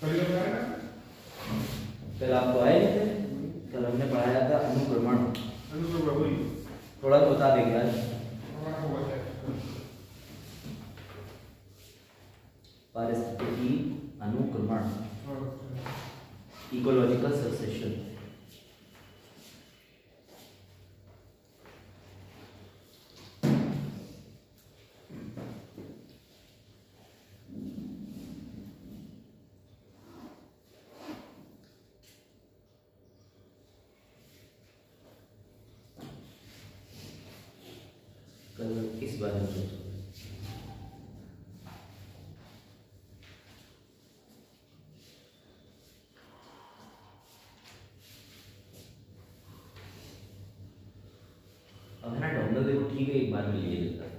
कल आपको आए नहीं थे? कल हमने पढ़ाया था अनुक्रमण। थोड़ा तो बता देंगे आज। पारिस्थितिकी अनुक्रमण, इकोलॉजिकल सक्सेशन। कल इस बारे में सोचो। अब ना डॉक्टर देखो ठीक है, एक बार में लिए लेता है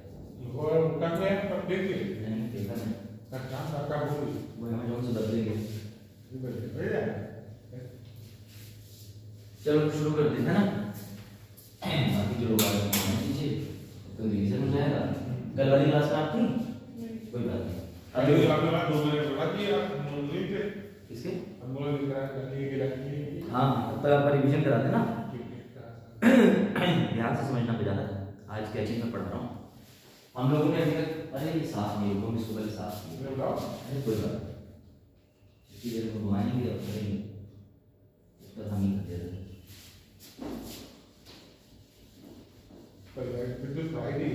और उनका क्या है पर देखिए नहीं देखा नहीं अच्छा का बोली वो अमेज़न से बदलेंगे। चलो शुरू करते हैं ना। बाकी जो लोग आ रहे हैं कीजिए तो रिवीजन हो जाएगा। कल वाली क्लास में आप थी? कोई बात नहीं। अब अभी आपने बात 2 मिनट बता दी आप नहीं थे किसके? हम बोला दिख रहा है कि लगी हाँ तब तक आप रिवीजन कराते ना। ध्यान से समझना पे जाना। आज क्या चीज में पढ़ रहा हूँ। हम लोगों ने अभी तक अरे ये साफ नहीं होगा, इसको पहले साफ नहीं अरे कोई बात नहीं, इसी देर में घुमाएंगे और करेंगे इस पर हम ही करते रहेंगे। पर तो फ्राइडे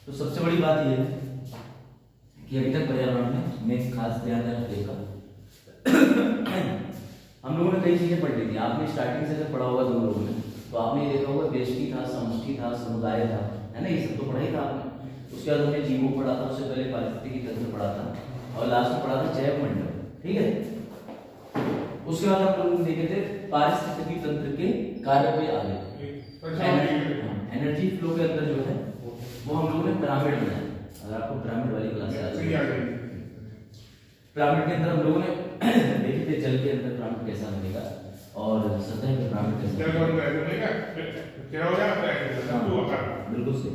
तो सबसे बड़ी बात यह है कि अभी तक पर्यावरण में खास ध्यान देना पड़ेगा। हम लोगों ने कई चीजें पढ़ ली थी। आपने स्टार्टिंग से जब पढ़ा होगा तुम लोगों ने तो आपने ये देखा होगा व्यष्टि था, समष्टि था, समुदाय था, है ना, ये सब तो पढ़ा ही था आपने। उसके बाद हमने जीवो पढ़ा था, उससे पहले पारिस्थितिकी तंत्र पढ़ा था और लास्ट में पढ़ा था जैव मंडल। ठीक है, उसके बाद हम लोग देखे थे पारिस्थितिकी तंत्र के कार्य पे आ गए। एनर्जी फ्लो के अंदर जो है वो हम लोगों ने पिरामिड बनाया। अगर आपको पिरामिड वाली क्लास याद है, पिरामिड के अंदर हम लोगों ने देखे थे जल के अंदर पिरामिड कैसा बनेगा और सतह पे पिरामिड कैसा बनेगा। बिल्कुल सही।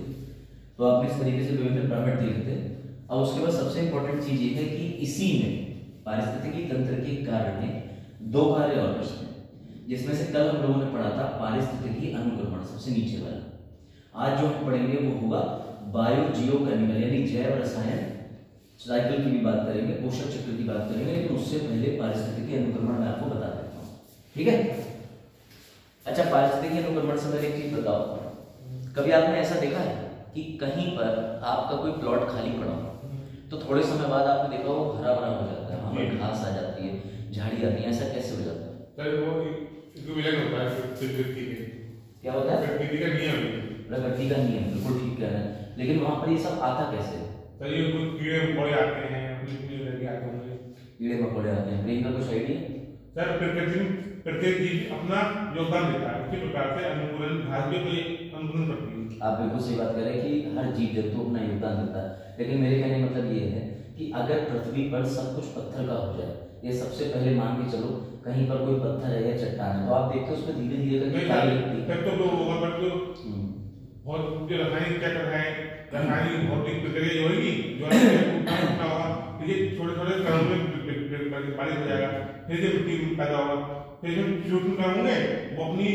तो आपने इस तरीके से विभिन्न पिरामिड देखे थे। अब उसके बाद सबसे इंपॉर्टेंट चीज ये है कि इसी में पारिस्थितिकी तंत्र के कार्य में 2 कार्य और बचते हैं, जिसमें से कल हम लोगों ने पढ़ा था पारिस्थितिकी अनुक्रमण, सबसे नीचे वाला। आज जो हम पढ़ेंगे वो होगा बायो जियोकेमिकल यानी जैव रसायन साइकिल की भी बात करेंगे, पोषक चक्र की बात करेंगे, लेकिन उससे पहले पारिस्थितिकी अनुक्रमण मैं आपको बता देता हूँ। ठीक है, अच्छा पारिस्थितिकी अनुक्रमण से पहले एक चीज बताओ, कभी आपने ऐसा देखा है कि कहीं पर आपका कोई प्लॉट खाली पड़ा हो तो थोड़े समय बाद आपने देखा वो हरा भरा हो जाता है, वहां पर घास आ जाती है, झाड़ी आती है, ऐसा कैसे हो जाता है? क्या होता है? प्रकृति का नियम, बिल्कुल ठीक कह रहे हैं। लेकिन वहां पर ये सब आता कैसे? कीड़े मकोड़े आते हैं, कीड़े मकोड़े आते हैं, इनका कुछ आइडिया? सर प्रत्येक चीज अपना योगदान देता है, उसी प्रकार से अनुकूलन घास भी कोई अनुकूलन करती है। आप बिल्कुल सही बात कह रहे हैं कि हर जीव जंतु अपना योगदान देता है, लेकिन मेरे कहने का मतलब ये है कि अगर पृथ्वी पर सब कुछ पत्थर का हो जाए, ये सबसे पहले मान के चलो कहीं पर कोई पत्थर है या चट्टान है तो आप देखते हो उसमें धीरे धीरे करके काई लगती है। तब तो होगा पर तो बहुत जो रासायनिक चक्र है, रासायनिक भौतिक प्रक्रिया होगी जो अपना होगा, ये छोटे-छोटे कणों में बारिश हो जाएगा, फिर से मिट्टी पैदा होगा, फिर जो सूक्ष्म कण होंगे वो अपनी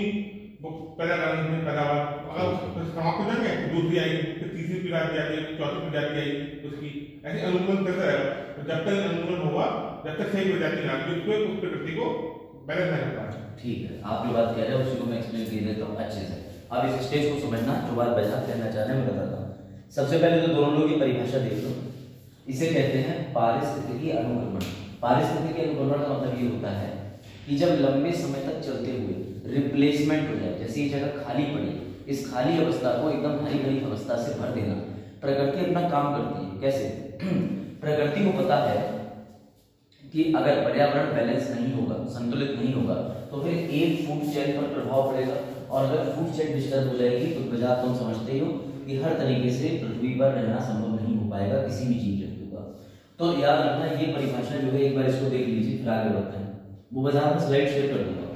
पैदा करने में पैदा होगा, अगर समाप्त हो जाएंगे दूसरी आएगी, फिर तीसरी प्रजाति आएगी, चौथी प्रजाति आएगी, उसकी ऐसे अनुकूलन करता रहेगा। जब तक अनुकूलन होगा जब तक सही प्रजाति ना आती है उस प्रकृति को बैलेंस नहीं होता है। ठीक है, आप जो बात कह रहे हैं उसी को मैं एक्सप्लेन कर देता हूँ अच्छे से। अब इस स्टेज को समझना, जो बात बैसाख कहना चाह रहे हैं मैं बताता हूँ। सबसे पहले तो दोनों लोग की परिभाषा देख लो। इसे कहते हैं पारिस्थितिकी अनुक्रमण। पारिस्थितिकी अनुक्रमण का मतलब ये होता है कि जब लंबे समय तक चलते हुए रिप्लेसमेंट हो जाए, जैसे ये जगह खाली पड़ी इस खाली अवस्था को एकदम हरी भरी अवस्था से भर देना। प्रकृति अपना काम करती है कैसे? प्रकृति को पता है कि अगर पर्यावरण बैलेंस नहीं होगा, संतुलित नहीं होगा, तो फिर एक फूड चेन पर प्रभाव पड़ेगा, और अगर फूड चेन डिस्टर्ब हो जाएगी तो बाजार तुम समझते हो कि हर तरीके से पृथ्वी पर रहना संभव नहीं हो पाएगा किसी भी जीव जंतु का। तो याद रखना ये परिभाषा जो है, एक बार इसको देख लीजिए फिर आगे बढ़ते हैं। वो बाजार में स्लाइड शेयर कर दूंगा।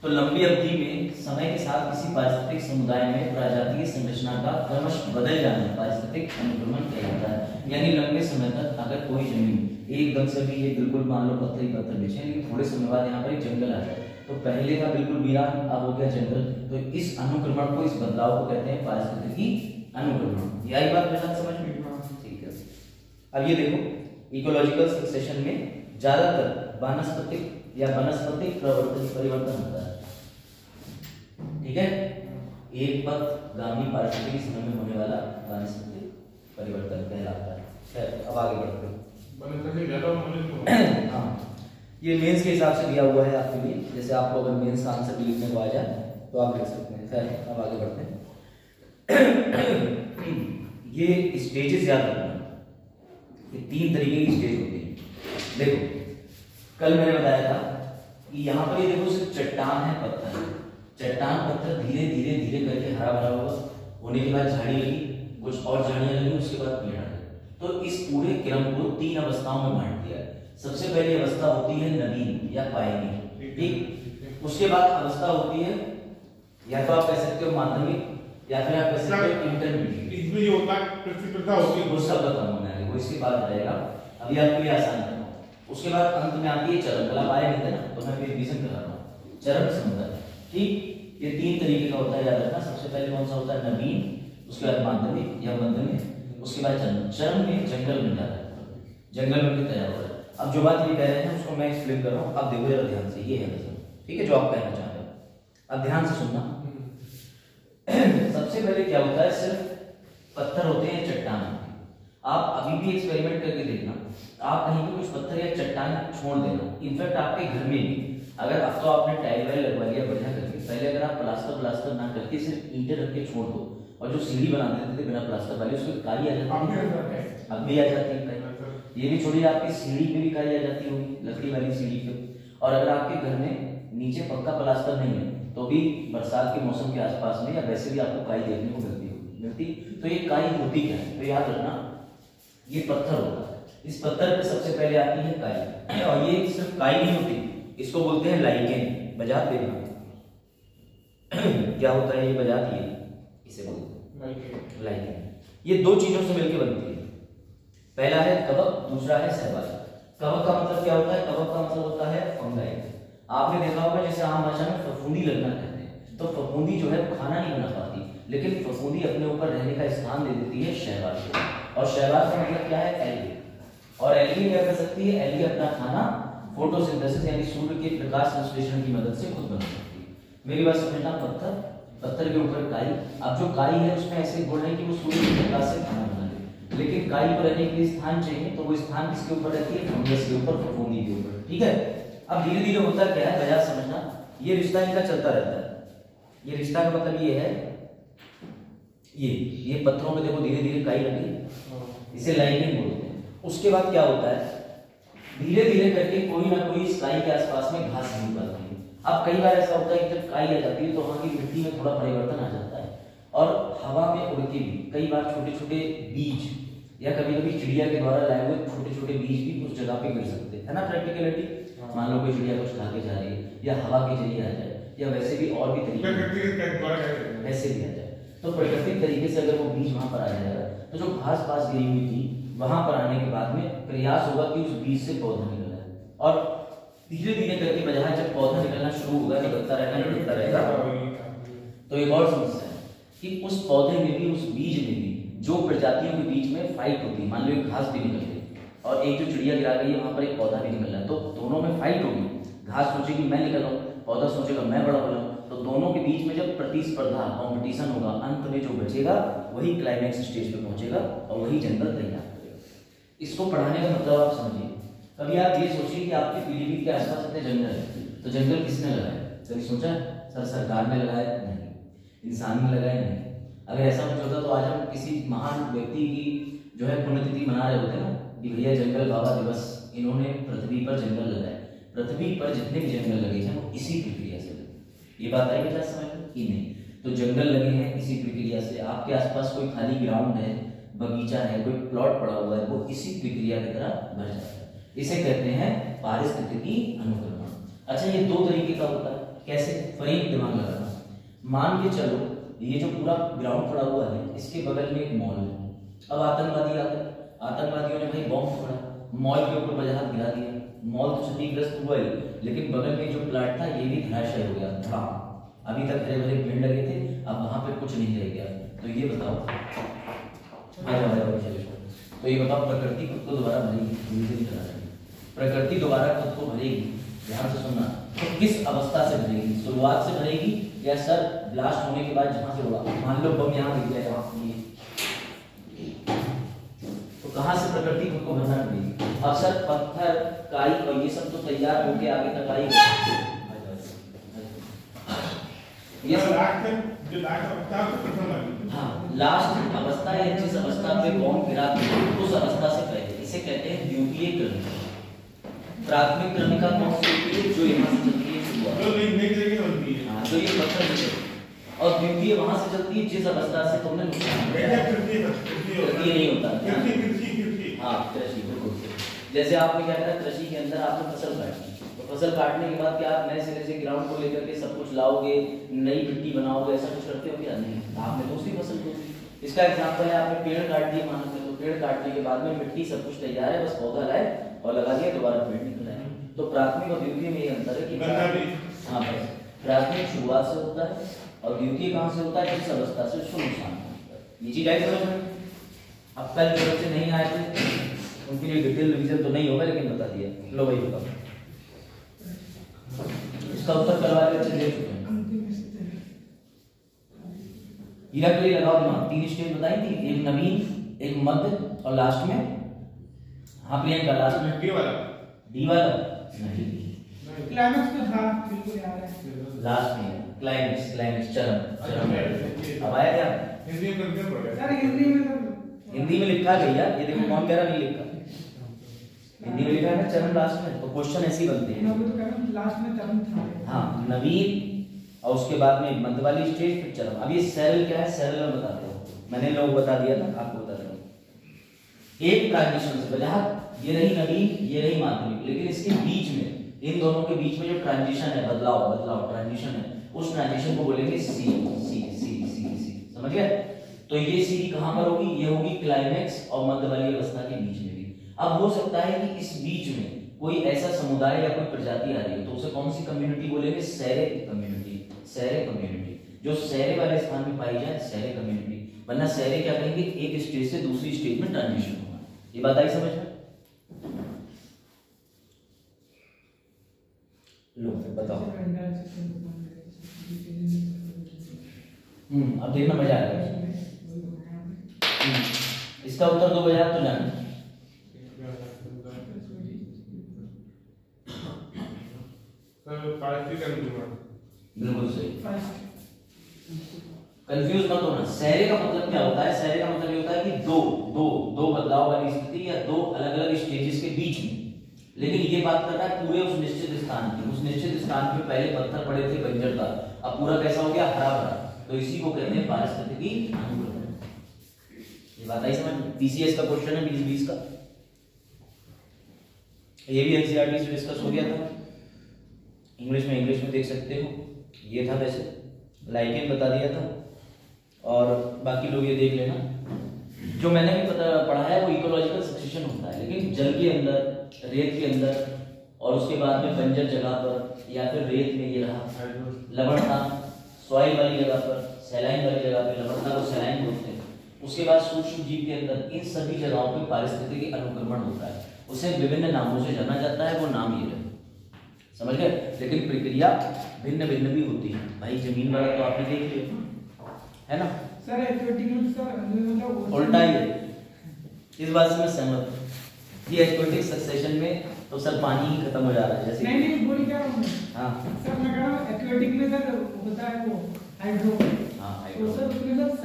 तो लंबी अवधि में समय के साथ किसी पारिस्थितिक समुदाय में प्रजातीय संरचना का क्रमशः बदल जाना पारिस्थितिक अनुक्रमण कहलाता है। यानी लंबे समय तक अगर कोई जमीन एकदम से भी ये बिल्कुल मान लो पत्थर ही पत्थर बिछे, लेकिन थोड़े समय बाद यहाँ पर एक जंगल आ जाए, तो पहले का बिल्कुल वीरान अब हो गया जंगल। तो इस अनुक्रमण को, इस बदलाव को कहते हैं पारिस्थितिकी अनुक्रमण। यही बात मेरे साथ समझ में? ठीक है। अब ये देखो, इकोलॉजिकल सक्सेशन में ज्यादातर वानस्पतिक या वनस्पतिक परिवर्तन होता है। ठीक है, एक पथगामी पारिस्थितिकी समय में होने वाला वानस्पतिक परिवर्तन कहलाता है। अब आगे बढ़ते हैं। हाँ, ये मेंस के हिसाब से दिया हुआ है आपके लिए। जैसे आपको अगर मेंस का आंसर भी लिखने को आ जाए तो आप लिख सकते हैं। खैर अब आगे बढ़ते हैं। ये स्टेजेस याद रखना, ये 3 तरीके की स्टेज होती है। देखो कल मैंने बताया था कि यहाँ पर ये देखो सिर्फ चट्टान है, पत्थर है। चट्टान पत्थर धीरे धीरे धीरे करके हरा भरा होगा, होने के बाद झाड़ी लगी, कुछ और झाड़ियां लगी, उसके बाद पेड़ आ गए। तो इस पूरे क्रम को 3 अवस्थाओं में बांट दिया है। सबसे पहली अवस्था होती है नवीन या पायनियर, ठीक। उसके बाद अवस्था होती है, या तो आप कह सकते हो माध्यमिक, या फिर आप कह सकते हो इंटरमीडिएट। इसमें ये होता है पृथ्वी प्रथा होती है, वो सब खत्म होना है, वो इसके बाद रहेगा। अभी आपके लिए आसान है। उसके बाद अंत में आती है चरण। कल आया नहीं था ना, तो मैं फिर रिवीजन करा रहा हूँ। चरण समुदाय, ठीक। ये 3 तरीके का होता है, याद रखना। सबसे पहले कौन सा होता है? नवीन, उसके बाद माध्यमिक या मध्यमिक, उसके बाद चरण। चरण में जंगल बन जाता है, जंगल बन के तैयार हो रहा है। अब जो बात ये कह रहे हैं उसको मैं एक्सप्लेन कर रहा हूँ, अब देखो जरा ध्यान से। ये है नजर, ठीक है, जो आप कहना चाह रहे हो, अब ध्यान से सुनना। सबसे पहले क्या होता है? सिर्फ पत्थर होते हैं, चट्टान होती है। आप अभी भी एक्सपेरिमेंट करके देखना, आप कहीं पे कुछ पत्थर या चट्टान छोड़ देना। इनफैक्ट आपके घर में भी अगर अब तो आपने टाइल वाइल लगवा लिया बढ़िया करके, पहले अगर आप प्लास्टर ना करके सिर्फ ईंटें रख के छोड़ दो, और जो सीढ़ी बना देते थे बिना प्लास्टर वाली, उसमें काई आ जाती है, अब भी आ जाती है काई। ये भी छोड़िए, आपकी सीढ़ी पे भी काई आ जाती होगी, लकड़ी वाली सीढ़ी पे। और अगर आपके घर में नीचे पक्का प्लास्टर नहीं है, तो भी बरसात के मौसम के आसपास में या वैसे भी आपको काई देखने को मिलती। तो ये काई होती क्या है? तो याद रखना, ये पत्थर होता है। इस पत्थर पे सबसे पहले आती है काई, और ये सिर्फ काई नहीं होती, इसको बोलते हैं लाइकेन। बजात देखना क्या होता है ये बजात, ये इसे बोलते हैं लाइकेन। ये 2 चीजों से मिलकर बनती है। पहला है कवक, दूसरा है शैवाल। कवक का मतलब क्या होता है? कवक का मतलब होता है फंगाई। आपने देखा होगा जैसे आम भाषा में फफूंदी लगना कहते हैं, तो फफूंदी जो है वो खाना नहीं बना पाती, लेकिन फफूंदी अपने ऊपर रहने का स्थान दे देती है शैवाल को। और शैवाल का मतलब क्या है? एल्गी। और एल्गी क्या कर सकती है? एल्गी अपना खाना फोटोसिंथेसिस यानी सूर्य के प्रकाश संश्लेषण की मदद से खुद बना सकती है। मेरी बात समझना, पत्थर के ऊपर काई। अब जो काई है उसमें ऐसे गुण है कि वो सूर्य के प्रकाश से खाना बना ले, लेकिन काई को रहने के लिए स्थान चाहिए, तो वो स्थान किसके ऊपर रहती है? फंगस के ऊपर, फफूंदी के ऊपर, ठीक है। अब धीरे धीरे होता क्या है, बजाय समझना, ये रिश्ता इनका चलता रहता है। ये रिश्ता का मतलब ये है, ये पत्थरों में देखो धीरे धीरे काई लगी, इसे लाइनिंग बोलते हैं। उसके बाद क्या होता है? धीरे धीरे करके कोई ना कोई इस काई के आसपास में घास नहीं उगाती है। अब कई बार ऐसा होता है कि जब काई आ जाती है तो वहां की मिट्टी में थोड़ा परिवर्तन आ जाता है, और हवा में उड़ के भी कई बार छोटे छोटे बीज या कभी कभी चिड़िया के द्वारा लाए हुए छोटे छोटे बीज भी उस जगह पे गिर सकते हैं, है ना प्रैक्टिकलिटी। मान लो कोई चिड़िया कुछ खा के जा रही है, या हवा के जरिए आ जाए, या वैसे भी और भी तरीके ऐसे भी आ जाए, तो प्राकृतिक तरीके से अगर वो बीज वहां पर आ जाएगा, तो जो घास पास गिरी हुई थी वहां पर आने के बाद में प्रयास होगा कि उस बीज से पौधा निकल आए, और धीरे धीरे करके बजाय जब पौधा निकलना शुरू होगा, निकलता रहेगा, तो एक और समस्या है कि उस पौधे में भी, उस बीज में भी जो प्रजातियों के बीच में फाइट होती है। मान लो एक घास भी निकल गई और एक जो चिड़िया गिरा गई है वहां पर एक पौधा भी निकल रहा है, तो दोनों में फाइट होगी। घास सोचेगी मैं निकल रहा हूँ, पौधा सोचेगा मैं बड़ा हो जाऊँ, तो दोनों के बीच में जब प्रतिस्पर्धा, कॉम्पिटिशन होगा, अंत में जो बचेगा वही क्लाइमैक्स स्टेज पे पहुंचेगा और वही जंगल तैयार करेगा। इसको पढ़ाने का मतलब आप समझिए। कभी आप ये सोचिए कि आपके पीलीभीत के आसपास इतने जंगल है, तो जंगल किसने लगाया? कभी सोचा है? सर सरकार ने लगाया? नहीं। इंसान ने लगाया? नहीं। अगर ऐसा कुछ होता तो आज हम किसी महान व्यक्ति की जो है पुण्यतिथि मना रहे होते ना कि भैया जंगल बाबा दिवस, इन्होंने पृथ्वी पर जंगल लगाए। पृथ्वी पर जितने भी जंगल लगे हैं वो इसी प्रक्रिया से लगे। ये बात आई बेटा समझ में कि नहीं? तो जंगल लगे हैं इसी प्रक्रिया से। आपके आसपास कोई खाली ग्राउंड है, बगीचा है, कोई प्लॉट पड़ा हुआ है, वो इसी प्रक्रिया की तरह भर जाता है। इसे कहते हैं पारिस्थितिकी अनुक्रमण। अच्छा, ये दो तरीके का होता है। कैसे? फरीक दिमाग लगाना। मान के चलो ये जो पूरा ग्राउंड पड़ा हुआ है इसके बगल में एक मॉल है। अब आतंकवादी आते, आतंकवादियों ने भाई बॉम्ब फोड़ा, मॉल के ऊपर वजह गिरा दिया, मॉल तो क्षतिग्रस्त हुआ ही, लेकिन बगल में जो प्लाट था ये भी धराशायी हो गया। धड़ाम। अभी तक हरे भरे पेड़ लगे थे, अब वहां पे कुछ नहीं रह गया। तो ये बताओ, तो ये बताओ प्रकृति खुद को दोबारा भरेगी? प्रकृति दोबारा खुद को भरेगी, ध्यान से सुनना, तो किस अवस्था से भरेगी? शुरुआत से भरेगी या सर ब्लास्ट होने के बाद जहां से होगा? मान लो बम यहाँ गिर गया, तो कहां से प्रकृति खुद को भरना पड़ेगी? अब सर पत्थर, काई और ये सब तो तैयार होके आगे तक आएगी। ये जो लास्ट अवस्था है, हाँ, लास्ट अवस्था या जिस अवस्था पे बॉम्ब गिरा उस अवस्था से पहले, इसे कहते हैं द्वितीय क्रमिका। प्राथमिक क्रमिका कौन सी होती है? जो यहाँ से चलती है शुरुआत, जो नहीं जगह बनती है। हाँ, तो ये पत्थर से, और द्वितीय वहां से चलती है जिस अवस्था से तुमने नुकसान नहीं होता। हाँ, कृषि, बिल्कुल। जैसे आपने क्या करा, कृषि के अंदर आपने फसल काटी, तो फसल काटने के बाद क्या आप नए सिरे से ग्राउंड को लेकर के सब कुछ लाओगे, नई मिट्टी बनाओगे, ऐसा कुछ करते हो क्या? नहीं, आपने दूसरी फसल को। इसका एग्जांपल है, आपने पेड़ काट दिए मानो, तो पेड़ काटने के बाद में मिट्टी सब कुछ तैयार है, बस पौधा लाए और लगा दिया, दोबारा पेड़ निकल आए। तो प्राथमिक और द्वितीय में ये अंतर है कि हाँ बस प्राथमिक शुरुआत से होता है और द्वितीय कहाँ से होता है? जिस अवस्था से उसको नुकसान होता है। ये चीज आई समझ में? अब कल जो बच्चे नहीं आए थे उनके लिए डिटेल रिवीजन तो नहीं होगा, लेकिन बता दिया। लो भाई बताओ, इसका उत्तर कल वाले बच्चे दे चुके हैं। हीरा के लिए लगाओ दिमाग। 3 स्टेज बताई थी, एक नवीन, एक मध्य और लास्ट में। हाँ प्रियंका, लास्ट में डी वाला नहीं, क्लाइमेक्स तो था, बिल्कुल याद है। लास्ट में क्लाइमेक्स चरम। अब आया क्या? हिंदी में कंफ्यूज हो गया सर हिंदी में तो हिंदी में लिखा गया, ये देखो कौन कह रहा नहीं लिखा, हिंदी में लिखा है ना चरण लास्ट में, तो क्वेश्चन ऐसे ही बनते हैं। तो कह रहा हूं लास्ट में चरण था। हाँ, नवीन और उसके बाद में मध्य वाली स्टेज फिर चरम। अब ये सरल क्या है? सरल में बताते हो, मैंने लोग बता दिया था, आपको बता रहा हूँ। एक ट्रांजिशन से वजह, ये रही नवीन, ये रही माध्यमिक, लेकिन इसके बीच में, इन दोनों के बीच में जो ट्रांजिशन है, बदलाव ट्रांजिशन है, उस ट्रांजिशन को बोलेंगे सी। समझ गए? तो ये सी कहां पर होगी? ये होगी क्लाइमेक्स और मध्य वाली अवस्था के बीच में भी। अब हो सकता है कि इस बीच में कोई ऐसा समुदाय या कोई प्रजाति आ रही है, तो उसे कौन सी कम्युनिटी बोलेंगे? सैरे कम्युनिटी। जो सैरे वाले स्थान में पाई जाए, सैरे कम्युनिटी। वरना सैरे क्या कहेंगे? एक स्टेज से दूसरी स्टेज में ट्रांजिशन होगा। ये बात आई समझ में? लो बताओ। अब देखना मजा आएगा। इसका उत्तर 2000 तो जाना। बिल्कुल सही। कंफ्यूज मत होना। सहरे का मतलब क्या होता है? सहरे का मतलब ये होता है कि दो बदलाव वाली स्थिति या दो अलग अलग स्टेजेस के बीच में। लेकिन ये बात कर रहा है पूरे उस निश्चित स्थान की। उस निश्चित स्थान पे पहले पत्थर पड़े थे, बंजर था, अब पूरा कैसा हो गया? हरा भरा। तो इसी को कहते हैं पारिस्थितिकी अनुक्रमण। ये बात आई समझ में? पीसीएस का क्वेश्चन है 2020 का, ये भी एनसीईआरटी से डिस्कस हो गया था। इंग्लिश में देख सकते हो। ये था वैसे लाइकेन बता दिया था, और बाकी लोग ये देख लेना। जो मैंने भी पढ़ा है वो इकोलॉजिकल सक्सेशन होता है, लेकिन जल के अंदर, रेत के अंदर, और उसके बाद में बंजर जगह पर या फिर रेत में ये रहा लवण था, सॉइल वाली जगह पर, सैलाइन वाली जगह पे लवण था, वो सैलाइन बोलते हैं। उसके बाद सूक्ष्म जीव के अंदर, इन सभी जगहों पे पारिस्थितिकी अनुक्रमण होता है। उसे विभिन्न नामों से जाना जाता है, वो नाम ये रहे, समझ गए? लेकिन प्रक्रिया भिन्न भिन्न भी होती है। भाई जमीन वाला तो आपने देख लिया है ना सर? उल्टा ही है। इस बात से मैं सहमत हूँ। ये एक्वेटिक सक्सेशन में तो सर पानी ही खत्म हो जा रहा है जैसे। नहीं नहीं बोल क्या रहा हूँ हाँ सर, मैं कह रहा हूँ एक्वेटिक में सर होता है वो हाइड्रो। हाँ तो हाइड्रो सर उसमें सर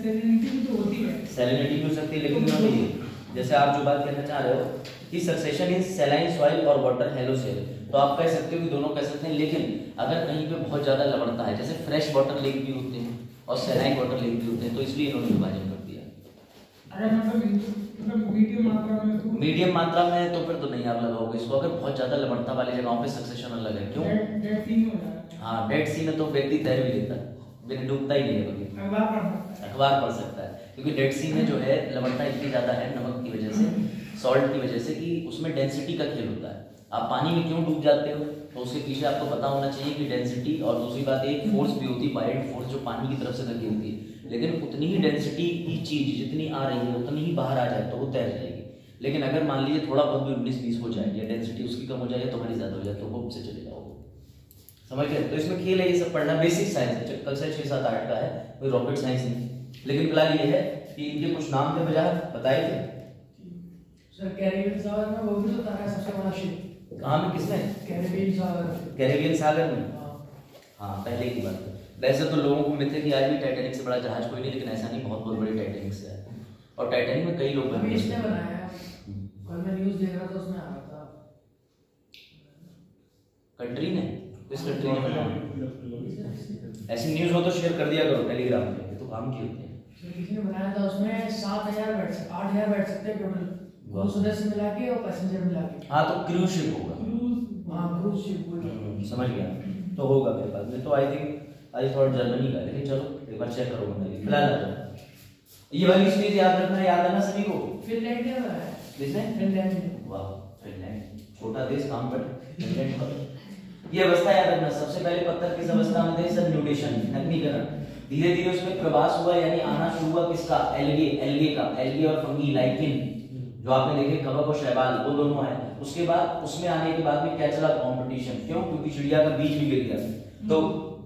सैलिनिटी भी तो होती है। सैलिनिटी भी हो सकती है, लेकिन ना नहीं, जैसे आप जो बात कहना चाह रहे हो कि सक्सेशन इन सैलाइन सॉइल और वाटर हेलो सेल, तो आप कह सकते हो कि दोनों कह सकते हैं, लेकिन अगर कहीं पे बहुत ज्यादा लवणता है, जैसे फ्रेश वाटर लेक भी होते हैं और सैलाइन वाटर लेक भी होते हैं, तो इसलिए इन्होंने विभाजन कर दिया। अगर मतलब मीडियम मात्रा में तो मीडियम मात्रा में तो फिर तो नहीं आप लगाओगे इसको। अगर बहुत ज्यादा लवणता वाली जगहों पे सक्सेशन अलग है। क्यों? डेड सी में हो जाता है। हाँ डेड सी में तो व्यक्ति तैर भी लेता है, बिना डूबता ही नहीं है कभी। अखबार पढ़ सकता है। अखबार पढ़ सकता है, क्योंकि डेड सी में जो है लवणता इतनी ज्यादा है नमक की वजह से, सॉल्ट की वजह से, कि उसमें डेंसिटी का खेल होता है। आप पानी में क्यों डूब जाते हो तो उसके पीछे आपको पता होना चाहिए कि डेंसिटी, और दूसरी बात एक फोर्स भी होती है, बाइट फोर्स, जो पानी की तरफ से धकेलती है। लेकिन उतनी ही डेंसिटी की चीज जितनी आ रही है उतनी ही बाहर आ जाए तो वो तैर जाएगी। लेकिन अगर मान लीजिए थोड़ा बहुत भी 19-20 हो जाए या डेंसिटी उसकी कम हो जाए, तुम्हारी ज्यादा हो जाए, तो वो से चले जाओगे। समझ गए? तो इसमें खेल है, ये सब पढ़ना बेसिक साइंस है, कल से 6-7-8 का है, कोई रॉकेट साइंस नहीं। लेकिन फिलहाल ये है कि इनके कुछ नाम थे बजा बताए थे सर। कैरिबियन सागर में वो भी तो था सबसे बड़ा शिप। कहाँ में? किसने? कैरिबियन सागर। कैरेबियन सागर में। हाँ पहले की बात है। वैसे तो लोगों को मिथ है कि आज भी टाइटैनिक से बड़ा जहाज कोई नहीं, लेकिन ऐसा नहीं, बहुत बहुत बड़ी टाइटैनिक से है। और टाइटैनिक में कई लोग अभी इसने बनाया है, कल मैं न्यूज़ देख रहा था उसमें आ रहा था। कंट्री ने, किस कंट्री ने बनाया? ऐसी न्यूज़ हो तो शेयर कर दिया करो टेलीग्राम पे, ये तो काम की होती है। सर किसी ने बनाया था, उसमें 7,000 बैठ सकते, 8,000 बैठ सकते हैं टोटल, वो सदस्य मिला के और पैसेंजर मिला के। हाँ तो क्रूज शिप होगा। हाँ क्रूज शिप। समझ गया, तो होगा मेरे पास में। तो आई थिंक आज थोड़ा जर्मनी का, लेकिन चलो एक बार चेक करो बनाइए। फिलहाल आ जाओ, ये वाली चीज याद रखना, याद है ना सभी को? फिनलैंड में बनाया है। किसने? फिनलैंड में। वाह फिनलैंड, छोटा देश काम पर फिनलैंड पर। ये अवस्था याद रखना, सबसे पहले पत्थर किस अवस्था में थे? Sir nutation, नग्नीकरण। धीरे धीरे उसमें प्रवास हुआ, यानी आना शुरू हुआ किसका? एल्गे, एल्गे का। एल्गे और फंगी, लाइकिन जो आपने देखे, कवक और शैवाल, वो दोनों आए। उसके बाद उसमें आने के बाद में क्या चला? कंपटीशन। क्यों? क्योंकि चिड़िया का बीज भी गिर गया, तो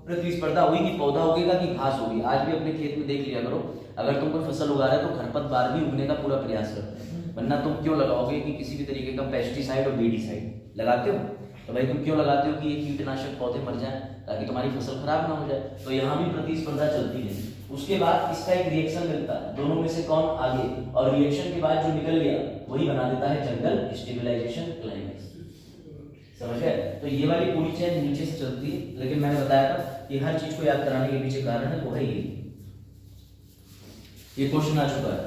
प्रतिस्पर्धा हुई कि पौधा उगेगा कि घास होगी। आज भी अपने खेत में देख लिया करो, अगर तुम कोई फसल उगा रहे हो तो खरपतवार भी उगने का पूरा प्रयास करते हैं, वरना तुम क्यों लगाओगे कि किसी भी तरीके का पेस्टिसाइड और वीडिसाइड लगाते हो? तो भाई तुम क्यों लगाते हो कि ये कीटनाशक पौधे मर जाएं ताकि तुम्हारी फसल खराब ना हो जाए। तो यहाँ भी प्रतिस्पर्धा चलती है। उसके बाद इसका एक रिएक्शन मिलता है, दोनों में से कौन आगे, और रिएक्शन के बाद जो निकल गया वही बना देता है जंगल, स्टेबलाइजेशन, क्लाइमेक्स। समझ गए? तो ये वाली पूरी चेन नीचे से चलती है, लेकिन मैंने बताया था कि हर चीज को याद कराने के पीछे कारण है, वो है ये क्वेश्चन आ चुका है,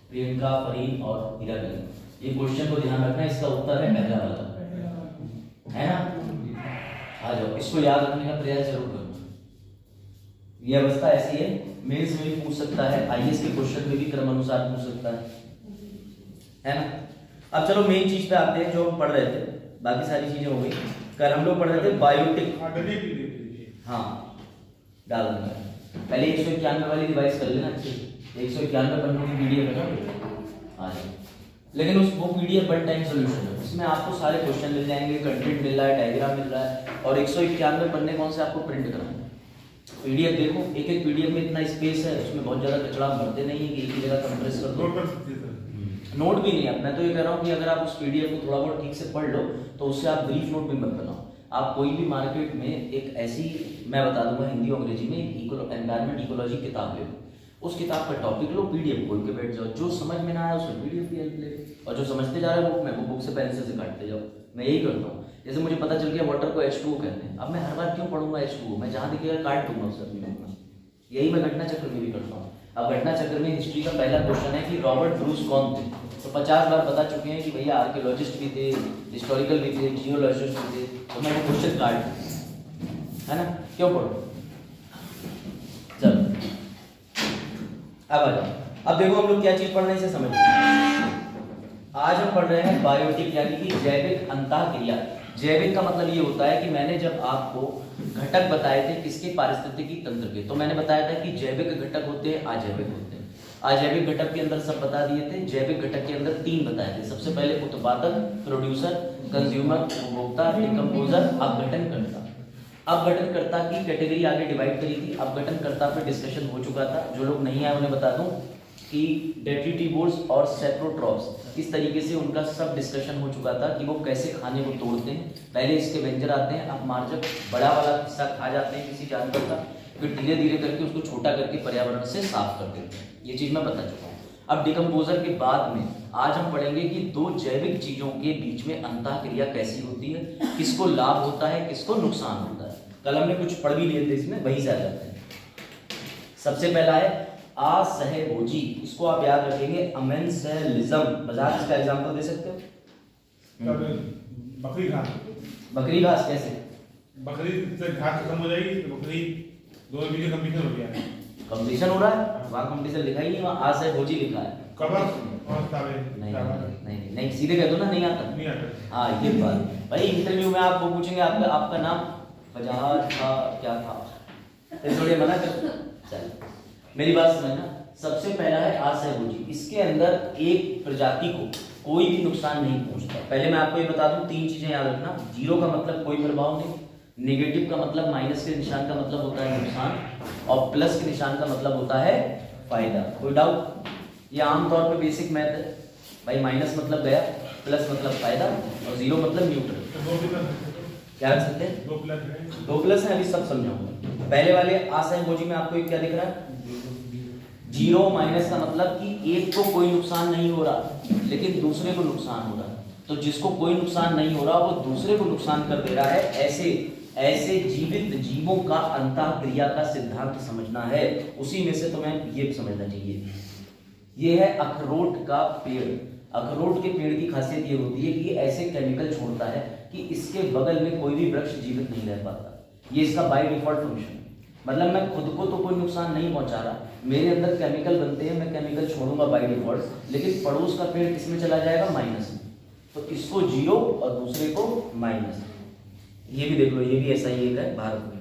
प्रियंका, फरीन और हीरा कली। ये क्वेश्चन को ध्यान रखना, इसका उत्तर है पहला वाला, है ना? आ जाओ, इसको याद रखने का प्रयास जरूर करना। ये अवस्था ऐसी है, मेंस में भी पूछ सकता है, आईएएस के क्वेश्चन में भी क्रम अनुसार पूछ सकता है ना? अब चलो मेन चीज पे आते हैं जो हम पढ़ रहे थे, बाकी सारी चीजें हो गई। कल हम लोग पढ़ रहे थे बायोटिक। हाँ डाल दूंगा, पहले 191 वाली रिवाइज कर लेना अच्छे से। 191 पन्नों की पीडीएफ है ना, आ जाए। लेकिन उस वो पीडीएफ वन टाइम सॉल्यूशन है, उसमें आपको सारे क्वेश्चन मिल जाएंगे, कंटेंट मिल रहा है, डायग्राम मिल रहा है, और 191 पन्ने कौन से आपको प्रिंट करना है। पीडीएफ देखो, एक एक पीडीएफ में इतना स्पेस है, उसमें बहुत ज्यादा कचरा भरते नहीं है कि एक ही जगह कंप्रेस कर दो। नोट भी नहीं है, मैं तो ये कह रहा हूँ कि अगर आप उस पीडीएफ को थोड़ा बहुत ठीक से पढ़ लो तो उससे आप ब्रीफ नोट भी मत बनाओ। आप कोई भी मार्केट में एक ऐसी, मैं बता दूंगा हिंदी और अंग्रेजी में, एनवायरमेंट इकोलॉजी किताब ले लो, उस किताब का टॉपिक लो, पीडीएफ खोल के बैठ जाओ, जो समझ में ना आया उसमें पीडीएफ की हेल्प ले, और जो समझते जा रहे हो बुक में, वो बुक से पेंसिल से काटते जाओ। मैं यही करता हूँ। जैसे मुझे पता चल गया वाटर को H2O कहते हैं, अब मैं हर बार क्यों पढ़ूंगा H2O, मैं जहाँ दिखेगा काट दूंगा उस अपनी बुक में। यही मैं घटना चक्र में भी करता हूँ। अब घटना चक्र में हिस्ट्री का पहला क्वेश्चन है कि रॉबर्ट ब्रूस कौन थे, तो 50 बार बता चुके हैं कि भैया आर्कियोलॉजिस्ट भी थे, हिस्टोरिकल भी थे, जियोलॉजिस्ट भी थे, तो मैं वो क्वेश्चन काट, है ना? क्यों पढ़ो? चलो अब आ जाओ। अब देखो हम लोग क्या चीज पढ़ रहे हैं, इसे समझिए। आज हम पढ़ रहे हैं बायोटिक, यानी कि जैविक अंतःक्रिया। जैविक का मतलब ये होता है कि मैंने जब आपको घटक बताए थे किसके, पारिस्थितिकी तंत्र के, तो मैंने बताया था कि जैविक घटक होते हैं, अजैविक होते हैं। अजैविक घटक के अंदर सब बता दिए थे, जैविक घटक के अंदर 3 बताए थे। सबसे पहले उत्पादक, प्रोड्यूसर, कंज्यूमर, उपभोक्ता, डिकम्पोजर, अपघटनकर्ता। अपघटनकर्ता की कैटेगरी आगे डिवाइड करी थी, अपघटनकर्ता पे डिस्कशन हो चुका था, जो लोग नहीं आए उन्हें बता दूं कि डेट्रिटिवोर्स और सेप्रोट्रॉप्स किस तरीके से उनका सब डिस्कशन हो चुका था कि वो कैसे खाने को तोड़ते हैं। पहले इसके व्यंजन आते हैं, अब मार्जक बड़ा वाला हिस्सा खा जाते हैं किसी जानवर का, फिर धीरे धीरे करके उसको छोटा करके पर्यावरण से साफ कर देते हैं। ये चीज़ मैं बता चुका हूँ। अब डिकम्पोजर के बाद में आज हम पढ़ेंगे कि दो जैविक चीज़ों के बीच में अंतःक्रिया कैसी होती है, किसको लाभ होता है, किसको नुकसान होता है। कल हमने कुछ पढ़ भी लिए थे इसमें, वही से आ जाते हैं। सबसे पहला है असहभोजी, इसको आप याद रखेंगे अमेंसेलिज्म। बाजार इसका एग्जांपल दे सकते हो? बकरी घास। बकरी घास कैसे? बकरी से घास खत्म हो जाएगी तो बकरी दोनों बीच कंपटीशन हो गया है। कंपटीशन हो रहा है? वहाँ कंपटीशन लिखा ही नहीं, वहाँ असहभोजी लिखा है। कबक और तावे। नहीं, सीधे कह दो ना, नहीं आता। नहीं आता। हाँ ये बात भाई, इंटरव्यू में आपको पूछेंगे आपका नाम फजहाद था, क्या था, थोड़े मना कर। चल मेरी बात समझना। सबसे पहला है असहभोजी। इसके अंदर एक प्रजाति को कोई भी नुकसान नहीं पहुंचता। पहले मैं आपको ये बता दूं, तीन चीजें याद रखना। जीरो का मतलब कोई प्रभाव नहीं, नेगेटिव का मतलब माइनस के निशान का मतलब होता है नुकसान, और प्लस के निशान का मतलब होता है फायदा। कोई डाउट? ये आमतौर पे बेसिक मैथ है भाई। माइनस मतलब गया, प्लस मतलब फायदा, और जीरो मतलब न्यूट्रल। क्या रख सकते हैं? दो प्लस है, अभी सब समझाऊंगा। पहले वाले असहभोजी में आपको क्या दिख रहा है? जीरो माइनस का मतलब कि एक को कोई नुकसान नहीं हो रहा लेकिन दूसरे को नुकसान हो रहा है। तो जिसको कोई नुकसान नहीं हो रहा वो दूसरे को नुकसान कर दे रहा है। ऐसे जीवित जीवों का अंतःक्रिया का सिद्धांत समझना है। उसी में से तुम्हें ये समझना चाहिए। ये है अखरोट का पेड़। अखरोट के पेड़ की खासियत ये होती है कि ऐसे केमिकल छोड़ता है कि इसके बगल में कोई भी वृक्ष जीवित नहीं रह पाता। ये इसका बाय डिफॉल्ट फंक्शन है। मतलब मैं खुद को तो कोई नुकसान नहीं पहुंचा रहा, मेरे अंदर केमिकल बनते हैं, मैं केमिकल छोड़ूंगा बाय डिफॉल्ट, लेकिन पड़ोस का पेड़ किस में चला जाएगा? माइनस में। तो इसको जीरो और दूसरे को माइनस। ये भी देख लो, ये भी ऐसा ही एक है भारत में।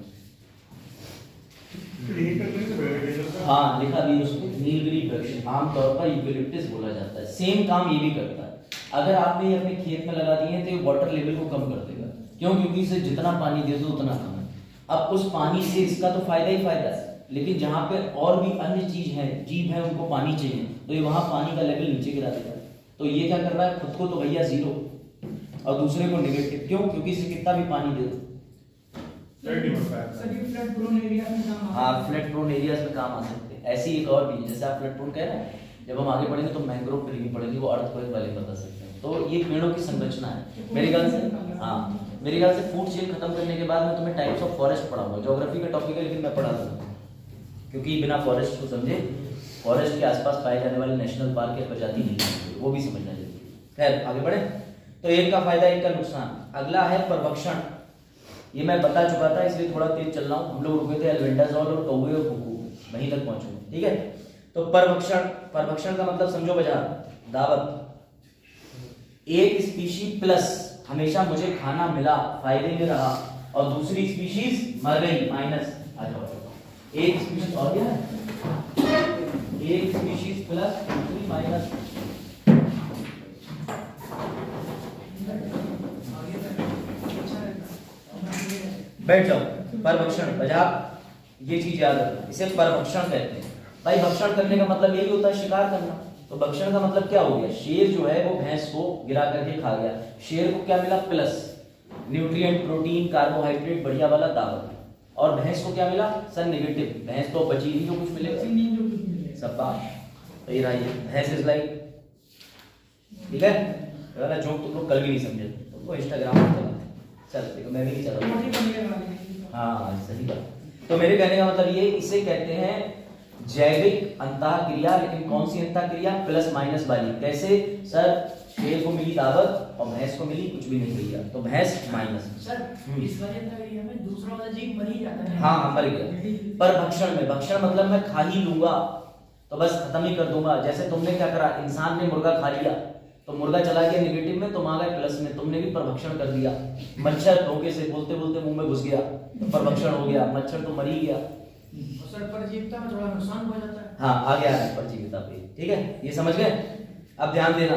हाँ लिखा भी उसमें नीलगिरी वृक्ष, आमतौर पर यूकेलिप्टस बोला जाता है। सेम काम ये भी करता है। अगर आपने ये अपने खेत में लगा दिए तो ये वाटर लेवल को कम कर देगा। क्यों? क्योंकि इसे जितना पानी दे दो उतना कम है। अब उस पानी से इसका तो फायदा ही फायदा है, लेकिन जहाँ पे और भी अन्य चीज है, जीव है, उनको पानी चाहिए, तो ये वहां पानी का लेवल नीचे गिरा देगा। तो ये क्या कर रहा है? खुद को तो भैया जीरो और दूसरे को नेगेटिव। क्यों? क्योंकि इसे कितना भी पानी दे दो। सभी फ्लड प्रोन एरिया में काम हाँ फ्लड प्रोन एरियाज में काम आ सकते हैं। ऐसी एक और भी, जैसे आप फ्लड प्रोन कह रहे हैं, जब हम आगे पढ़ेंगे तो मैंग्रोव ट्री भी पढ़ेंगे, वो अर्थक्वेक वाले बता सकते हैं। तो ये पेड़ों की संरचना है मेरे ख्याल से। हाँ मेरे ख्याल से फूड चेन खत्म करने के बाद मैं तुम्हें टाइप्स ऑफ फॉरेस्ट पढ़ाऊंगा। ज्योग्राफी का टॉपिक है लेकिन मैं पढ़ा दूंगा, क्योंकि बिना फॉरेस्ट को समझे फॉरेस्ट के आसपास पाए जाने वाले नेशनल पार्क या प्रजाति नहीं है, वो भी समझना जरूरी है। खैर आगे बढ़े। तो एक का फायदा, एक का नुकसान। अगला है परभक्षण। ये मैं बता चुका था इसलिए थोड़ा तेज चल रहा हूँ। हम लोग रुके थे एल्बेंडाजोल और कौवे और कुकू, वहीं तक पहुंचे। ठीक है, तो परभक्षण। परभक्षण का मतलब समझो बाजार, दावत। एक स्पीशी प्लस, हमेशा मुझे खाना मिला, फायदे में रहा, और दूसरी स्पीशीज मर गई, माइनस। आ जाओ। एक स्पीशीज और क्या है? एक स्पीशीज प्लस, दूसरी माइनस। बैठ जाओ। परभक्षण, बाजार, ये चीज याद रखना, इसे परभक्षण कहते हैं। भाई भक्षण करने का मतलब यही होता है शिकार करना। तो भक्षण का मतलब क्या हो गया? शेर जो है वो भैंस को गिरा करके खा गया। शेर को क्या मिला? प्लस, न्यूट्रिएंट, प्रोटीन, कार्बोहाइड्रेट, बढ़िया वाला दावत। और भैंस को क्या मिला? सर नेगेटिव, भैंस तो बची नहीं, जो कुछ मिलेगा सब बात। तो ये रही भैंस इज लाइक। ठीक है, अगर जोक तुम लोग कल भी नहीं समझे, तुमको इंस्टाग्राम पर चलाते। चल देखो, मैं भी नहीं चला। हाँ सही बात। तो मेरे कहने का मतलब ये, इसे कहते हैं जैविक अंतःक्रिया। लेकिन कौन सी अंतःक्रिया? प्लस माइनस वाली। कैसे? सर शेर को मिली दावत और भैंस को मिली कुछ भी नहीं मिला, तो भैंस माइनस। सर इस वाले अंतःक्रिया में दूसरा वाला जीव मर ही जाता है। हाँ मर गया। पर भक्षण में, भक्षण मतलब मैं खा ही लूंगा, तो बस खत्म ही कर दूंगा। जैसे तुमने क्या करा, इंसान ने मुर्गा खा लिया, तो मुर्गा चला गया नेगेटिव में, तुम आ गए प्लस में, तुमने भी परभक्षण कर दिया। मच्छर धोखे से बोलते बोलते मुंह में घुस गया, तो परभक्षण हो गया, मच्छर तो मर ही गया। सर परजीविता में थोड़ा नुकसान हो जाता है। हाँ आ गया है परजीविता पे। ठीक है, ये समझ गए? अब ध्यान देना।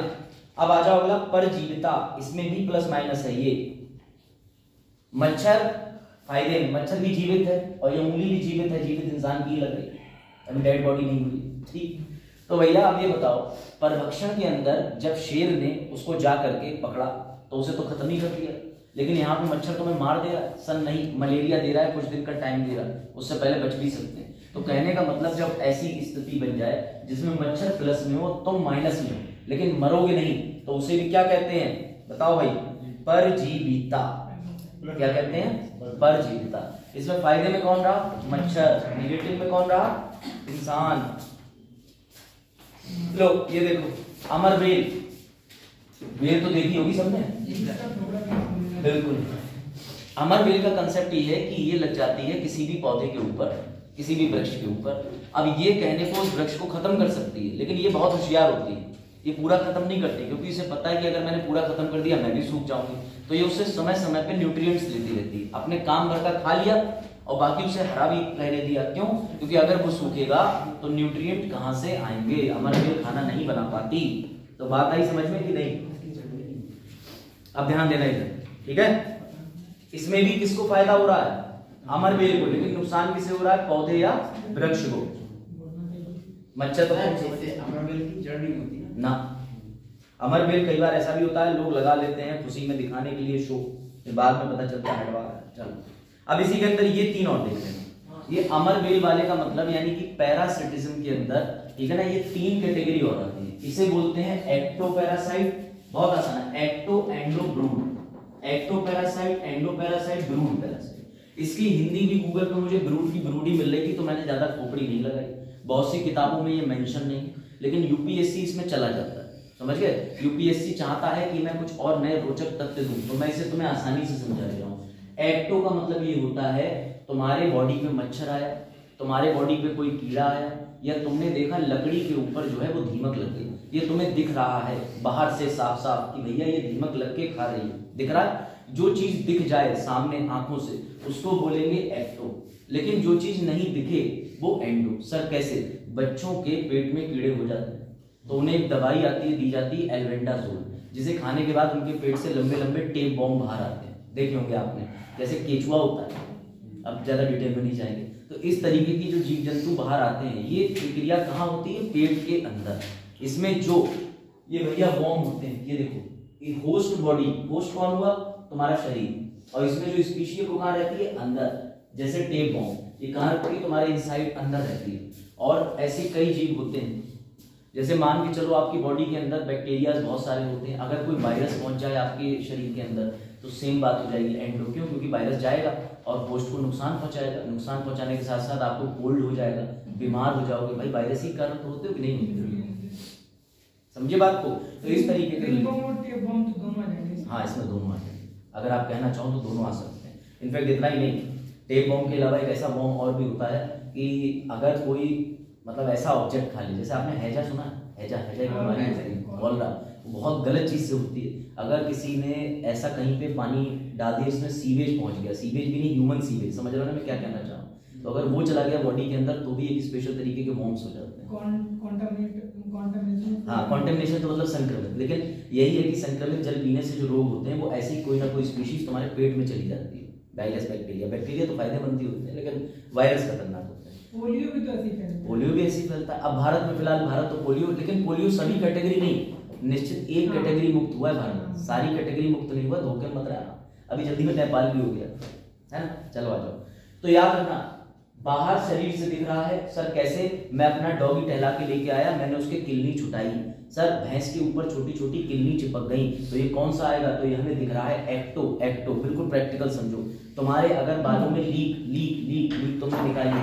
अब आ जाओ अगला, परजीविता। इसमें भी प्लस माइनस है। ये मच्छर फायदे में, मच्छर भी जीवित है और ये उंगली भी जीवित है, जीवित इंसान की लग रही है, अभी डेड बॉडी नहीं हुई। ठीक, तो भैया आप ये बताओ, परभक्षण के अंदर जब शेर ने उसको जा करके पकड़ा तो उसे तो खत्म ही कर दिया, लेकिन यहाँ पे मच्छर तुम्हें मार दे रहा है, सन नहीं मलेरिया दे रहा है, कुछ दिन का टाइम दे रहा है, उससे पहले बच भी सकते हैं। तो कहने का मतलब जब ऐसी स्थिति बन जाए जिसमें मच्छर प्लस में हो तुम माइनस में हो लेकिन मरोगे नहीं, तो उसे भी क्या कहते हैं बताओ भाई? परजीविता। क्या कहते हैं? परजीविता। इसमें फायदे में कौन रहा? मच्छर। निगेटिव में कौन रहा? इंसान। लो ये देखो अमरबेल, बेल तो देखी होगी सबने, बिल्कुल। अमरबेल का कंसेप्ट ये है कि ये लग जाती है किसी भी पौधे के ऊपर, किसी भी वृक्ष के ऊपर। अब ये कहने को उस वृक्ष को खत्म कर सकती है, लेकिन ये बहुत होशियार होती है, ये पूरा खत्म नहीं करती, क्योंकि इसे पता है कि अगर मैंने पूरा खत्म कर दिया मैं भी सूख जाऊंगी। तो ये उससे समय समय पे न्यूट्रिएंट्स लेती रहती है, अपने काम भर का खा लिया और बाकी उसे हरा भी रहने दिया। क्यों? क्योंकि अगर वो सूखेगा तो न्यूट्रिएंट कहां से आएंगे? अमरबेल खाना नहीं बना पाती। तो बात आई समझ में कि नहीं? अब ध्यान देना इधर, ठीक है। इसमें भी किसको फायदा हो रहा है? अमरबेल को, लेकिन नुकसान किसे हो रहा है? पौधे या वृक्ष को। मच्छर तो अमरबेल की जड़ नहीं होती ना। अमरबेल कई बार ऐसा भी होता है लोग लगा लेते हैं खुशी में दिखाने के लिए शो, फिर बाद में पता चलता है हटवा रहा है। चलो अब इसी के अंदर ये तीन और देख लें। ये अमरबेल वाले का मतलब यानी कि पैरासिटिज्म के अंदर, ठीक है ना, ये तीन कैटेगरी और आती है। इसे बोलते हैं एक्टोपैरासाइट, बहुत आसान है, ecto endo brood. Ectoparasite, endoparasite, brood parasite. इसकी हिंदी भी गूगल पे मुझे ब्रूड की ब्रूडी मिल रही थी तो मैंने ज्यादा खोपड़ी नहीं लगाई, बहुत सी किताबों में ये मेंशन नहीं, लेकिन यूपीएससी इसमें चला जाता है, समझ गए। यूपीएससी चाहता है कि मैं कुछ और नए रोचक तथ्य दूं, तो मैं इसे तुम्हें आसानी से समझा दे रहा हूं। एक्टो का मतलब ये होता है तुम्हारे बॉडी में मच्छर आया, तुम्हारे बॉडी पे कोई कीड़ा आया, या तुमने देखा लकड़ी के ऊपर जो है वो दीमक लग गई, ये तुम्हें दिख रहा है बाहर से साफ साफ कि भैया ये दीमक लग के खा रही है, दिख रहा है। जो चीज दिख जाए सामने आंखों से उसको बोलेंगे एक्टो, लेकिन जो चीज नहीं दिखे वो एंडो। सर कैसे? बच्चों के पेट में कीड़े हो जाते हैं तो उन्हें एक दवाई आती है, दी जाती है एल्बेंडाजोल, जिसे खाने के बाद उनके पेट से लंबे लंबे टेप बॉम्ब बाहर आते हैं, देखे होंगे आपने, जैसे केचुआ होता है। अब ज्यादा डिटेल में नहीं जाएंगे। तो इस तरीके की जो जीव जंतु बाहर आते हैं, ये प्रक्रिया कहाँ होती है? पेट के अंदर। इसमें जो ये भैया वॉर्म होते हैं, ये देखो, ये होस्ट बॉडी, होस्ट कौन हुआ? तुम्हारा शरीर। और इसमें जो स्पीशीज को कहाँ रहती है? अंदर, जैसे टेप बॉम्ब, ये कहाँ रहती है? तुम्हारे इनसाइड अंदर रहती है। और ऐसे कई जीव होते हैं, जैसे मान के चलो आपकी बॉडी के अंदर बैक्टीरिया बहुत सारे होते हैं, अगर कोई वायरस पहुंच जाए आपके शरीर के अंदर तो सेम बात हो जाएगी एंडो। क्यों? क्योंकि वायरस जाएगा और होस्ट को नुकसान पहुंचाएगा, नुकसान पहुंचाने के साथ साथ आपको कोल्ड हो जाएगा, बीमार हो जाओगे। भाई वायरस ही कारण तो होते हो कि नहीं होते? समझे बात को? तो इस तरीके के हाँ, इसमें दोनों आ जाएंगे। अगर आप कहना चाहो तो दोनों आ सकते हैं। इनफैक्ट इतना ही नहीं, टेप बॉम्ब के अलावा एक ऐसा बॉम्ब और भी होता है कि अगर कोई मतलब ऐसा ऑब्जेक्ट खा ले, जैसे आपने हैजा सुना है, हैजा हैजा की बीमारी है, कॉलरा, बहुत गलत चीज से होती है। अगर किसी ने ऐसा कहीं पे पानी डाल दिया, इसमें सीवेज पहुंच गया, सीवेज भी नहीं, ह्यूमन सीवेज, समझ रहे हो ना मैं क्या कहना चाहूँ? तो अगर वो चला गया बॉडी के अंदर तो भी एक स्पेशल तरीके के वॉर्म्स हो जाते हैं। हाँ, कॉन्टेमिनेशन तो मतलब संक्रमित, लेकिन यही है कि संक्रमित जल पीने से जो रोग होते हैं वो ऐसी कोई ना कोई स्पीशीज तुम्हारे पेट में चली जाती है। वायरस, बैक्टीरिया, बैक्टीरिया तो फायदेमंद ही होते हैं, लेकिन वायरस खतरनाक होते हैं। पोलियो भी तो ऐसे फैलता है। पोलियो भी ऐसे फैलता है। अब भारत में फिलहाल, भारत तो पोलियो, लेकिन पोलियो सभी कैटेगरी नहीं, निश्चित एक कैटेगरी मुक्त हुआ है भारत, सारी कैटेगरी मुक्त नहीं हुआ, धोखे मत रहना। अभी जल्दी में नेपाल भी हो गया है ना। चलो आ जाओ। तो याद रखना, बाहर शरीर से दिख रहा है। सर कैसे? मैं अपना डॉगी टहला के लेके आया, मैंने उसके किल्ली छुटाई, सर भैंस के ऊपर छोटी छोटी किल्ली चिपक गई, तो ये कौन सा आएगा? तो ये हमें दिख रहा है एक्टो। एक्टो बिल्कुल प्रैक्टिकल समझो। तुम्हारे अगर बालों में लीक लीक लीक लीक तुमने निकाली,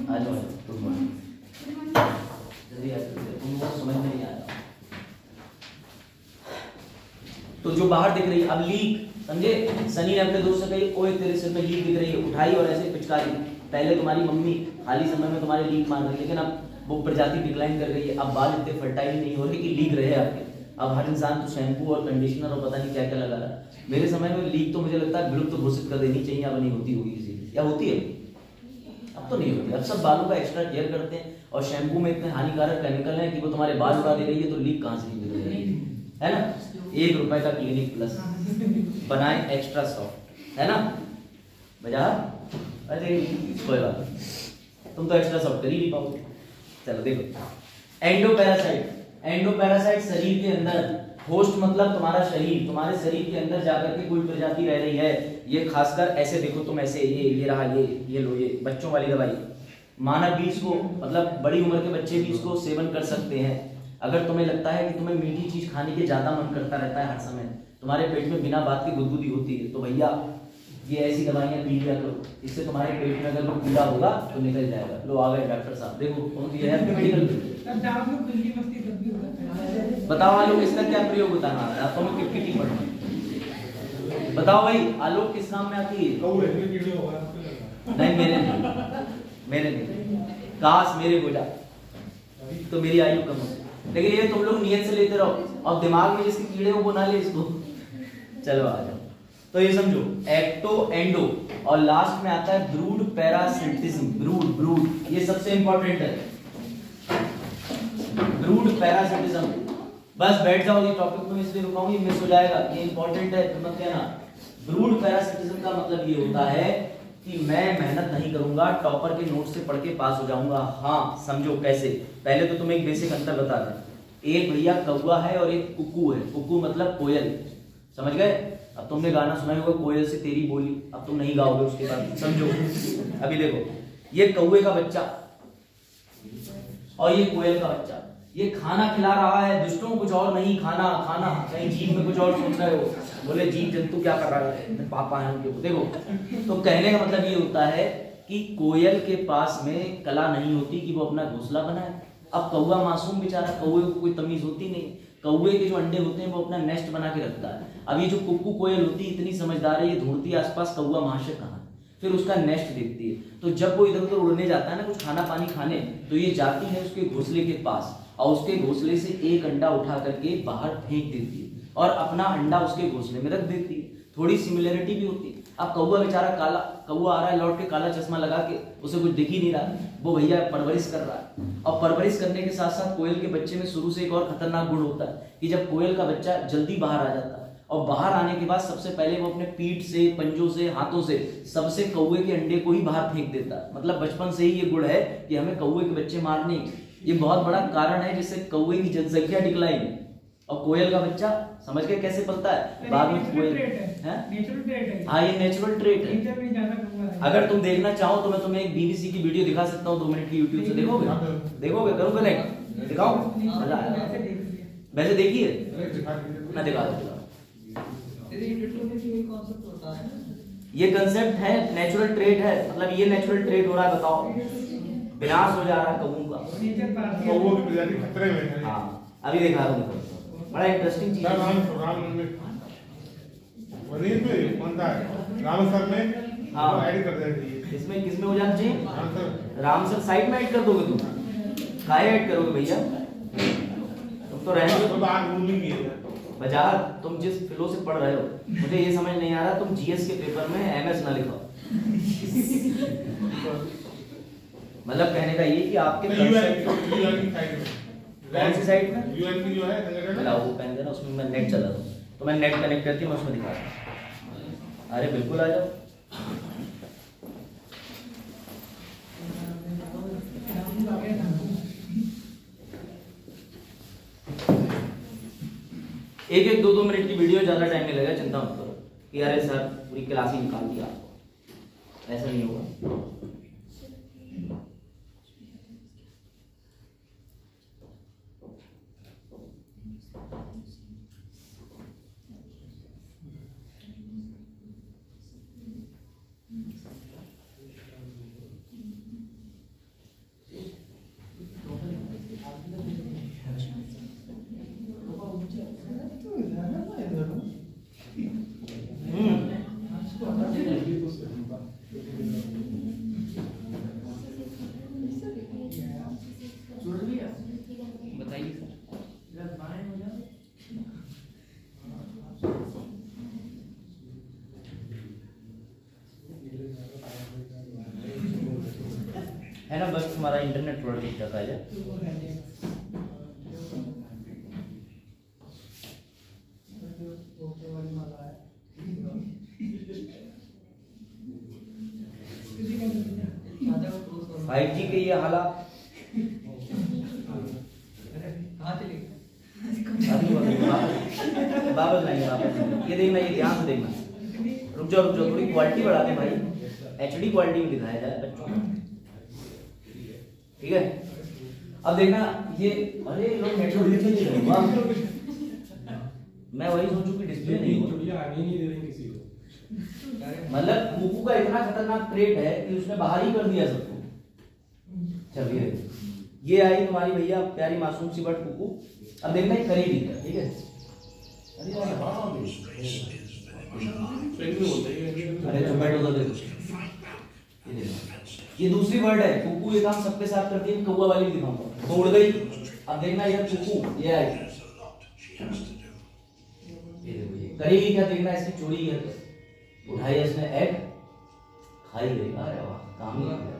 आ जाओ, गुड मॉर्निंग, जल्दी आ जाओ, तुमको समझ में नहीं आ रहा। तो जो बाहर दिख रही है, अब लीक, समझे? सनी ने अपने दोस्त से कही, ओए तेरे सिर में लीक दिख रही है, उठाई और ऐसे पिचकारी। पहले तुम्हारी मम्मी खाली समय में तुम्हारे लीक मार रही है, लेकिन अब वो प्रजाति डिक्लाइन कर रही है, अब बाल इतने फर्टाइल नहीं हो रहे कि लीक रहे आपके। अब हर इंसान तो शैम्पू और कंडीशनर और पता नहीं क्या क्या लगा रहा है। मेरे समय में लीक तो मुझे लगता है विलुप्त घोषित कर देनी चाहिए, अब नहीं होती होगी किसी की, या होती है? अब तो नहीं होती। अब सब बालों का एक्स्ट्रा केयर करते हैं और शैम्पू में इतने हानिकारक केमिकल हैं कि वो तुम्हारे बाल उड़ा दे रही है, तो लीक कहाँ से निकल रही है ना। ₹1 का क्लिनिक प्लस बनाए एक्स्ट्रा सॉफ्ट, है ना? बजा, अरे कोई बात नहीं, तुम तो एक्स्ट्रा सॉफ्ट कर ही नहीं पाओगे। चलो देखो, एंडोपैरासाइट शरीर के अंदर, होस्ट मतलब तुम्हारा शरीर, तुम्हारे शरीर के अंदर जाकर के कोई प्रजाति रह रही है। ये खासकर ऐसे देखो तुम, ऐसे ये रहा, ये लो, ये बच्चों वाली दवाई। मानव भी इसको, मतलब बड़ी उम्र के बच्चे भी इसको सेवन कर सकते हैं। अगर तुम्हें लगता है कि तुम्हें मीठी चीज खाने के ज्यादा मन करता रहता है हर समय, तुम्हारे पेट में बिना बात के गुदगुदी होती है, तो भैया ये ऐसी दवाइयां पी लिया करो। इससे तुम्हारे पेट में अगर कोई कीड़ा होगा तो निकल जाएगा। लो आ गए डॉक्टर साहब, देखो कौन सी है मेडिकल। बताओ आलोक, इसका क्या प्रयोग होता है? रातों में किटकिटी पड़ना। बताओ भाई, आलोक किस नाम में आती है? नहीं, मेरे नहीं, काश मेरे हो जा तो मेरी आयु कम हो। लेकिन ये तुम लोग नियत से लेते रहो, और दिमाग में जिसके कीड़े हो वो ना ले इसको। चलो आ जाओ। तो ये समझो, एक्टो, एंडो, और लास्ट में आता है ब्रूड पैरासिटिज्म। ब्रूड ये सबसे इंपॉर्टेंट है, ब्रूड पैरासिटिज्म। बस बैठ जाओ, ये टॉपिक में इसलिए रुकाऊंगी, मिस हो जाएगा, ये इंपॉर्टेंट है, तुम मत कहना। ब्रूड पैरासिटिज्म का मतलब ये होता है कि मैं मेहनत नहीं करूंगा, टॉपर के नोट से पढ़ के पास हो जाऊंगा। हाँ समझो कैसे। पहले तो तुम्हें एक बेसिक अंतर बता दें। एक भैया कौवा है और एक कुक्कू है। कुक्कू मतलब कोयल, समझ गए? अब तुमने गाना सुना होगा, कोयल से तेरी बोली, अब तुम नहीं गाओगे उसके बाद, समझो। अभी देखो, ये कौवे का बच्चा और ये कोयल का बच्चा, ये खाना खिला रहा है दुष्टों, कुछ और नहीं, खाना। कहीं जीव में कुछ और सोच रहे हो, बोले जीव जंतु क्या कर रहा है, पापा है उनके। देखो, तो कहने का मतलब ये होता है कि कोयल के पास में कला नहीं होती कि वो अपना घोंसला बनाए। अब कौवा मासूम बेचारा, कौवे को कोई तमीज होती नहीं, कौवे के जो अंडे होते हैं वो अपना नेस्ट बना के रखता है। अब ये जो कुक्कू कोयल होती है इतनी समझदार है, ये ढूंढती है आसपास कौवा महाशय कहाँ, फिर उसका नेस्ट देखती है। तो जब वो इधर उधर उड़ने जाता है ना कुछ खाना पानी खाने, तो ये जाती है उसके घोंसले के पास और उसके घोंसले से एक अंडा उठा करके बाहर फेंक देती है और अपना अंडा उसके घोंसले में रख देती है। थोड़ी सिमिलरिटी भी होती है। अब कौवा बेचारा काला, कौवा आ रहा है लौट के काला चश्मा लगा के, उसे कुछ दिख ही नहीं रहा, वो भैया परवरिश कर रहा है। और परवरिश करने के साथ साथ कोयल के बच्चे में शुरू से एक और खतरनाक गुण होता है कि जब कोयल का बच्चा जल्दी बाहर आ जाता है और बाहर आने के बाद सबसे पहले वो अपने पीठ से, पंजों से, हाथों से सबसे कौवे के अंडे को ही बाहर फेंक देता है। मतलब बचपन से ही ये गुण है कि हमें कौवे के बच्चे मारने। ये बहुत बड़ा कारण है जिससे कौवे की जनसंख्या डिक्लाइन है। और कोयल का बच्चा समझ के कैसे पलता है, बाद में कोयल है। हाँ ये नेचुरल ट्रेट है। अगर तुम देखना चाहो तो मैं तुम्हें एक बीबीसी की वीडियो दिखा सकता हूँ 2 मिनट की, यूट्यूब से देखोगे? करूँ कनेक्ट? दिखाओ, मजा आएगा। वैसे देखिए, मैं दिखा दूंगा। ये कंसेप्ट है, नेचुरल ट्रेट है। मतलब ये नेचुरल ट्रेट हो रहा है, बताओ विनाश हो जा रहा है कौवों का, कौवों की प्रजाति खतरे में है। हाँ अभी देखा दो, बड़ा इंटरेस्टिंग चीज है। राम सर में हाँ ऐड कर देंगे। इसमें किसमें हो जाना चाहिए? राम सर साइड में ऐड कर दोगे तुम? काहे ऐड करोगे भैया? तुम तो रहने दो। बाजार तुम जिस फ्लो से पढ़ रहे हो मुझे ये समझ नहीं आ रहा, तुम जीएस के पेपर में एमएस ना लिखो। मतलब कहने का ये कि आपके कौन सी साइड में यूएन की जो है संगठन, वो पेन देना, उसमें मैं नेट चला रहा हूँ, तो मैं नेट कनेक्ट करके मैं उसमें दिखा रहा हूँ। अरे बिल्कुल आ जाओ। एक 2 मिनट की वीडियो, ज्यादा टाइम नहीं लगेगा, चिंता मत करो कि अरे सर पूरी क्लास ही निकाल दिया आपको, ऐसा नहीं होगा। बताइए है ना, बस तुम्हारा इंटरनेट थोड़ा ठीक ठाक आ जाए। के ये हालात वापस लाएंगे वापस। ये देखना, ये ध्यान से देखना। रुक जाओ थोड़ी क्वालिटी बढ़ाते भाई, एचडी क्वालिटी में दिखाया जाए बच्चों को, ठीक है। अब देखना ये, अरे लोग मेट्रो मैं वही सोचूं कि डिस्प्ले नहीं हो, मतलब कुकू का इतना खतरनाक ट्रेट है कि उसने बाहर ही कर दिया सबको। चलिए ये आई तुम्हारी भैया प्यारी मासूम सी बट कुकू। अब देखना ये करेगी क्या, ठीक है। अरे जोमेटो तो देखो, ये दूसरी वर्ड है कुकू। ये काम सबके साथ करती है, कौवा वाली दिखाऊंगा, तो उड़ गई। अब देखना इधर कुकू, ये आई, ये देखो ये करेगी क्या, देखना इसकी चोरी है, उठाई इसने एग, खाई गई। अरे वाह, काम ही आ गया।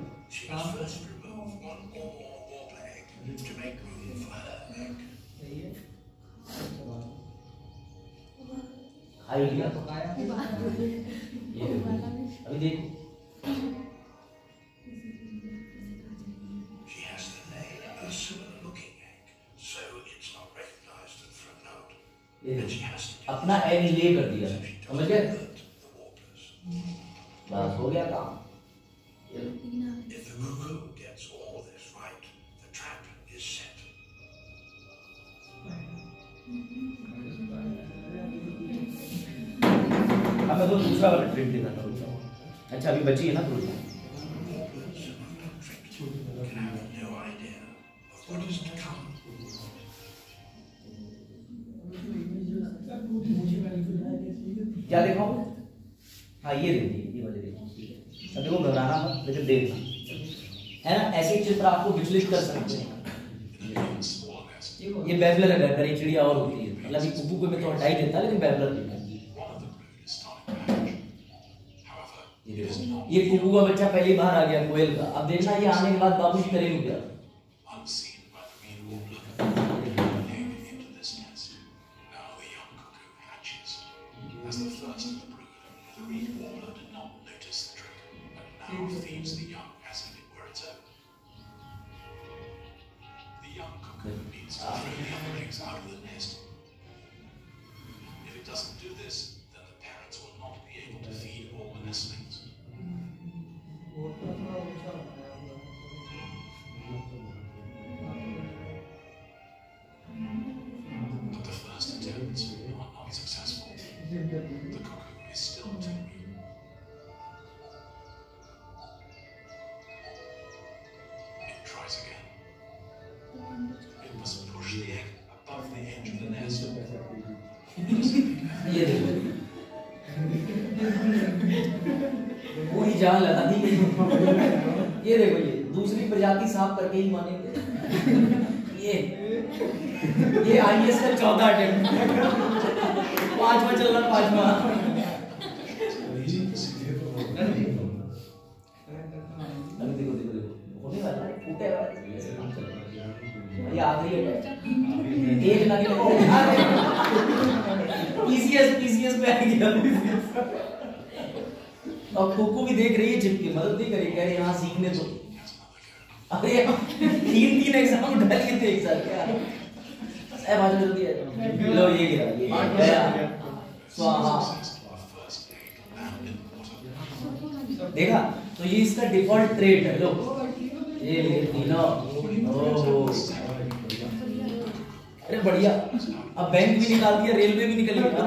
खाई लिया तो ये अभी देखो, अपना एग ले कर दिया, समझ गए, बस हो गया काम। अब मैं तो दूसरा वाला ट्रिक दिखाता हूँ। अच्छा अभी बची है ना थोड़ी, क्या दिखाऊं? हाँ ये देखिए, ये वाले देखिए। अब देखो घबराना मत, लेकिन देखना है ना, ऐसे चित्र आपको विचलित कर सकते हैं। ये बेबलर है, करी चिड़िया और होती है, मतलब ये कुकू को मैं तो हटा ही देता, लेकिन बेबलर देखा। ये कुकू का बच्चा पहले बाहर आ गया कोयल का। अब देखना ये आने के बाद बाबू करेंगे क्या। ये देखो पूरी जान लगा दी। ये देखो ये दूसरी प्रजाति साफ करके ही मानेंगे। ये आईएएस का 14 अटेम्प्ट, 5वां चल रहा, 5वां। देखो देखो देखो होने वाला है, फूटे वाला है, ये आखिरी है, एक ना पीसीएस पे आ गया। और कुकू भी देख रही है, चिपकी मदद नहीं करेगी, कह रही यहाँ सीखने तो। अरे 3 एग्जाम उठा लिए थे एक साथ, क्या बात जल्दी है। लो ये गया स्वाहा। देखा, तो ये इसका डिफॉल्ट ट्रेट है। लो ये तीनों, ओहो अरे बढ़िया। अब बैंक भी निकाल दिया, रेलवे भी निकल गया।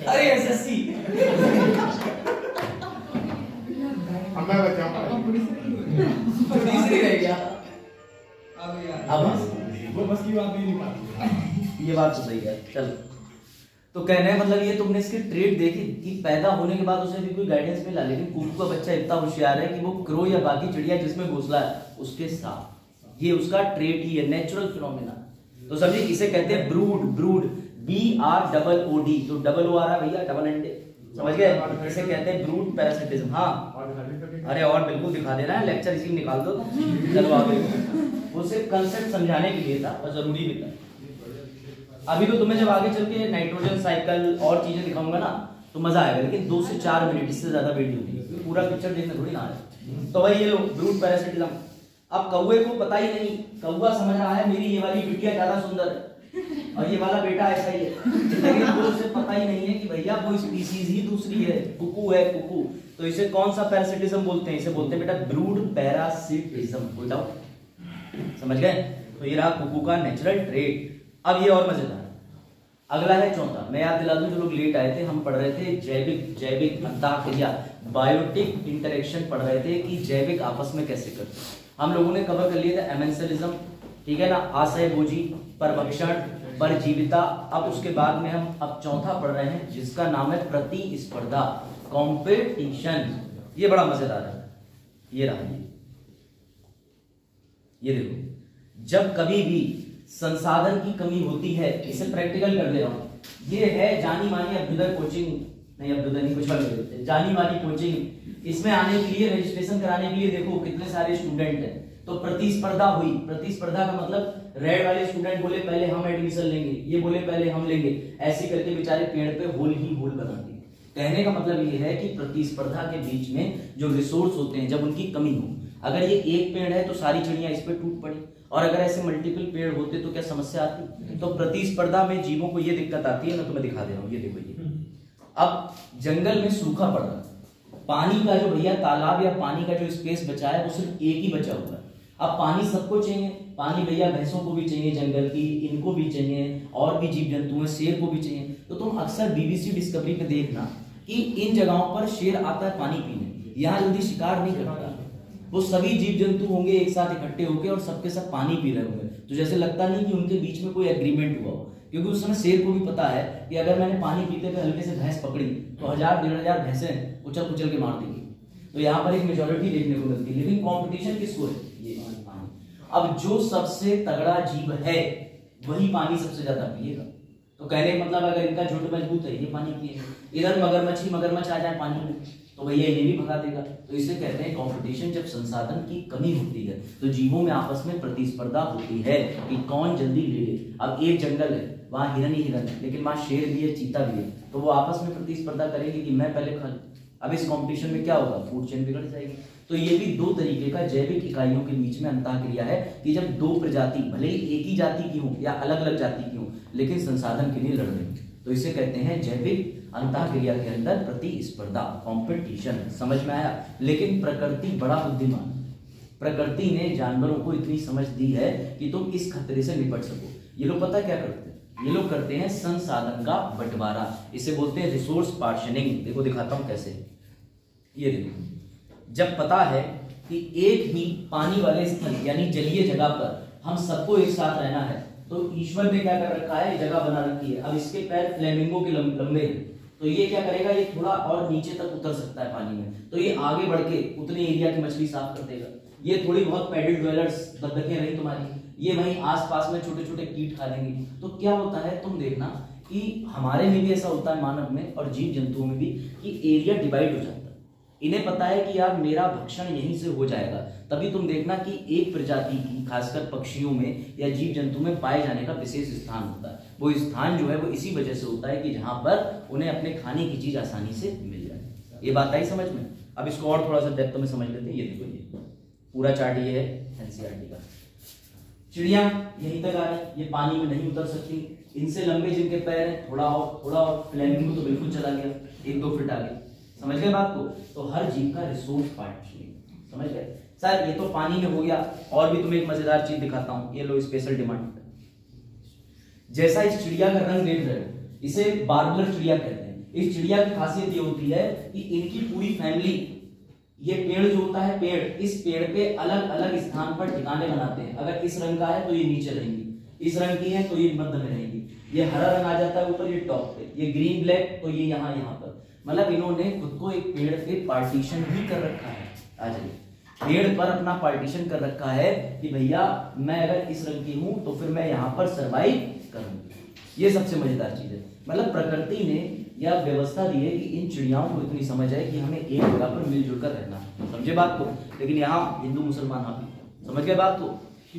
अरे एसएससी मैं बचाऊं, तीसरी रह गया। अब वो बस की बात नहीं निकाल, ये बात तो सही है। चलो तो कहने का मतलब ये, तुमने इसकी ट्रेड देखी कि पैदा होने के बाद उसे भी कोई गाइडेंस मिला, लेकिन कुकू का बच्चा इतना होशियार है कि वो क्रो या बाकी चिड़िया जिसमें घोंसला है उसके साथ, ये उसका ट्रेट ही है, नेचुरल फिनोमेना। तो समझिए इसे कहते हैं ब्रूड, ब्रूड BROOD, तो डबल ओ आ रहा है भैया, डबल अंडे, समझ गए, इसे कहते हैं ब्रूड पैरासिटिज्म। हाँ अरे और बिल्कुल दिखा देना है, लेक्चर इसी में निकाल दो। चलो आगे, उसे कंसेप्ट समझाने के लिए था और जरूरी भी था। अभी तो तुम्हें जब आगे चल के नाइट्रोजन साइकिल और चीजें दिखाऊंगा ना तो मजा आएगा, लेकिन 2 से 4 मिनट, इससे ज्यादा वीडियो नहीं, पूरा पिक्चर देखने थोड़ी ना है। तो भाई ये लो ब्रूड पैरासिटिज्म। अब कौवे को पता ही नहीं, कौवा समझ रहा है मेरी ये वाली बिटिया ज्यादा सुंदर है, और ये वाला बेटा ऐसा ही है, लेकिन वो उसे पता ही नहीं है कि भैया वो स्पीसीज ही दूसरी है, कुकू है कुकू। तो इसे कौन सा पैरासिटिज्म बोलते हैं? इसे बोलते हैं बेटा ब्रूड पैरासिटिज्म। कोई डाउट? समझ गए? तो ये रहा कुकू का नेचुरल ट्रेट। अब ये और मजेदार, अगला है चौथा। मैं याद दिला दूं, जो लोग लेट आए थे, हम पढ़ रहे थे जैविक अंतःक्रिया, बायोटिक इंटरेक्शन पढ़ रहे थे कि जैविक आपस में कैसे करते हैं। हम लोगों ने कवर कर लिया था एमेंसलिज्म, ठीक है ना, आशयभोजी, परभक्षण, परजीविता। अब उसके बाद में हम अब चौथा पढ़ रहे हैं जिसका नाम है प्रतिस्पर्धा, कॉम्पिटिशन। ये बड़ा मजेदार है। ये रहा, ये देखो, जब कभी भी संसाधन की कमी होती है, इसे प्रैक्टिकल कर दे रहा हूं। ये है जानी मानी अभ्युदय कोचिंग, नहीं अभ्युदय नहीं, कुछ और जानी मानी कोचिंग। इसमें आने के लिए, रजिस्ट्रेशन कराने के लिए देखो कितने सारे स्टूडेंट हैं। तो प्रतिस्पर्धा हुई। प्रतिस्पर्धा का मतलब रेड वाले स्टूडेंट बोले पहले हम एडमिशन लेंगे, ये बोले पहले हम लेंगे, ऐसे करके बेचारे पेड़ पे होल ही होल बना दिए। कहने का मतलब ये है कि प्रतिस्पर्धा के बीच में जो रिसोर्स होते हैं, जब उनकी कमी हो, अगर ये एक पेड़ है तो सारी चिड़ियां इस पे टूट पड़ी, और अगर ऐसे मल्टीपल पेड़ होते तो क्या समस्या आती? तो प्रतिस्पर्धा में जीवों को ये दिक्कत आती है। मैं तुम्हें दिखा दे रहा हूं, ये देखो, ये अब जंगल में सूखा पड़ रहा है, पानी का जो भैया तालाब या पानी का जो स्पेस बचा है वो सिर्फ एक ही बचा हुआ है। अब पानी सबको चाहिए, पानी भैया भैंसों को भी चाहिए, जंगल की इनको भी चाहिए, और भी जीव जंतु हैं, शेर को भी चाहिए। तो तुम अक्सर बीबीसी डिस्कवरी पे देखना कि इन जगहों पर शेर आता है पानी पीने, यहाँ जल्दी शिकार नहीं करता। वो सभी जीव जंतु होंगे एक साथ इकट्ठे होंगे और सबके सब पानी पी रहे होंगे। तो जैसे लगता नहीं कि उनके बीच में कोई एग्रीमेंट हुआ हो, क्योंकि उस समय शेर को भी पता है कि अगर मैंने पानी पीते हुए हल्के से भैंस पकड़ी तो 1000-1500 भैंसें उछल कुचल के मार देंगी। तो यहाँ पर एक मेजोरिटी देखने को मिलती है, लेकिन कॉम्पिटिशन किसको है? ये पानी। अब जो सबसे तगड़ा जीव है वही पानी सबसे ज्यादा पिएगा। तो कहने का मतलब अगर इनका झुंड मजबूत है, ये पानी पिएगा। इधर मगरमच्छ आ जाए पानी में तो भैया इन्हें भी भगा देगा। तो इसे कहते हैं कंपटीशन। जब संसाधन की कमी होती है तो जीवों में आपस में प्रतिस्पर्धा होती है कि कौन जल्दी ले ले। अब एक जंगल है, वहां हिरन ही हिरन है, लेकिन वहां शेर भी है, चीता भी है, तो वो आपस में प्रतिस्पर्धा करेंगे कि मैं पहले खा लूं। अब इस कंपटीशन में क्या होगा? फूड चेन बिगड़ जाएगी। तो ये भी दो तरीके का जैविक इकाइयों के बीच में अंतःक्रिया है कि जब दो प्रजाति भले ही एक ही जाति की हो या अलग अलग जाति की हो, लेकिन संसाधन के लिए लड़ रहे हैं, तो इसे कहते हैं जैविक अंतःक्रिया के अंदर प्रतिस्पर्धा, कंपटीशन। समझ में आया? लेकिन प्रकृति बड़ा बुद्धिमान, प्रकृति ने जानवरों को इतनी समझ दी है कि तुम इस खतरे से निपट सको। ये लोग पता क्या करते हैं? ये लोग करते हैं संसाधन का बंटवारा, इसे बोलते हैं रिसोर्स पार्शनिंग। देखो दिखाता हूं कैसे। ये देखो, जब पता है कि एक ही पानी वाले स्थल यानी जलीय जगह पर हम सबको एक साथ रहना है, तो ईश्वर ने क्या कर रखा है? जगह बना रखी है। अब इसके पैर फ्लेमिंगो के लंबे हैं, तो ये क्या करेगा? ये थोड़ा और नीचे तक उतर सकता है पानी में, तो ये आगे बढ़ के उतने एरिया की मछली साफ कर देगा। ये थोड़ी बहुत पैडल ड्वेलर्स बतखें रही तुम्हारी, ये वहीं आसपास में छोटे छोटे कीट खा लेंगे। तो क्या होता है, तुम देखना कि हमारे में भी ऐसा होता है, मानव में और जीव जंतुओं में भी, कि एरिया डिवाइड हो जाता है। इन्हें पता है कि यार मेरा भक्षण यहीं से हो जाएगा, तभी तुम देखना कि एक प्रजाति की, खासकर पक्षियों में या जीव जंतु में पाए जाने का विशेष स्थान होता है। वो स्थान जो है वो इसी वजह से होता है कि जहां पर उन्हें अपने खाने की चीज आसानी से मिल जाए। ये बात आई समझ में? अब इसको और थोड़ा सा डेप्थ में समझ लेते हैं। ये देखो, ये पूरा चार्ट ये है एनसीईआरटी का। चिड़िया यहीं तक आ रही, ये पानी में नहीं उतर सकती। इनसे लंबे जिनके पैर हैं, थोड़ा और फ्लेमिंगो तो बिल्कुल चला गया 1-2 फीट आगे। समझ गए बात को? तो हर जीव का रिसोर्स पार्टीशनिंग, समझ गए सर? ये तो पानी में हो गया। और भी तुम्हें एक मजेदार चीज दिखाता हूं, ये लो स्पेशल डिमांड। जैसा इस चिड़िया का रंग देख रहे हो, इसे बार्बलर चिड़िया कहते हैं। इस चिड़िया की खासियत ये होती है कि इनकी पूरी फैमिली, ये पेड़ जो होता है, पेड़, इस पेड़ पे अलग अलग स्थान पर ठिकाने बनाते हैं। अगर इस रंग का है तो ये नीचे रहेंगी, इस रंग की है तो ये मध्य में रहेंगी, ये हरा रंग आ जाता है ऊपर, ये टॉप पे, ये ग्रीन ब्लैक तो ये यहाँ पर। मतलब इन्होंने खुद को एक पेड़ पे पार्टीशन भी कर रखा है। आ जाइए, पेड़ पर अपना पार्टीशन कर रखा है कि भैया मैं अगर इस रंग की हूं तो फिर मैं यहाँ पर सर्वाइव करूंगी। ये सबसे मजेदार चीज है। मतलब प्रकृति ने यह व्यवस्था दी है कि इन चिड़ियाओं को इतनी समझ है कि हमें एक जगह पर मिलजुल कर रहना है। समझे बात को? लेकिन यहाँ हिंदू मुसलमान हावी, समझ गए बात को?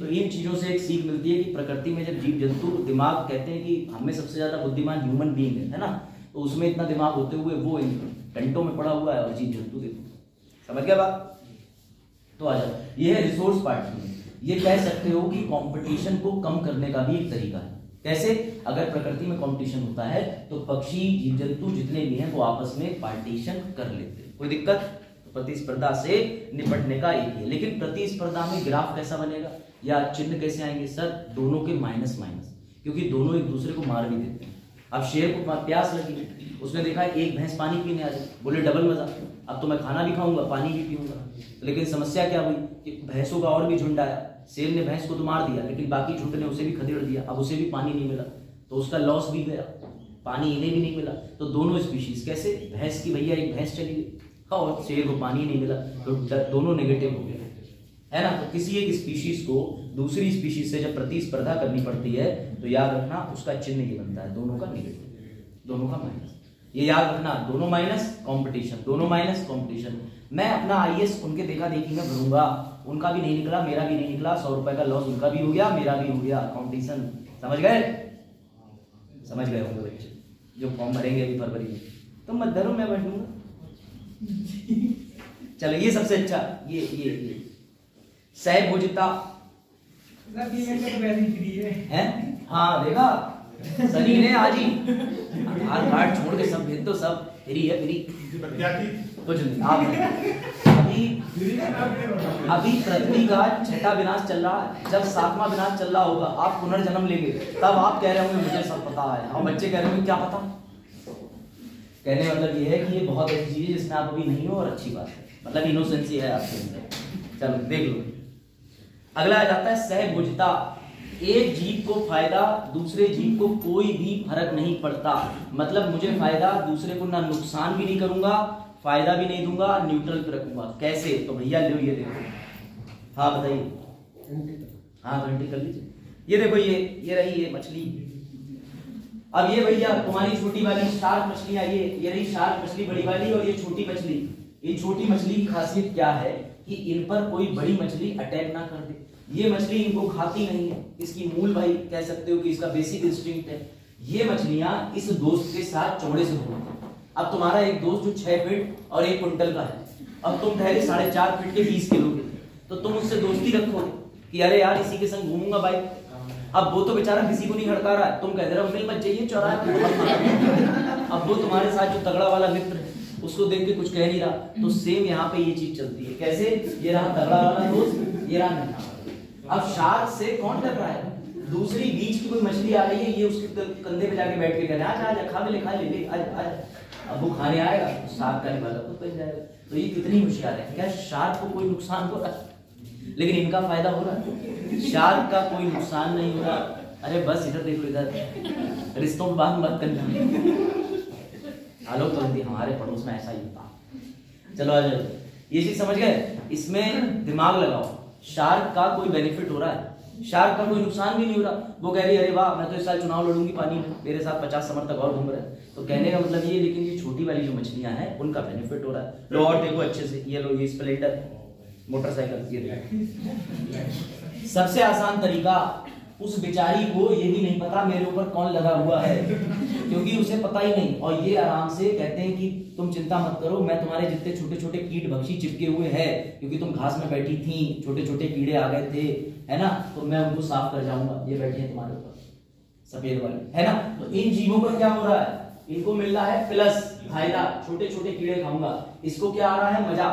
तो इन चीजों से एक सीख मिलती है कि प्रकृति में जब जीव जंतु, दिमाग कहते हैं कि हमें सबसे ज्यादा बुद्धिमान ह्यूमन बीइंग है ना, तो उसमें इतना दिमाग होते हुए वो घंटों में पड़ा हुआ है और जीव जंतु देखो। समझ गया बात? तो आ जाओ, ये है रिसोर्स पार्टनर। ये कह सकते हो कि कंपटीशन को कम करने का भी एक तरीका है। कैसे? अगर प्रकृति में कंपटीशन होता है तो पक्षी जीव जंतु जितने भी हैं वो आपस में पार्टीशन कर लेते हैं, कोई दिक्कत? तो प्रतिस्पर्धा से निपटने का एक है। लेकिन प्रतिस्पर्धा में ग्राफ कैसा बनेगा या चिन्ह कैसे आएंगे सर? दोनों के माइनस माइनस, क्योंकि दोनों एक दूसरे को मार भी देते हैं। अब शेर को प्यास लगी, उसने देखा एक भैंस पानी पीने आ रही, बोले डबल मजा, अब तो मैं खाना भी खाऊंगा पानी भी पीऊंगा। लेकिन समस्या क्या हुई कि भैंसों का और भी झुंड आया, शेर ने भैंस को तो मार दिया लेकिन बाकी झुंड ने उसे भी खदेड़ दिया, अब उसे भी पानी नहीं मिला तो उसका लॉस भी गया, पानी इन्हें भी नहीं मिला। तो दोनों स्पीशीज कैसे? भैंस की भैया एक भैंस चली गई और शेर को पानी नहीं मिला, तो दोनों नेगेटिव हो गए, है ना। तो किसी एक स्पीशीज को दूसरी स्पीशीज से जब प्रतिस्पर्धा करनी पड़ती है तो याद रखना उसका चिन्ह ये बनता है, दोनों का नेगेटिव, दोनों का माइनस। ये याद रखना, दोनों माइनस कंपटीशन, दोनों माइनस कंपटीशन। मैं अपना आईएएस उनके देखा देखी में भरूंगा, उनका भी नहीं निकला, मेरा भी नहीं निकला, 100 रुपए का लॉस उनका भी हो गया, मेरा भी हो गया, कंपटीशन। समझ गए? समझ गए होंगे बच्चे जो फॉर्म भरेंगे अभी फरवरी में। तो मत डरो, मैं भर दूंगा। चलो ये सबसे अच्छा, ये सहभुजता है। हाँ देखा सनी ने आज ही आधार कार्ड छोड़ के सब भेज दो, सब फ्री है, फ्री कुछ नहीं। आप अभी पृथ्वी का 6वां विनाश चल रहा है, जब 7वां विनाश चल रहा होगा आप पुनर्जन्म लेंगे, तब आप कह रहे होंगे मुझे सब पता है, और बच्चे कह रहे होंगे क्या पता। कहने का मतलब ये है कि ये बहुत ऐसी चीज है जिसमें आप अभी नहीं हो और अच्छी बात है, मतलब इनोसेंसी है आपके अंदर। चलो देख लो, अगला आ जाता है सहभुजता। एक जीव को फायदा, दूसरे जीव को कोई भी फर्क नहीं पड़ता, मतलब मुझे फायदा, दूसरे को ना नुकसान भी नहीं करूंगा, फायदा भी नहीं दूंगा, न्यूट्रल पे रखूंगा। कैसे? तो भैया लो ये देखो। हाँ बताइए। हाँ घंटी कर लीजिए। ये देखो, ये रही ये मछली। अब ये भैया तुम्हारी छोटी वाली शार्क मछली आई है, ये रही शार्क मछली बड़ी वाली, और ये छोटी मछली। इन छोटी मछली की खासियत क्या है कि इन पर कोई बड़ी मछली अटैक ना कर दे। ये मछली इनको खाती नहीं है, इसकी मूल भाई कह सकते हो कि इसका बेसिक इंस्टिंक्ट है। ये मछलियां इस दोस्त के साथ चौड़े से घूमती हैं। अब तुम्हारा एक दोस्त जो 6 फीट और 1 कुंटल का है, अब तुम ठहरे 4.5 फीट के 20 किलो के, तो तुम उससे दोस्ती रखोगे कि अरे यार इसी के संग घूमूंगा भाई। अब वो तो बेचारा किसी को नहीं हड़का रहा है, तुम कह रहे हो मिल मत जाइए चौराहे पे। अब वो तुम्हारे साथ जो तगड़ा वाला मित्र है उसको देख के कुछ कह नहीं रहा, तो सेम यहाँ पे ये चीज चलती है। कैसे? ये रहा तगड़ा वाला दोस्त, ये रहा नन्हा। अब शार्क से कौन डर रहा है? दूसरी बीच की कोई मछली आ रही है, ये उसके कंधे पे जाके बैठ के कह रहा है आजा खा ले आज। अब वो खाने आएगा तो शार्क का निवाला खुद बन जाएगा। तो ये कितनी होशियार है, क्या शार्क को कोई नुकसान हो रहा है लेकिन इनका फायदा हो रहा है, शार्क का कोई नुकसान नहीं हो रहा। अरे बस इधर देखो, इधर रिश्तों की बात मत करना। आलोक तो हमारे पड़ोस में ऐसा ही होता। चलो आ जाओ, ये चीज समझ गए? इसमें दिमाग लगाओ, शार्क का कोई बेनिफिट हो रहा है, शार्क का कोई नुकसान भी नहीं हो रहा। वो कह रही है अरे वाह मैं तो इस साल चुनाव लड़ूंगी पानी में, मेरे साथ 50 समर्थक और घूम रहे हैं। तो कहने का मतलब ये, लेकिन ये छोटी वाली जो मछलियां हैं उनका बेनिफिट हो रहा है। लो और देखो अच्छे से, ये लो ये स्प्लेंडर मोटरसाइकिल, ये देखो। सबसे आसान तरीका, उस बेचारी को ये भी नहीं पता मेरे ऊपर कौन लगा हुआ है, क्योंकि उसे पता ही नहीं, और ये आराम से कहते हैं कि तुम चिंता मत करो, मैं तुम्हारे जितने छोटे छोटे कीट भक्षी चिपके हुए हैं, क्योंकि तुम घास में बैठी थी, छोटे छोटे कीड़े आ गए थे, है ना, तो मैं उनको साफ कर जाऊंगा। ये बैठे हैं तुम्हारे ऊपर सफेद वाले, है ना। तो इन जीवों को क्या हो रहा है? इनको मिल रहा है प्लस फायदा, छोटे छोटे कीड़े खाऊंगा। इसको क्या आ रहा है? मजा।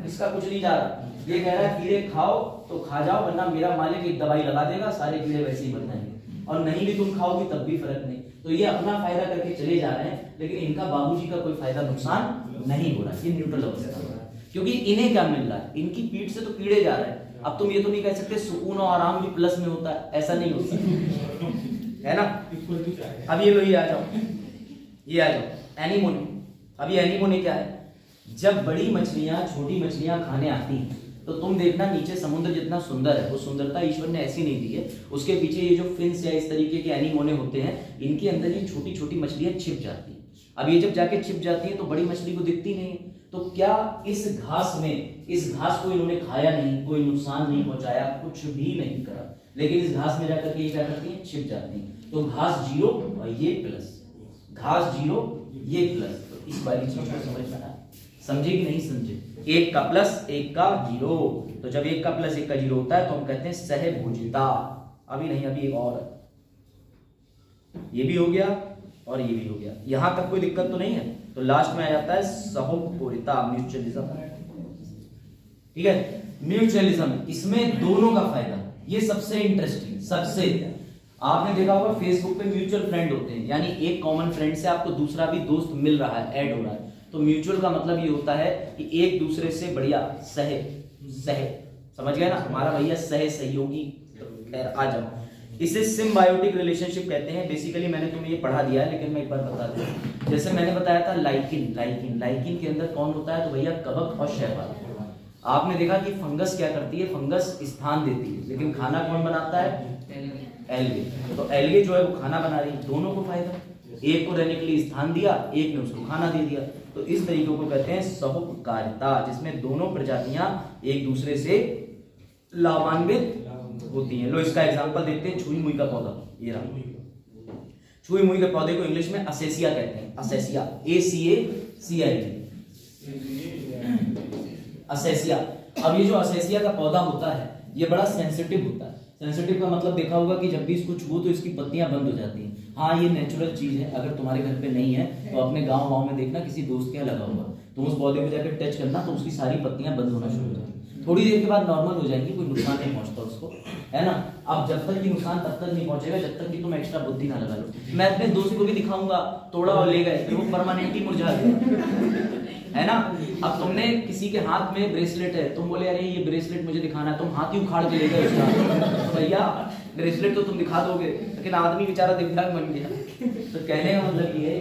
इसका कुछ नहीं जा रहा। ये कह रहा है कीड़े खाओ तो खा जाओ, वरना मेरा मालिक एक दवाई लगा देगा, सारे कीड़े वैसे ही मर जाएंगे, और नहीं भी तुम खाओगी तब भी फर्क नहीं। तो ये अपना फायदा करके चले जा रहे हैं, लेकिन इनका बाबूजी का कोई फायदा नुकसान नहीं हो रहा। ये न्यूट्रल अवस्था हो रहा है, क्योंकि इन्हें क्या मिल रहा है? इनकी पीठ से तो कीड़े जा रहे हैं। अब तुम ये तो नहीं कह सकते सुकून और आराम भी प्लस में होता है, ऐसा नहीं होता है ना। अब ये लो, ये आ जाओ, ये आ जाओ एनीमोने। अब ये एनीमोने क्या है? जब बड़ी मछलियां छोटी मछलियां खाने आती हैं तो तुम देखना नीचे समुद्र जितना सुंदर है, वो सुंदरता ईश्वर ने ऐसी नहीं दी है। उसके पीछे ये जो फिन्स या इस तरीके के एनीमोने होते हैं, इनके अंदर ये छोटी छोटी मछलियां छिप जाती हैं। अब ये जब जाके छिप जाती है तो बड़ी मछली को दिखती नहीं है। तो क्या इस घास में, इस घास को इन्होंने खाया नहीं, कोई नुकसान नहीं पहुंचाया, कुछ भी नहीं करा, लेकिन इस घास में जाकर के ये क्या करती है? छिप जाती है। तो घास 0 और ये प्लस, घास 0 ये प्लस। तो इस वाली चीज को समझ में आया? समझे कि नहीं समझे? 1 का प्लस 1 का 0। तो जब 1 का प्लस 1 का 0 होता है तो हम कहते हैं सहभुजता। अभी नहीं, अभी एक और ये भी हो गया और ये भी हो गया, यहां तक कोई दिक्कत तो नहीं है। तो लास्ट में आ जाता है सहोपोरिता, म्यूचुअलिज्म। ठीक है, म्यूचुअलिज्म, इसमें दोनों का फायदा, ये सबसे इंटरेस्टिंग। सबसे आपने देखा होगा फेसबुक पे म्यूचुअल फ्रेंड होते हैं, यानी एक कॉमन फ्रेंड से आपको दूसरा भी दोस्त मिल रहा है, ऐड हो रहा है। तो म्यूचुअल का मतलब ये होता है कि एक दूसरे से बढ़िया सहे, समझ गए ना, हमारा भैया सहयोगी। खैर आ जाओ, इसे सिम्बायोटिक रिलेशनशिप कहते हैं। बेसिकली मैंने तुम्हें ये पढ़ा दिया है, लेकिन मैं एक बार बता दूं। जैसे मैंने बताया था लाइकिन के अंदर कौन होता है, तो भैया कवक और शैवाल। आपने देखा कि फंगस क्या करती है, फंगस स्थान देती है, लेकिन खाना कौन बनाता है, एल्गे। तो एल्गे जो है वो खाना बना रही है, दोनों को फायदा, एक को रहने के लिए स्थान दिया, एक ने उसको खाना दे दिया। तो इस तरीके को कहते हैं सहोपकारिता, जिसमें दोनों प्रजातियां एक दूसरे से लाभान्वित होती हैं। लो इसका एग्जांपल देखते हैं, छुई मुई का पौधा, ये रहा। छुई मुई के पौधे को इंग्लिश में असेसिया कहते हैं, असेसिया, ACACIA, असेसिया। अब ये जो असेसिया का पौधा होता है ये बड़ा सेंसिटिव होता है। सेंसिटिव का मतलब देखा होगा कि जब भी इसको छुओ तो इसकी पत्तियां बंद हो जाती हैं। हाँ, ये नेचुरल चीज है, अगर तुम्हारे घर पे नहीं है तो अपने गांव में देखना किसी दोस्त के यहाँ लगा हुआ, तुम उस पौधे को जाकर टच करना तो उसकी सारी पत्तियां बंद होना शुरू हो जाती, थोड़ी देर के बाद नॉर्मल हो जाएंगी, कोई नुकसान नहीं पहुंचता उसको, है ना। अब जब तक कि नुकसान तब तक नहीं पहुंचेगा जब तक कि तुम एक्स्ट्रा बुद्धि ना लगा लो। मैं अपने दोस्त को भी दिखाऊंगा, तोड़ा और ले गए, फिर वो परमानेंटली मुरझा गया, है ना। अब तुमने किसी के हाथ में ब्रेसलेट है, तुम बोले अरे ये ब्रेसलेट मुझे दिखाना है, तुम हाथ ही उखाड़ के ले गए उसका, तो भैया ब्रेसलेट तो तुम दिखा दोगे, लेकिन आदमी बेचारा दिव्यांग बन गया। तो कहने का मतलब ये है,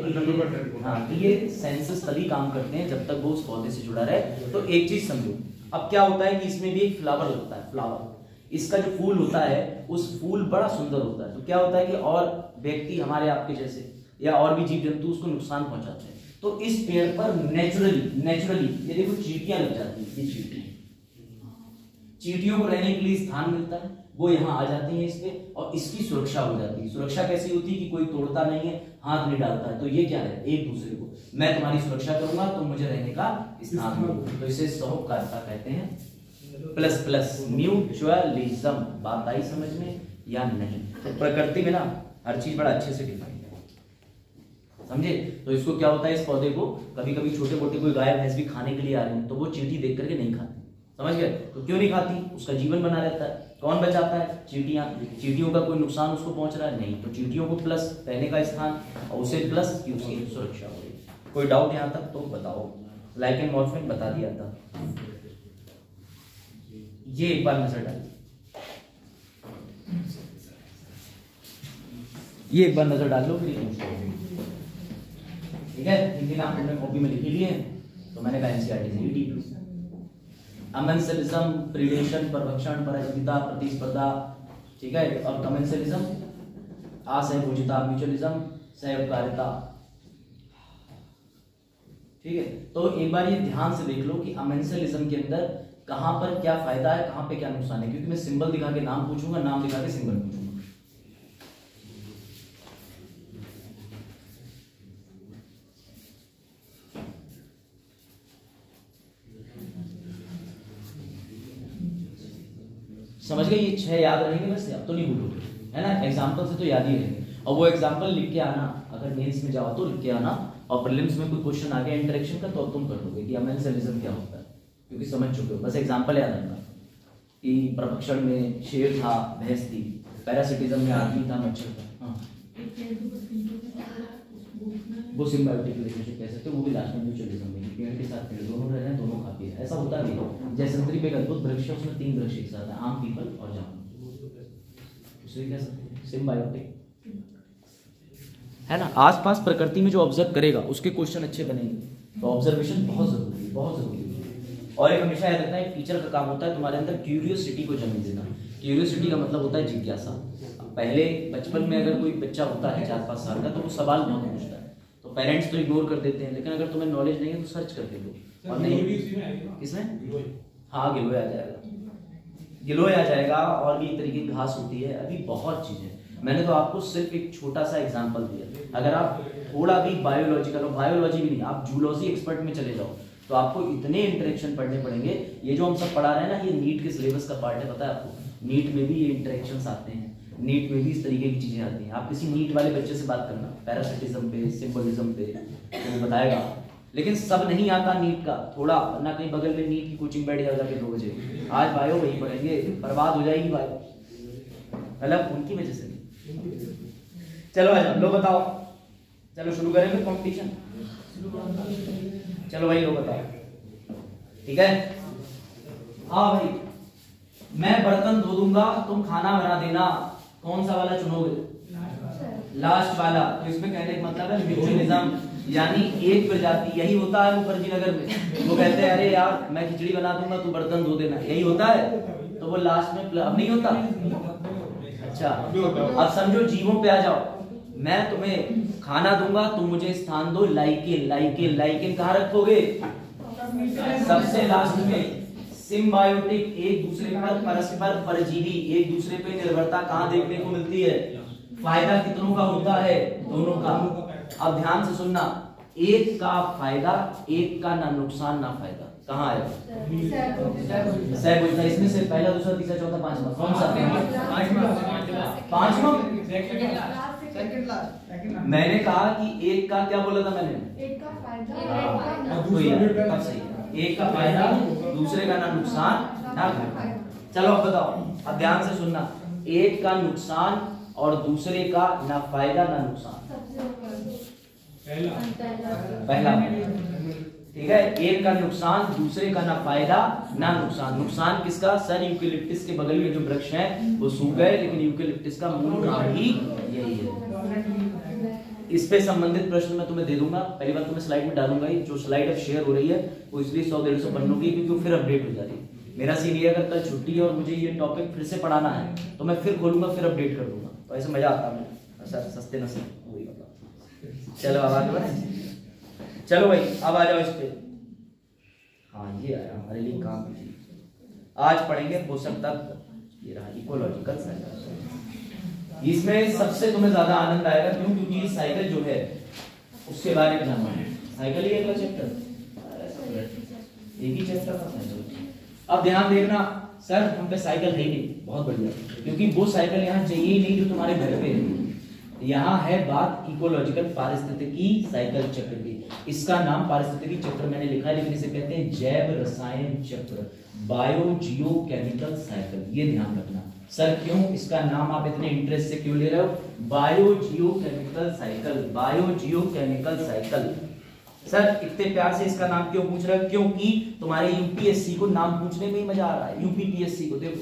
हाँ, ये सेंसेस तभी काम करते हैं जब तक वो उस पौधे से जुड़ा रहे। तो एक चीज समझो, अब क्या होता है कि इसमें भी एक फ्लावर लगता है, फ्लावर, इसका जो फूल होता है उस फूल बड़ा सुंदर होता है। तो क्या होता है कि और व्यक्ति हमारे आपके जैसे या और भी जीव जंतु उसको नुकसान पहुंचाते हैं। तो इस पेड़ पर नेचुरली ये देखो चींटियां लग जाती हैं, ये चींटियों को रहने के लिए स्थान मिलता है, वो यहाँ आ जाती हैं इस पे, और इसकी सुरक्षा हो जाती है। सुरक्षा कैसी होती है कि कोई तोड़ता नहीं है, हाथ नहीं डालता है। तो ये क्या है, एक दूसरे को मैं तुम्हारी सुरक्षा करूंगा, तुम मुझे रहने का स्थान दो, तो इसे सहोपकारिता कहते हैं। प्लस म्यूचुअलिज्म, बात आई समझ में या नहीं। तो प्रकृति में ना हर चीज बड़ा अच्छे से डिफाइन है, समझे। तो इसको क्या होता है, इस पौधे को कभी कभी छोटे मोटे कोई गाय भैंस भी खाने के लिए आ रहे हैं तो वो चींटी देख करके नहीं खाती, समझ गए। तो क्यों नहीं खाती, उसका जीवन बना रहता है। कौन बचाता है, चींटियां। चींटियों का कोई नुकसान उसको पहुंच रहा है नहीं, तो चींटियों को प्लस रहने का स्थान, और उसे प्लस की उसकी सुरक्षा हो रही। कोई डाउट यहाँ तक तो बताओ। लाइकेन मॉर्फिन बता दिया था, ये एक बार नजर डालिए, ये एक बार नजर डाल लो, फिर ठीक है। हिंदी नाम तुमने कॉपी में लिख लिए, तो मैंने कहा एनसीईआरटी से ईटी। अमेंसलिज्म, प्रीडेशन, परभक्षण, परजीविता, प्रतिस्पर्धा, ठीक है। और कमेंसलिज्म, असहभोजिता, म्यूचुअलिज्म, सहयोगकारिता, ठीक है। तो एक बार ये ध्यान से देख लो कि अमेंसलिज्म के अंदर कहां पर क्या फायदा है, कहां पे क्या नुकसान है, क्योंकि मैं सिंबल दिखा के नाम पूछूंगा, नाम दिखा के सिंबल पूछूंगा। समझ गए, ये 6 याद रहेंगे बस, अब तो नहीं भूलोगे, है ना। एग्जाम्पल से तो याद ही रहेंगे, और वो एग्जाम्पल लिख के आना, अगर मेंस में जाओ तो लिख के आना, और प्रीलिम्स में कोई क्वेश्चन आ गया इंटरेक्शन का तो अब तुम कर दोगे कि अमेंसलिज्म क्या होता है, क्योंकि समझ चुके हो। बस एग्जाम्पल याद रखना कि परभक्षण में शेर था, भैंस थी, पैरासिटिज्म में आदमी था, मच्छर था। हाँ, वो सिम्बायोटिक रिलेशनशिप कह सकते हो, वो भी लास्ट में म्यूचुअलिज्म में, पेड़ के साथ पेड़ दोनों रह रहे हैं, दोनों खा पी रहे हैं। ऐसा होता भी है, जैसलमेरी पे एक अद्भुत वृक्ष है, उसमें 3 वृक्ष एक साथ है, आम, पीपल और जामुन, उसे कह सकते हैं सिम्बायोटिक, है ना। आसपास प्रकृति में जो ऑब्जर्व करेगा उसके क्वेश्चन अच्छे बनेंगे। तो ऑब्जर्वेशन बहुत जरूरी है, बहुत जरूरी है। और एक हमेशा याद रखना है, टीचर का काम होता है तुम्हारे अंदर क्यूरियोसिटी को जन्म देना। क्यूरियोसिटी का मतलब होता है जिज्ञासा। पहले बचपन में अगर कोई बच्चा होता है 4-5 साल का, तो वो सवाल बहुत पूछता है, तो पेरेंट्स तो इग्नोर कर देते हैं, लेकिन अगर तुम्हें नॉलेज नहीं है तो सर्च करके लो। और नहीं किसमें, हाँ गिलोय आ जाएगा, गिलोय आ जाएगा, और भी एक तरीके की घास होती है, अभी बहुत चीजें। मैंने तो आपको सिर्फ एक छोटा सा एग्जांपल दिया। अगर आप थोड़ा भी बायोलॉजिकल, और बायोलॉजी भी नहीं, आप जूलॉजी एक्सपर्ट में चले जाओ तो आपको इतने इंटरेक्शन पढ़ने पड़ेंगे। ये जो हम सब पढ़ा रहे हैं ना, ये नीट के सिलेबस का पार्ट है, पता है आपको। नीट में भी ये इंटरेक्शंस आते हैं, नीट में भी इस तरीके की चीजें आती हैं। आप किसी नीट वाले बच्चे से बात करना पैरासिटिज्म पे, सिंबलिज्म पे, तो वो बताएगा। लेकिन सब नहीं आता नीट का, थोड़ा ना कहीं बगल में नीट की कोचिंग बैठ जाओ जाके 2 बजे, आज बायो वही पढ़ेंगे, बर्बाद हो जाएगी बायो, मतलब उनकी वजह से नहीं। चलो आ जाओ, लो बताओ, चलो शुरू करेंगे कंपटीशन। चलो भाई लो बताओ, ठीक है। हाँ भाई, मैं बर्तन धो दूंगा, तुम खाना बना देना, कौन सा वाला चुनोगे? लास्ट वाला। तो इसमें कहने का मतलब है म्यूचुअलिज्म, यानी एक प्रजाति। यही होता है मुखर्जी नगर में, वो कहते हैं अरे यार मैं खिचड़ी बना दूंगा, तू बर्तन धो देना, यही होता है। तो वो लास्ट में अब नहीं होता। अच्छा, अब समझो जीवों पे आ जाओ, मैं तुम्हें खाना दूंगा, तुम मुझे स्थान दो, लाइकेन। लाइकेन लाइकेन कहाँ रखोगे? सबसे लास्ट में। सिम्बायोटिक, एक दूसरे पर परस्पर परजीवी, एक दूसरे पे निर्भरता कहाँ देखने को मिलती है? फायदा कितनों का होता है? दोनों का। अब ध्यान से सुनना, एक का फायदा, एक का ना नुकसान ना फायदा, कहाँ आएगा? सहभुजता। इसमें से पहला, दूसरा, तीसरा, चौथा, पांचवा कौन सा? पांचवा। मैंने कहा कि एक का क्या बोला था मैंने? एक का फायदा, तब सही है। एक का फायदा, दूसरे का ना नुकसान ना घाटा। चलो अब बताओ, अब ध्यान से सुनना, एक का नुकसान और दूसरे का ना फायदा ना नुकसान। पहला, ठीक है। एक का नुकसान, दूसरे का ना फायदा ना नुकसान। नुकसान किसका? सर यूकेलिप्टिस के बगल में जो वृक्ष है वो सूख गए, लेकिन यूकेलिप्टिस का मूल काम ही यही है। इस पे संबंधित प्रश्न मैं तुम्हें दे दूंगा, पहली बार तुम्हें स्लाइड में डालूंगा ही। जो स्लाइड अब शेयर हो रही है वो इसलिए 100-150 पन्नों की, क्योंकि वो फिर अपडेट हो जा रही है। मेरा सीन ये, अगर कल छुट्टी है और मुझे ये टॉपिक फिर से पढ़ाना है तो मैं फिर खोलूंगा, फिर अपडेट कर दूंगा, तो ऐसे मजा आता है। सर सस्ते नसीब वही बताओ। चलो अब आगे बढ़े। चलो भाई अब आ जाओ इस पे। हाँ ये आया हमारे लिए काम की। आज पढ़ेंगे पोषक तत्व, ये रहा इकोलॉजिकल साइकिल। इसमें सबसे तुम्हें ज्यादा आनंद आएगा, क्यों? क्योंकि ये साइकिल जो है उसके बारे में जानना है। साइकिल ही अगला चैप्टर, एक ही चैप्टर था साइकिल। अब ध्यान देखना, सर हम पे साइकिल है ही नहीं, बहुत बढ़िया, क्योंकि वो साइकिल यहाँ चाहिए ही नहीं जो तुम्हारे घर पे है। यहाँ है बात इकोलॉजिकल पारिस्थितिकी साइकिल चक्र की। इसका नाम पारिस्थितिकी चक्र मैंने लिखा है, लेकिन इसे कहते हैं जैव रसायन चक्र, बायो जियो केमिकल साइकिल। ये ध्यान रखना। सर क्यों इसका नाम आप इतने इंटरेस्ट से क्यों ले रहे हो? बायो जियो केमिकल साइकिल, बायो जियो केमिकल साइकिल। सर इतने प्यार से इसका नाम क्यों पूछ रहे हो? क्योंकि तुम्हारे यूपीएससी को नाम पूछने में ही मजा आ रहा है। यूपीपीएससी को देखो,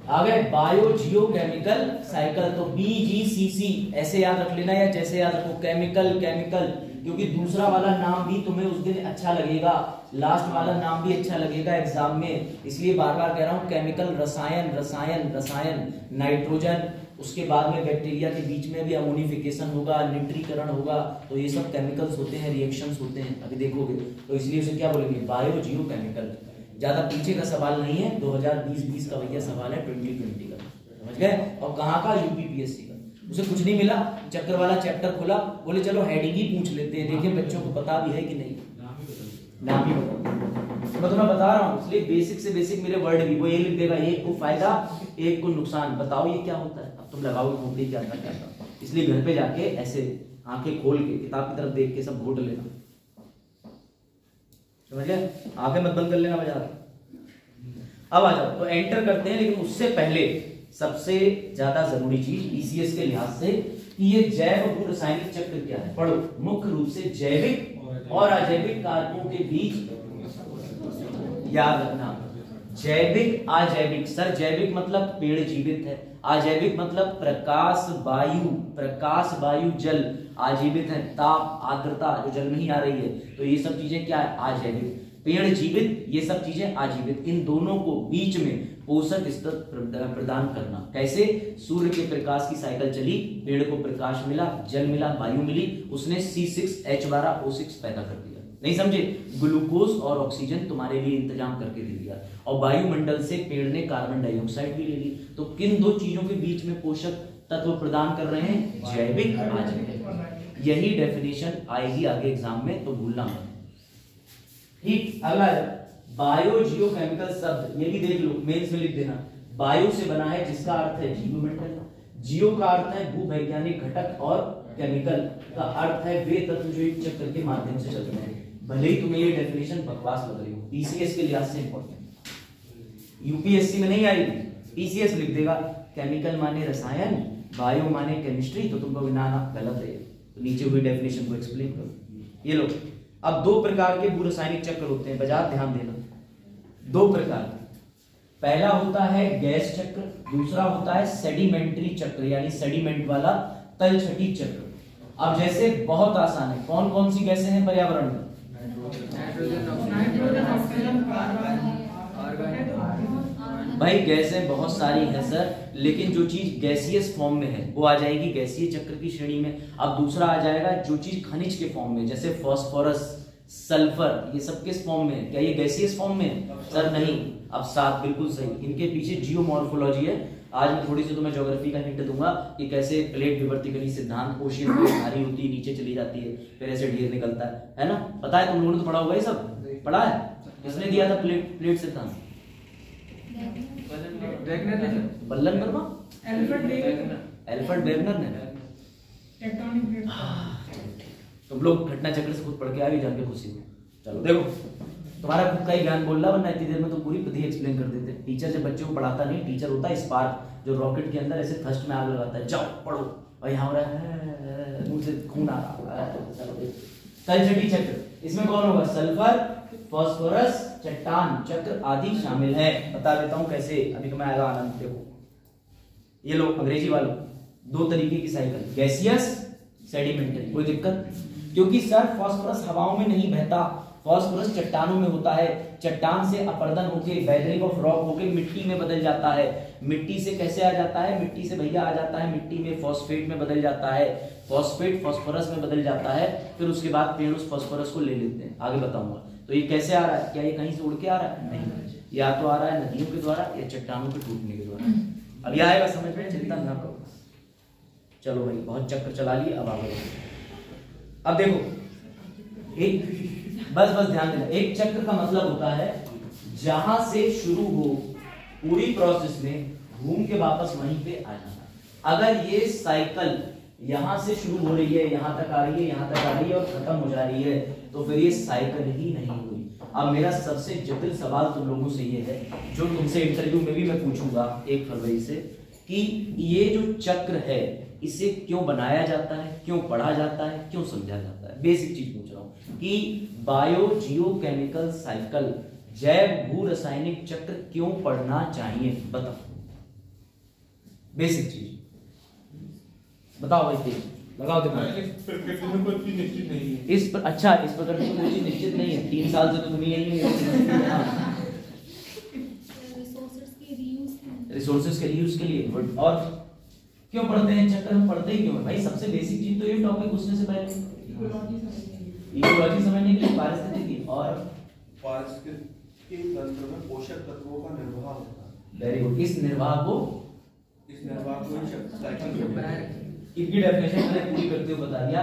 आ गए बायो जियो केमिकल साइकिल। तो BGCC ऐसे याद रख लेना, या जैसे याद रखो केमिकल केमिकल, क्योंकि दूसरा वाला नाम भी तुम्हें उस दिन अच्छा लगेगा, लास्ट वाला नाम भी अच्छा लगेगा एग्जाम में, इसलिए बार बार कह रहा हूं केमिकल। रसायन रसायन रसायन, नाइट्रोजन, उसके बाद में बैक्टीरिया के बीच में भी अमोनिफिकेशन होगा, निट्रीकरण होगा, तो ये सब केमिकल्स होते हैं, रिएक्शंस होते हैं, अभी देखोगे। तो इसलिए उसे क्या बोलेंगे? बायो जियो केमिकल। ज्यादा पीछे का सवाल नहीं है, 2020 का भैया सवाल है, 2020 का, समझ गए? और कहाँ का? यूपीपीएससी का। उसे कुछ नहीं मिला, चक्र वाला चैप्टर खोला, बोले चलो हेडिंग ही पूछ लेते हैं, देखिए बच्चों को पता भी है कि नहीं। नाम ही बता, मैं तुम्हें बता रहा हूँ, इसलिए बेसिक से बेसिक मेरे वर्ड भी वो ये लिख देगा, एक को फायदा एक को नुकसान। बताओ ये क्या होता है? अब तुम लगाओगे खोपड़ी क्या था क्या था, इसलिए घर पे जाके ऐसे आंखें खोल के किताब की तरफ देख के सब घोट लेना, समझ गए? आंखें मत बंद कर लेना बाजार। अब आ जाओ, तो एंटर करते हैं, लेकिन उससे पहले सबसे ज्यादा जरूरी चीज ईसीएस के लिहाज से कि ये जैव भू रासायनिक चक्र क्या है, पढ़ो। मुख्य रूप से जैविक और अजैविक कारकों के बीच, याद रखना, जैविक अजैविक। सर जैविक मतलब पेड़ जीवित है, अजैविक मतलब प्रकाश वायु जल आजीवित है, ताप आर्द्रता जो जल में ही आ रही है, तो ये सब चीजें क्या है? अजैविक। पेड़ जीवित, ये सब चीजें आजीवित। इन दोनों को बीच में पोषक स्तर प्रदान करना। कैसे? सूर्य के प्रकाश की साइकिल चली, पेड़ को प्रकाश मिला, जल मिला, वायु मिली, उसने C6H12O6 पैदा कर दिया। नहीं समझे? ग्लूकोज और ऑक्सीजन तुम्हारे लिए इंतजाम करके दे दिया, और वायुमंडल से पेड़ ने कार्बन डाइऑक्साइड भी ले ली। तो किन दो चीजों के बीच में पोषक तत्व प्रदान कर रहे हैं? जैविक अजैविक। यही डेफिनेशन आएगी आगे एग्जाम में, तो भूलना मत। ठीक। अगला बायो जियो केमिकल शब्द ये भी देख लो, मेंस में लिख देना। बायो से बना है जिसका अर्थ है जीव मेंटल, जियो का अर्थ है भूवैज्ञानिक घटक और केमिकल का अर्थ है वे तत्व जो एक चक्र के माध्यम से चलते हैं। भले ही तुम्हें ये डेफिनेशन बकवास लग रही हो, पीसीएस के लिहाज से इंपॉर्टेंट, यूपीएससी में नहीं आएगी, पीसीएस लिख देगा केमिकल माने रसायन, बायो माने केमिस्ट्री, तो तुमको बनाना गलत है। तो नीचे हुई डेफिनेशन को एक्सप्लेन करो। ये लो, अब दो प्रकार के भूरासायनिक चक्र होते हैं, बजा ध्यान देना, दो प्रकार। पहला होता है गैस चक्र, दूसरा होता है सेडिमेंट्री चक्र यानी सेडिमेंट वाला तलछटी चक्र। अब जैसे बहुत आसान है, कौन कौन सी गैसें हैं पर्यावरण में? भाई गैसें बहुत सारी हैं सर, लेकिन जो चीज गैसियस फॉर्म में है वो आ जाएगी गैसीय चक्र की श्रेणी में। अब दूसरा आ जाएगा जो चीज खनिज के फॉर्म में, जैसे फास्फोरस, सल्फर, ये सब किस फॉर्म में है? क्या ये गैसियस फॉर्म में है? सर नहीं। अब सात बिल्कुल सही, इनके पीछे जियोमॉर्फोलॉजी है। आज मैं थोड़ी सी तुम्हें ज्योग्राफी का हिंट दूंगा कि कैसे प्लेट विवर्तिकली सिद्धांत, ओशियन प्लेट भारी होती है, नीचे चली जाती है, फिर ऐसे ढेर निकलता है ना? पता है, तुम लोगों ने तो पढ़ा होगा ये सब, पढ़ा है? किसने दिया था प्लेट सिद्धांत? बल्लन वर्मा, एल्फ्रेड वेगनर ने। तुम लोग घटना चक्र से खुद पढ़ के आगे जाके खुशी हो। चलो देखो, तुम्हारा खुद का ही ज्ञान बोल रहा, वरना इतनी देर में तो पूरी विधि एक्सप्लेन कर देते। टीचर जब बच्चों को पढ़ाता नहीं, टीचर होता है स्पार्क जो रॉकेट के अंदर ऐसे थर्स्ट में आग लगाता है, जाओ पढ़ो, और यहाँ हो रहा है मुंह से खून आ रहा है। तलछटी चक्र, इसमें कौन होगा? सल्फर, फास्फोरस, चट्टान चक्र आदि शामिल है। बता देता हूं कैसे, अभी तुम्हें आएगा आनंद। देखो ये लो अंग्रेजी वालों, दो तरीके की साइकिल, गैसियस, सेडिमेंटरी। कोई दिक्कत? क्योंकि सर फास्फोरस हवाओं में नहीं बहता, फास्फोरस चट्टानों में होता है, चट्टान से अपरदन होके वेदरिंग ऑफ रॉक होके मिट्टी में बदल जाता है। मिट्टी से कैसे आ जाता है? मिट्टी से भैया आ जाता है मिट्टी में फॉस्फेट में बदल जाता है, फॉस्फेट फास्फोरस में बदल जाता है, फिर उसके बाद पेड़ उस फास्फोरस को ले लेते हैं। आगे बताऊंगा। तो ये कैसे आ रहा है? क्या ये कहीं से उड़ के आ रहा है? नहीं, या तो आ रहा है नदियों के द्वारा या चट्टानों के टूटने के द्वारा। अब ये आएगा समझ में, चिंता ना करो। चलो भाई, बहुत चक्कर चला लिए, अब आगे। अब देखो, एक बस ध्यान देना, एक चक्र का मतलब होता है जहां से शुरू हो पूरी प्रोसेस में घूम के वापस वहीं पे आ जाना। अगर ये साइकिल यहां से शुरू हो रही है, यहां तक आ रही है, यहां तक आ रही है और खत्म हो जा रही है, तो फिर ये साइकिल ही नहीं हुई। अब मेरा सबसे जटिल सवाल तुम लोगों से ये है, जो तुमसे इंटरव्यू में भी मैं पूछूंगा 1 फरवरी से, कि ये जो चक्र है इसे क्यों बनाया जाता है, क्यों पढ़ा जाता है, क्यों समझा जाता है? बेसिक चीज पूछ रहा हूं कि बायो जियो केमिकल साइकिल, जैव भू रासायनिक चक्र क्यों पढ़ना चाहिए? बताओ, बेसिक चीज बताओ भाई, तेज लगाओ दिमाग। इस प्रकृति में कोई चीज निश्चित नहीं है। इस पर अच्छा, इस प्रकृति में कोई चीज निश्चित नहीं है। 3 साल से तो तुम यही है। रिसोर्सेज के रीयूज के लिए। और क्यों पढ़ते हैं चक्कर? हम पढ़ते ही क्यों है भाई? सबसे बेसिक चीज तो ये टॉपिक पूछने से पहले इकोलॉजी समझने के लिए, पारिस्थितिकी और पारिस्थितिकी तंत्र में पोषक तत्वों का निर्वाह होता है। Very good. इस निर्वाह को इनकी डेफिनेशन मैंने पूरी करते हुए बता दिया।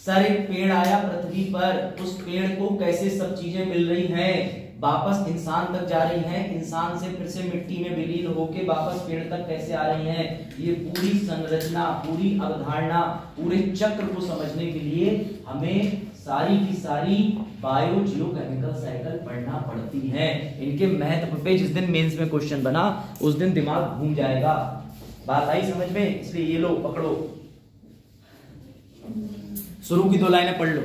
सर एक पेड़ आया पृथ्वी पर, उस पेड़ को कैसे सब चीजें मिल रही हैं, वापस इंसान तक जा रही हैं, इंसान से फिर से मिट्टी में विलीन होके वापस पेड़ तक कैसे आ रही हैं, ये पूरी संरचना, पूरी अवधारणा, पूरे चक्र को समझने के लिए हमें सारी की सारी बायो जियो केमिकल साइकिल पढ़ना पड़ती है। इनके महत्व पे जिस दिन मेंस में क्वेश्चन बना उस दिन दिमाग घूम जाएगा। बात आई समझ में? इसलिए ये लो पकड़ो, शुरू की 2 लाइनें पढ़ लो।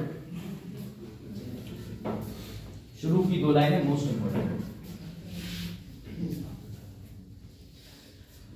शुरू की 2 लाइनें मोस्ट इंपोर्टेंट।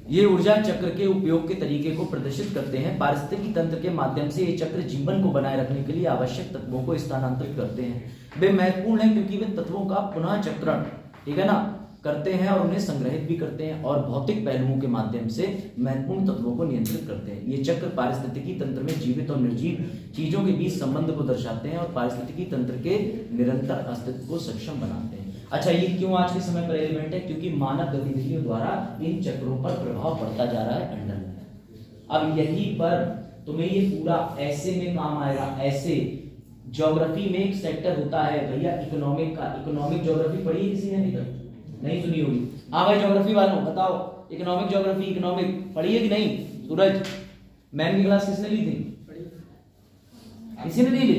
ये ऊर्जा चक्र के उपयोग के तरीके को प्रदर्शित करते हैं। पारिस्थितिकी तंत्र के माध्यम से ये चक्र जीवन को बनाए रखने के लिए आवश्यक तत्वों को स्थानांतरित करते हैं। वे महत्वपूर्ण हैं क्योंकि वे तत्वों का पुनः चक्रण, ठीक है ना, करते हैं और उन्हें संग्रहित भी करते हैं और भौतिक पहलुओं के माध्यम से महत्वपूर्ण तत्वों को नियंत्रित करते हैं। ये चक्र पारिस्थितिकी तंत्र में जीवित और निर्जीव चीजों के बीच संबंध को दर्शाते हैं और पारिस्थितिकी तंत्र के निरंतर अस्तित्व को सक्षम बनाते हैं। अच्छा, ये क्यों आज के समय पर एलिमेंट है? क्योंकि मानव गतिविधियों द्वारा इन चक्रों पर प्रभाव पड़ता जा रहा है अंडर। अब यहीं पर तुम्हें ये पूरा ऐसे में काम आएगा। ऐसे ज्योग्राफी में एक सेक्टर होता है भैया इकोनॉमिक का। इकोनॉमिक ज्योग्राफी पढ़ी है किसी ने अभी तक? नहीं सुनी होगी। हाँ भाई ज्योग्राफी वालों बताओ, इकोनॉमिक ज्योग्राफी इकोनॉमिक पढ़ी है कि नहीं? सूरज मैम की क्लास किसने ली थी? किसी ने नहीं ली?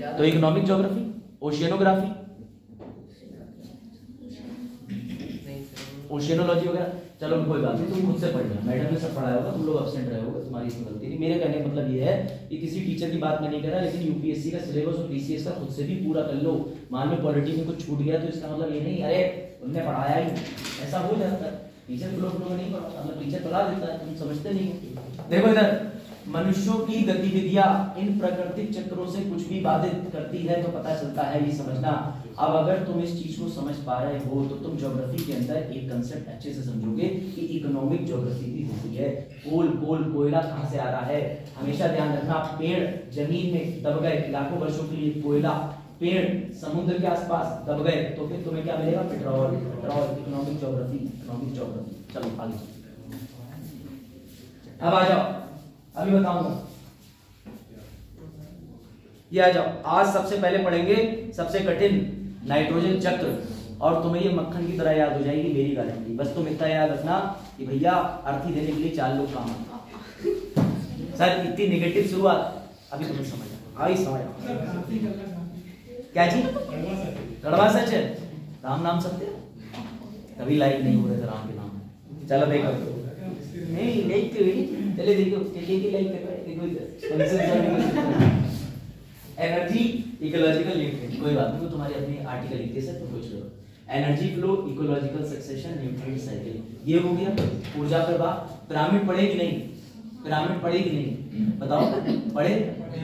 तो इकोनॉमिक ज्योग्राफी, ओशियनोग्राफी, ओशियनोलॉजी वगैरह, चलो कोई बात नहीं, तुम खुद से पढ़ना, मैडम ने सब पढ़ाया होगा, तुम लोग एब्सेंट रहे होगे, तुम्हारी इसमें गलती नहीं। मेरे कहने का मतलब ये है कि किसी टीचर की बात मैं नहीं कर रहा, लेकिन यूपीएससी का सिलेबस और पीसीएस का खुद से भी पूरा कर लो। मान लो पॉलिटी में कुछ छूट गया तो इसका मतलब ये नहीं अरे उनने पढ़ाया ही, ऐसा हो जाता है। टीचर को लोग नहीं पढ़ा, मतलब टीचर पढ़ा देता है, तुम समझते नहीं हो। देखो इधर, मनुष्यों की गतिविधियां इन प्राकृतिक चक्रों से कुछ भी बाधित करती है तो पता चलता है, ये समझना। अब अगर तुम इस चीज को समझ पा रहे हो तो तुम ज्योग्राफी के अंदर एक कंसेप्ट अच्छे से समझोगे कि इकोनॉमिक ज्योग्राफी भी होती है। कोयला कहां से आ रहा है, हमेशा ध्यान रखना। पेड़ जमीन में दब गए लाखों वर्षों के लिए, कोयला, पेड़ समुद्र के आसपास दब गए तो फिर तुम्हें क्या मिलेगा? Petrol. Economic geography, economic geography. चलो आगे अब आ जाओ, अभी बताऊंगा। ये आ जाओ, आज सबसे पहले पढ़ेंगे सबसे कठिन नाइट्रोजन चक्र, और तुम्हें ये मक्खन की तरह याद हो जाएगी, मेरी गारंटी। बस तुम इतना याद रखना कि भैया अर्थी देने के लिए 4 लोग काम आते। सर इतनी नेगेटिव शुरुआत, अभी तुम्हें समझ आई, समझ क्या जी? कड़वा सच है, राम नाम सत्य। कभी लाइक नहीं हो रहे थे राम के नाम। चलो देखो, नहीं लाइक चले देखो, चलिए लाइक करो। एनर्जी इकोलॉजिकल न्यूट्रिएंट, कोई बात नहीं, वो तुम्हारी अपनी आर्टिकल लिख के सर तो कुछ करो। Energy flow, ecological succession, nutrient cycle, ये हो गया। ऊर्जा प्रवाह, पिरामिड पढ़े कि नहीं? पिरामिड पढ़े कि नहीं? बताओ पढ़े।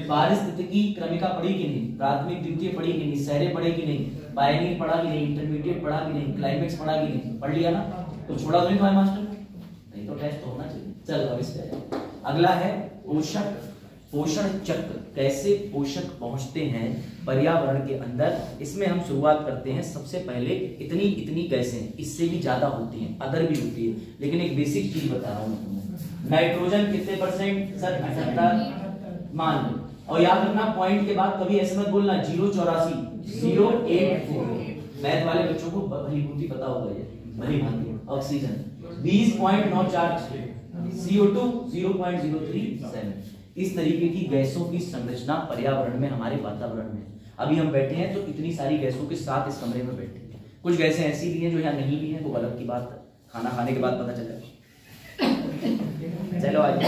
पारिस्थितिकी क्रमिका पढ़ी कि नहीं? प्राथमिक द्वितीय पढ़ी कि नहीं? सहरे पढ़े कि नहीं? बाइनरी पढ़ा कि नहीं? इंटरमीडिएट पढ़ा कि नहीं? क्लाइमेक्स पढ़ा कि नहीं? पढ़ लिया ना? तो छोड़ा तो नहीं तुम्हारे मास्टर ने? नहीं तो टेस्ट तो होना चाहिए। चल अब इस पे अगला है पोषक, पोषण चक्र। कैसे पोषक पहुंचते हैं पर्यावरण के अंदर, इसमें हम शुरुआत करते हैं। सबसे पहले इतनी गैसें, इससे भी ज्यादा होती हैं, अदर भी होती है, लेकिन एक बेसिक चीज बता रहा हूं तुम्हें। नाइट्रोजन कितने परसेंट? सर 78 मान लो, और याद रखना पॉइंट के बाद कभी ऐसे मत बोलना 084 084। मैथ वाले बच्चों को भली बुद्धि पता होगा ये, भली भांति। Oxygen 20.946, CO2 0.037। इस तरीके की गैसों की संरचना पर्यावरण में, हमारे वातावरण में। अभी हम बैठे हैं तो इतनी सारी गैसों के साथ इस कमरे में बैठे हैं। कुछ गैसें ऐसी भी हैं जो यहाँ नहीं भी हैं, वो अलग की बात है, खाना खाने के बाद पता चल जाएगा। चलो आइए,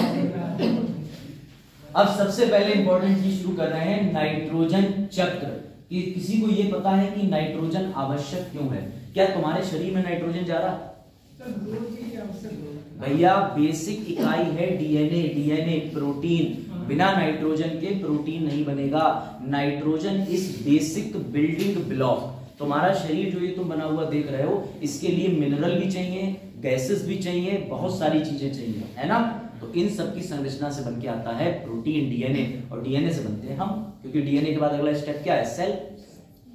अब सबसे पहले इंपॉर्टेंट चीज शुरू कर रहे हैं, नाइट्रोजन चक्र। कि किसी को ये पता है कि नाइट्रोजन आवश्यक क्यों है? क्या तुम्हारे शरीर में नाइट्रोजन जा रहा है? भैया बेसिक इकाई है डीएनए। डीएनए प्रोटीन, बिना नाइट्रोजन के प्रोटीन नहीं बनेगा। Nitrogen is basic building block. तुम्हारा शरीर जो ये तुम बना हुआ देख रहे हो, इसके लिए मिनरल भी चाहिए, गैसेस भी चाहिए, बहुत सारी चीजें चाहिए, है ना? तो इन सब की संरचना से बन के आता है प्रोटीन, डीएनए, और डीएनए से बनते हैं हम, क्योंकि डीएनए के बाद अगला स्टेप क्या है? सेल,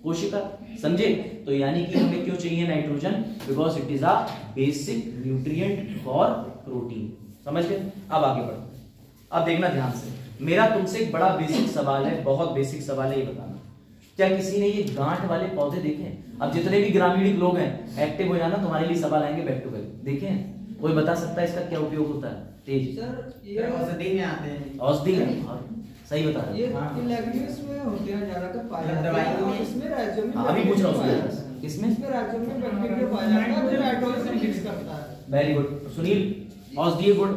कोशिका। समझे? तो यानी कि हमें क्यों चाहिए nitrogen? Because it is a basic nutrient for protein. समझ गए? अब आगे बढ़ो, अब देखना ध्यान से। मेरा तुमसे एक बड़ा बेसिक सवाल है, बहुत बेसिक सवाल है, ये बताना, क्या किसी ने ये गांठ वाले पौधे देखे हैं? अब जितने भी ग्रामीण लोग हैं एक्टिव हो जाना, तुम्हारे लिए सवाल आएंगे बैक टू बैक। देखे हैं? कोई बता सकता है इसका क्या उपयोग होता है? तेज सर ये औषधि में आते हैं। औषधि में, सही बता रहे ये हो। लैंग्वेज में होते हैं ज्यादातर पाए जाते दवाइयों हैं। में। इसमें राज्यों में अभी पूछ रहा हूँ किसमें? इसमें राज्यों में बैक्टीरिया पाया जाता है जो नाइट्रोजन मिक्स करता है। वेरी गुड सुनील, औषधि गुड।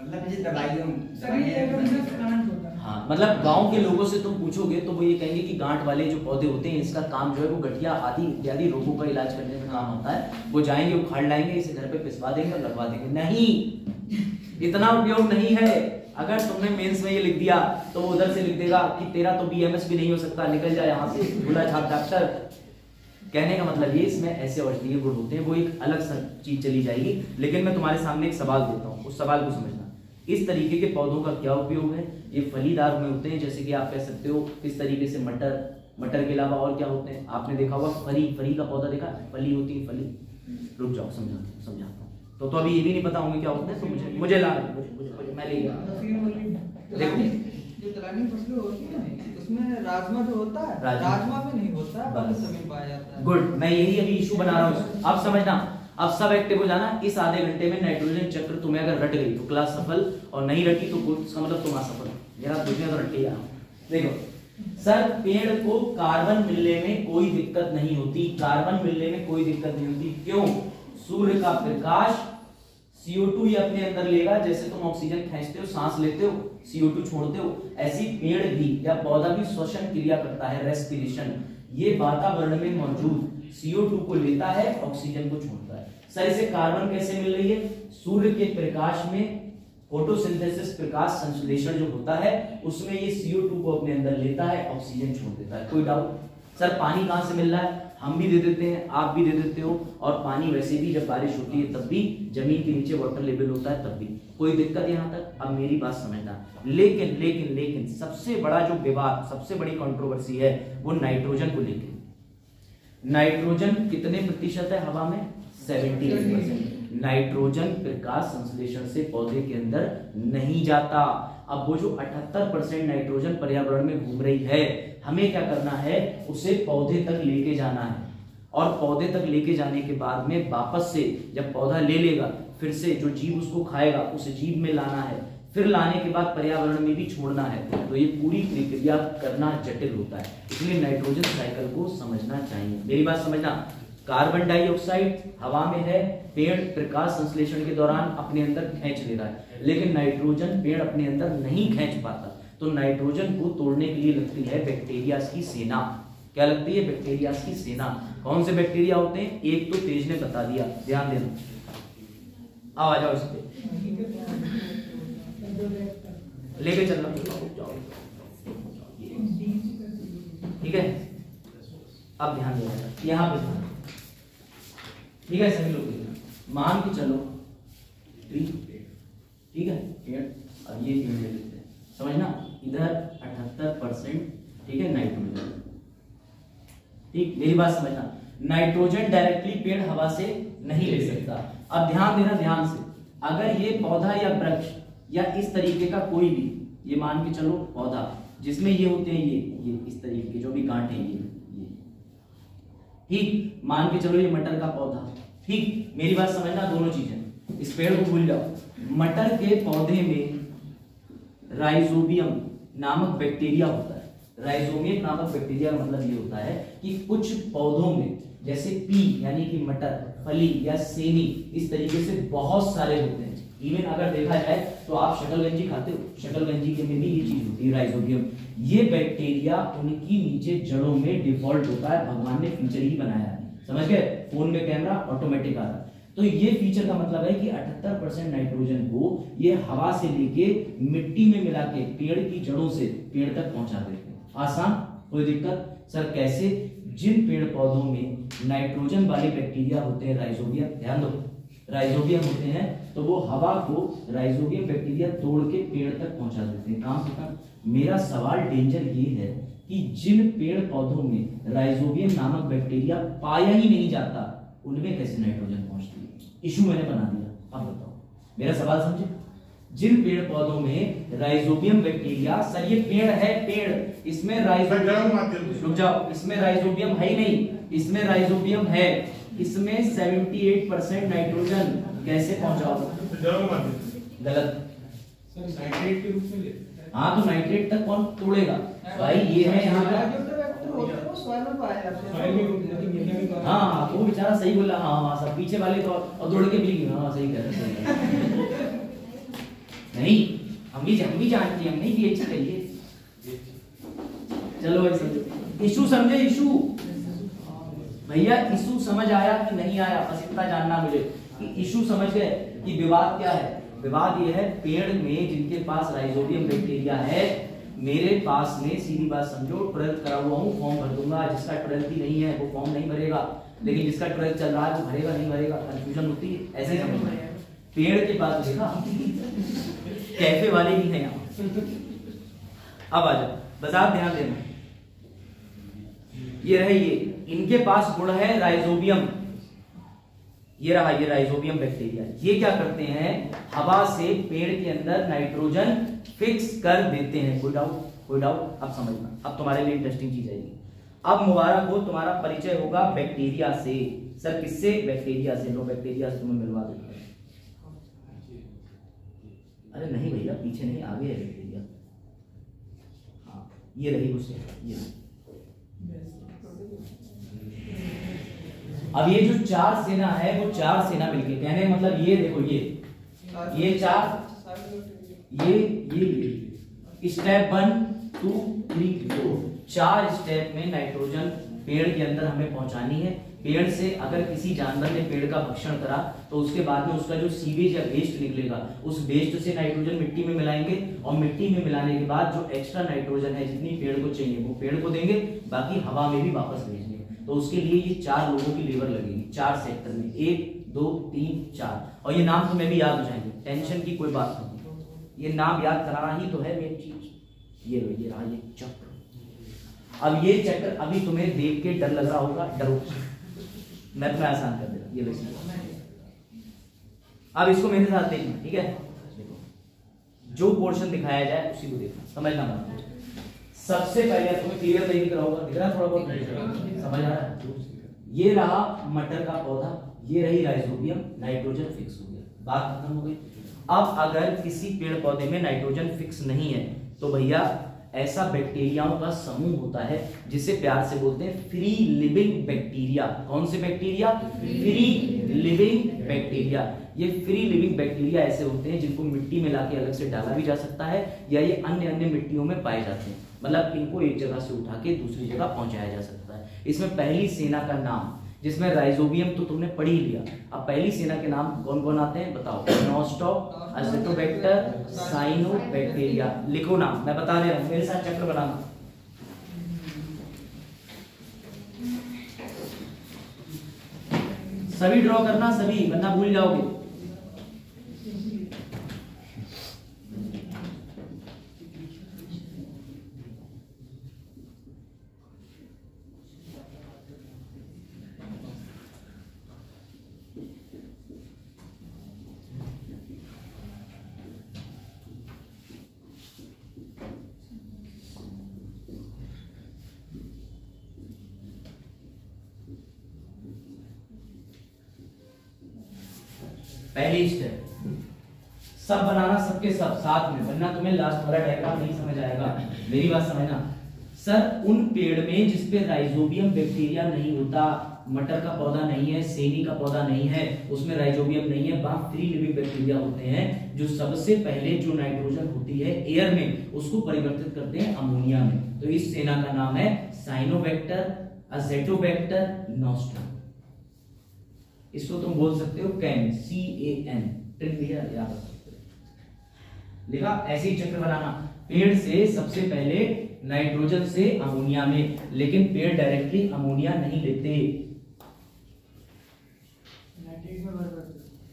मतलब ये दवाइयों सभी जगह में प्लांट होता है। हाँ, मतलब गांव के लोगों से तुम पूछोगे तो वो ये कहेंगे कि गांठ वाले जो पौधे होते हैं, इसका काम जो है वो गठिया आदि इत्यादि रोगों का इलाज करने में काम होता है। वो जाएंगे, उखाड़ लाएंगे, इसे घर पे पिसवा देंगे और लगवा देंगे। नहीं, इतना उपयोग नहीं है। अगर तुमने मेंस में ये लिख दिया तो वो उधर से लिख देगा कि तेरा तो बीएमएस भी नहीं हो सकता, निकल जाए यहाँ से, भूला छाप डॉक्टर। कहने का मतलब ये, इसमें ऐसे औषधीय गुण होते हैं, वो एक अलग चीज चली जाएगी। लेकिन मैं तुम्हारे सामने एक सवाल देता हूँ, उस सवाल को समझना। इस तरीके के पौधों का क्या उपयोग है? ये फलीदार में होते हैं, जैसे कि आप कह सकते हो इस तरीके से मटर। मटर के अलावा और क्या होते हैं? आपने देखा होगा फली, फली का पौधा देखा? फली होती है, फली। रुक जाओ, समझाता हूँ। तो अभी ये भी नहीं पता होंगे क्या होते हैं, तो मुझे ला, मैं ले गया। देखो जो दलहनी फसलें होती है ना, उसमें राजमा जो होता है, राजमा में नहीं होता है, बाकी सब में पाया जाता है। गुड, मैं यही अभी इशू बना रहा हूँ। अब समझना, अब सब एक्टिव हो जाना। इस आधे घंटे में नाइट्रोजन चक्र तुम्हें अगर रट गई तो क्लास सफल, और नहीं रटी तो इसका मतलब तुम असफल। मेरा दुनिया तो रट गया। देखो सर, पेड़ को कार्बन मिलने में कोई दिक्कत नहीं होती, कार्बन मिलने में कोई दिक्कत नहीं होती। क्यों? सूर्य का प्रकाश CO2 ये अपने अंदर लेगा। जैसे तुम ऑक्सीजन खींचते हो, सांस लेते हो, CO2 छोड़ते हो, ऐसी पेड़ भी या पौधा भी श्वसन क्रिया करता है, रेस्पिरेशन। ये वातावरण में मौजूद CO2 को लेता है, ऑक्सीजन को छोड़ता है। सर इसे कार्बन कैसे मिल रही है? सूर्य के प्रकाश में फोटोसिंथेसिस, प्रकाश संश्लेषण जो होता है, उसमें ये CO2 को अपने अंदर लेता है, ऑक्सीजन छोड़ देता है। कोई डाउट? सर पानी कहां से मिल रहा है? हम भी दे देते हैं, आप भी दे देते हो, और पानी वैसे भी जब बारिश होती है तब भी, जमीन के नीचे वाटर लेवल होता है तब भी। कोई दिक्कत यहां तक? अब मेरी बात समझना। लेकिन लेकिन लेकिन सबसे बड़ा जो विवाद, सबसे बड़ी कंट्रोवर्सी है वो नाइट्रोजन को लेकर। नाइट्रोजन कितने प्रतिशत है हवा में? 78%। नाइट्रोजन प्रकाश संश्लेषण से पौधे के अंदर नहीं जाता। अब वो जो 78% नाइट्रोजन पर्यावरण में घूम रही है, हमें क्या करना है? उसे पौधे तक लेके जाना है, और पौधे तक लेके जाने के बाद में वापस से जब पौधा ले लेगा, फिर से जो जीव उसको खाएगा उस जीव में लाना है, फिर लाने के बाद पर्यावरण में भी छोड़ना है। तो ये पूरी प्रक्रिया करना जटिल होता है, इसलिए नाइट्रोजन साइकिल को समझना चाहिए। मेरी बात समझना, कार्बन डाइऑक्साइड हवा में है, पेड़ प्रकाश संश्लेषण के दौरान अपने अंदर खींच ले रहा है, लेकिन नाइट्रोजन पेड़ अपने अंदर नहीं खींच पाता। तो नाइट्रोजन को तोड़ने के लिए लगती है बैक्टीरियाज की सेना। क्या लगती है? बैक्टीरियाज की सेना। कौन से बैक्टीरिया होते हैं? एक तो तेज ने बता दिया, ध्यान देना। आ जाओ इस पे, लेके चलना, ठीक है? अब ध्यान देना, यहां पे ध्यान, ठीक है? सभी लोग मान के चलो ट्री, ठीक है? पेड़, अब ये पेड़ ले लेते हैं, समझना। इधर 78%, ठीक है, नाइट्रोजन। ठीक, मेरी बात समझना, नाइट्रोजन डायरेक्टली पेड़ हवा से नहीं ले सकता। अब ध्यान देना ध्यान से, अगर ये पौधा या वृक्ष या इस तरीके का कोई भी, ये मान के चलो पौधा जिसमें ये होते हैं, ये इस तरीके के जो भी गांठ है, ये ठीक, मान के चलो ये मटर का पौधा, ठीक। मेरी बात समझना, दोनों चीजें, इस पेड़ को भूल जाओ। मटर के पौधे में राइजोबियम नामक बैक्टीरिया होता है। राइजोबियम नामक बैक्टीरिया का मतलब ये होता है कि कुछ पौधों में, जैसे पी यानी कि मटर, फली या सेनी, इस तरीके से बहुत सारे होते हैं। इवन अगर देखा जाए तो आप शकलगंजी खाते हो, शकलगंजी के में भी ये चीज होती है, राइजोबियम। ये बैक्टीरिया उनकी नीचे जड़ों में डिफॉल्ट होता है, भगवान ने फीचर ही बनाया है, समझ गए? फोन में कैमरा ऑटोमेटिक आ रहा है, तो ये फीचर का मतलब है कि 78% नाइट्रोजन को ये हवा से लेके मिट्टी में मिला के पेड़ की जड़ों से पेड़ तक पहुंचा देते हैं। आसान? कोई दिक्कत? सर कैसे? जिन पेड़ पौधों में नाइट्रोजन वाले बैक्टीरिया होते हैं, राइजोबियम, ध्यान दो, राइजोबियम होते हैं, तो वो हवा को राइजोबियम बैक्टीरिया तोड़ के पेड़ तक पहुंचा देते हैं। काम खत्म। मेरा सवाल डेंजर ये है कि जिन पेड़ पौधों में राइजोबियम नामक बैक्टीरिया पाया ही नहीं जाता, उनमें कैसे नाइट्रोजन पहुंचती है? इशू मैंने बना दिया। अब बताओ, मेरा सवाल समझे? जिन पेड़ पौधों में राइजोबियम बैक्टीरिया, सर ये पेड़ है, पेड़, इसमें राइजोबियम, रुक जाओ, इसमें राइजोबियम है ही नहीं, इसमें राइजोबियम है, इसमें 78% नाइट्रोजन, कैसे पहुंचाओ? गलत। नाइट्रेट के रूप में लेते हैं। हाँ, तो नाइट्रेट तक कौन तोड़ेगा भाई? ये है यहाँ पे, हाँ वो बेचारा सही बोला। हाँ सब पीछे वाले तो और दौड़ के भी, हाँ सही कह रहे। नहीं, हम भी जानते हैं, हम नहीं पीएचडी करिए। चलो भाई समझो, इशू समझे? इशू भैया, इशू समझ आया कि नहीं आया? बस इतना जानना मुझे कि इशू समझ गए कि विवाद क्या है। विवाद ये है, पेड़ में जिनके पास राइजोबियम बैक्टीरिया है, मेरे पास में, सीधी बात समझो, 12th करा हुआ हूँ, फॉर्म भर दूंगा। जिसका 12th ही नहीं है वो फॉर्म नहीं भरेगा, लेकिन जिसका 12th चल रहा है वो भरेगा नहीं भरेगा, कंफ्यूजन होती है। ऐसे समझ, पेड़ के पास देखा, कैफे वाले भी हैं यहाँ। अब आ जाओ, बस आप ध्यान देना, ये रहे, ये इनके पास गुण है राइजोबियम, ये रहा, ये राइजोबियम बैक्टीरिया। ये क्या करते हैं, हवा से पेड़ के अंदर नाइट्रोजन फिक्स कर देते हैं। कोई डाउट? कोई डाउट? अब समझना, अब तुम्हारे लिए इंटरेस्टिंग चीज आएगी। अब मुबारक हो, तुम्हारा परिचय होगा बैक्टीरिया से। सर किससे? बैक्टीरिया से। लो बैक्टीरिया से तुम्हें मिलवा देते हैं। अरे नहीं भैया, पीछे नहीं, आगे है बैक्टीरिया। हाँ ये रही उसे, ये अब ये जो 4 सेना है वो 4 सेना मिलके, कहने का मतलब ये देखो, ये 4, ये स्टेप 1 2 3 4 4 स्टेप में नाइट्रोजन पेड़ के अंदर हमें पहुंचानी है। पेड़ से अगर किसी जानवर ने पेड़ का भक्षण करा तो उसके बाद में उसका जो सीवेज या वेस्ट निकलेगा, उस वेस्ट से नाइट्रोजन मिट्टी में मिलाएंगे और मिट्टी में मिलाने के बाद जो एक्स्ट्रा नाइट्रोजन है जितनी पेड़ को चाहिए वो पेड़ को देंगे, बाकी हवा में भी वापस भेजेंगे। तो उसके लिए ये 4 लोगों की लेबर लगेगी 4 सेक्टर में, 1 2 3 4। और ये नाम तुम्हें भी याद हो जाएंगे, टेंशन की कोई बात नहीं, ये नाम याद कराना ही तो है मेन चीज। ये रहा ये चक्र। अब ये चक्र अभी तुम्हें देख के डर लग रहा होगा, डरो, मैं तुम्हें आसान कर दे रहा। ये देखो, अब इसको मेरे साथ देखना, ठीक है? देखो जो पोर्शन दिखाया जाए उसी को देखना, समझना मत। सबसे पहले तुम्हें क्लियर नहीं दिख रहा होगा, दिख रहा थोड़ा बहुत, समझ आ रहा है? ये रहा मटर का पौधा, ये रही राइजोबियम, नाइट्रोजन फिक्स हो गया, बात खत्म हो गई। अब अगर किसी पेड़ पौधे में नाइट्रोजन फिक्स नहीं है तो भैया ऐसा बैक्टीरियाओं का समूह होता है जिसे प्यार से बोलते हैं फ्री लिविंग बैक्टीरिया। कौन से बैक्टीरिया? Free living bacteria. ये फ्री लिविंग बैक्टीरिया ऐसे होते हैं जिनको मिट्टी में लाके अलग से डाला भी जा सकता है या ये अन्य मिट्टियों में पाए जाते हैं, मतलब इनको एक जगह से उठा के दूसरी जगह पहुंचाया जा सकता है। इसमें पहली सेना का नाम, जिसमें राइजोबियम तो तुमने पढ़ ही लिया, अब पहली सेना के नाम कौन कौन आते हैं बताओ? Nostoc, Acetobacter, cyanobacteria. लिखो ना, मैं बता दे रहा हूं, मेरे साथ चक्र बनाना। सभी ड्रॉ करना, सभी, वरना भूल जाओगे। पहली स्टेप, सब बनाना, सबके सब साथ में, वरना तुम्हें लास्ट वाला डायग्राम नहीं समझ आएगा। मेरी बात समझना। सर उन पेड़ में जिसपे राइजोबियम बैक्टीरिया नहीं होता, मटर का पौधा नहीं है, सेनी का पौधा नहीं है, उसमें राइजोबियम नहीं है, वहां फ्री लिविंग बैक्टीरिया होते हैं जो सबसे पहले जो नाइट्रोजन होती है एयर में उसको परिवर्तित करते हैं अमोनिया में। तो इस सेना का नाम है साइनोबैक्टर, असेटोबैक्टर, नॉस्टॉक। इसको तुम बोल सकते हो कैन, CAN, ट्रिक याद रख सकते हो। लिखा, ऐसे ही चक्र बनाना। पेड़ से सबसे पहले नाइट्रोजन से अमोनिया में, लेकिन पेड़ डायरेक्टली अमोनिया नहीं लेते।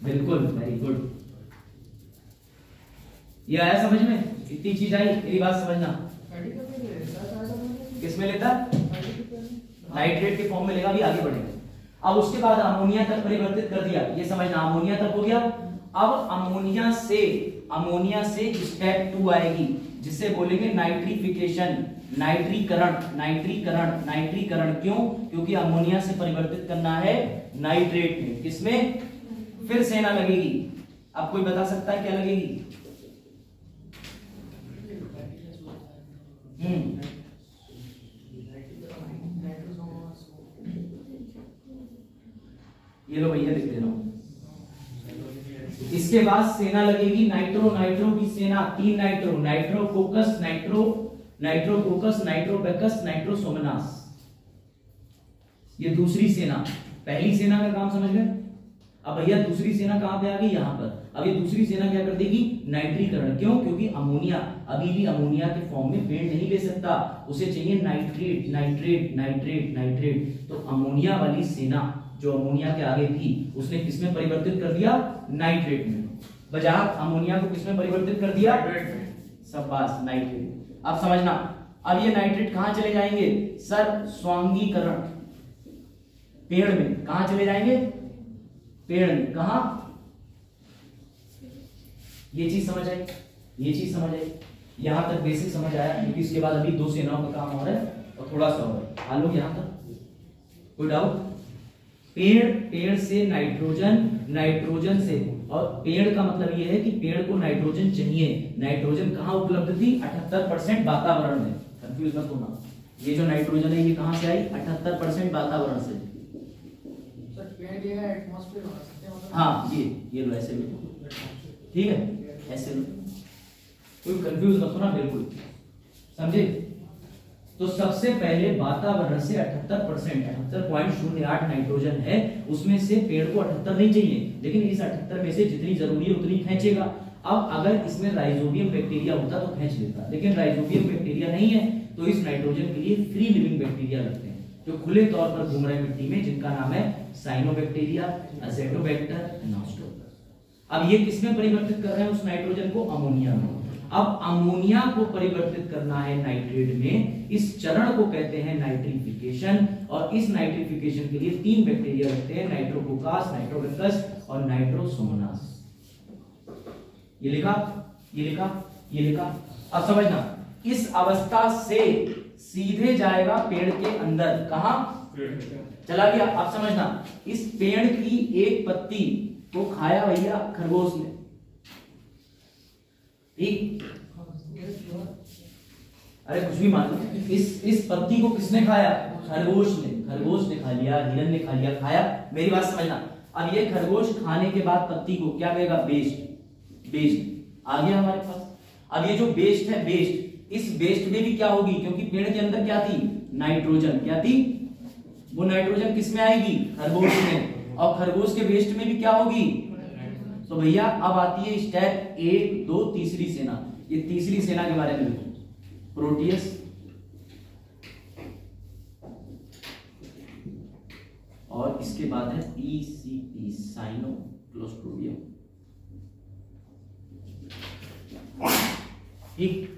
बिल्कुल, वेरी गुड। ये आया समझ में? इतनी चीज आई, मेरी बात समझना। किसमें लेता? नाइट्रेट के फॉर्म में लेगा, भी आगे बढ़ेगा। अब उसके बाद अमोनिया तक परिवर्तित कर दिया, ये समझना, अमोनिया तक हो गया। अब अमोनिया से स्टेप 2 आएगी जिसे बोलेंगे नाइट्रिफिकेशन, नाइट्रीकरण। क्यों? क्योंकि अमोनिया से परिवर्तित करना है नाइट्रेट में। किसमें? फिर सेना लगेगी। अब कोई बता सकता है क्या लगेगी? ये लो भैया, लिख दे रहा हूं। इसके बाद सेना लगेगी नाइट्रो की सेना, 3 नाइट्रोकोकस, नाइट्रोबैकस, नाइट्रोसोमनास। ये दूसरी सेना। पहली सेना का काम समझ गए? अब भैया दूसरी सेना कहां पे आ गई? यहां पर। अब ये दूसरी सेना क्या कर देगी? नाइट्रीकरण। क्यों? क्योंकि अमोनिया अभी भी अमोनिया के फॉर्म में पेड़ नहीं ले सकता, उसे चाहिए नाइट्रेट। तो अमोनिया वाली सेना जो अमोनिया के आगे थी उसने किसमें परिवर्तित कर दिया? नाइट्रेट में। बजाय अमोनिया को किसमें परिवर्तित कर दिया? शाबाश, नाइट्रेट। अब समझना, अब ये नाइट्रेट कहां चले जाएंगे? सर स्वांगीकरण, पेड़ में कहां चले जाएंगे? पेड़ में कहा, ये चीज समझ आई, ये चीज समझ आई, यहां तक बेसिक समझ आया, क्योंकि इसके बाद अभी 2 सेनाओं का काम हो रहा है और थोड़ा सा और है। आ लोग यहां तक कोई डाउट? पेड़ से नाइट्रोजन से, और पेड़ का मतलब ये है कि पेड़ को नाइट्रोजन चाहिए। नाइट्रोजन कहां उपलब्ध थी? 78% वातावरण में। कंफ्यूज मत होना, ये जो नाइट्रोजन है ये कहां से आई? 78% वातावरण से। सर पेड़ ये एटमॉस्फेयर होना सकते हैं मतलब। हाँ ये लो ऐसे लो, ठीक है ऐसे लो, कोई कंफ्यूज मत होना, बिल्कुल समझे। तो सबसे पहले वातावरण से 78%, 78.08 नाइट्रोजन है, उसमें से पेड़ को 78 नहीं चाहिए, लेकिन इस 78 में से जितनी जरूरी है उतनी खींचेगा। अब अगर इसमें राइजोबियम बैक्टीरिया होता तो खींच लेता, लेकिन राइजोबियम बैक्टीरिया नहीं है, तो इस नाइट्रोजन के लिए फ्री लिविंग बैक्टीरिया लगते हैं जो खुले तौर पर घूम रहे हैं मिट्टी में, जिनका नाम है साइनोबैक्टीरिया, असेटोबैक्टर, एनोस्टोबैक्टर। अब ये किसमें परिवर्तित कर रहे हैं उस नाइट्रोजन को? अमोनिया में। अब अमोनिया को परिवर्तित करना है नाइट्रेट में, इस चरण को कहते हैं नाइट्रिफिकेशन, और इस नाइट्रिफिकेशन के लिए 3 बैक्टीरिया लगते हैं, नाइट्रोकोकास, नाइट्रोबैकस और नाइट्रोसोमोनास। ये लिखा, ये लिखा, ये लिखा। अब समझना, इस अवस्था से सीधे जाएगा पेड़ के अंदर, कहां? चला गया। अब समझना, इस पेड़ की एक पत्ती को खाया भैया खरगोश ने, ठीक? अरे कुछ भी मान लो, इस पत्ती को किसने खाया? खरगोश ने खा लिया, हिरन ने खा लिया, खाया। मेरी बात समझना, अब ये खरगोश खाने के बाद पत्ती को क्या कहेगा? बेस्ट आ गया हमारे पास। अब ये जो बेस्ट है, बेस्ट, इस बेस्ट में भी क्या होगी? क्योंकि पेड़ के अंदर क्या थी? नाइट्रोजन। क्या थी? वो नाइट्रोजन किस में आएगी? खरगोश में। और खरगोश के वेस्ट में भी क्या होगी? तो भैया अब आती है स्टेप 1, 2, तीसरी सेना। ये तीसरी सेना के बारे में लिखो, प्रोटियस, और इसके बाद है पीसीपी, साइनोक्लोस्ट्रोडियम। ठीक,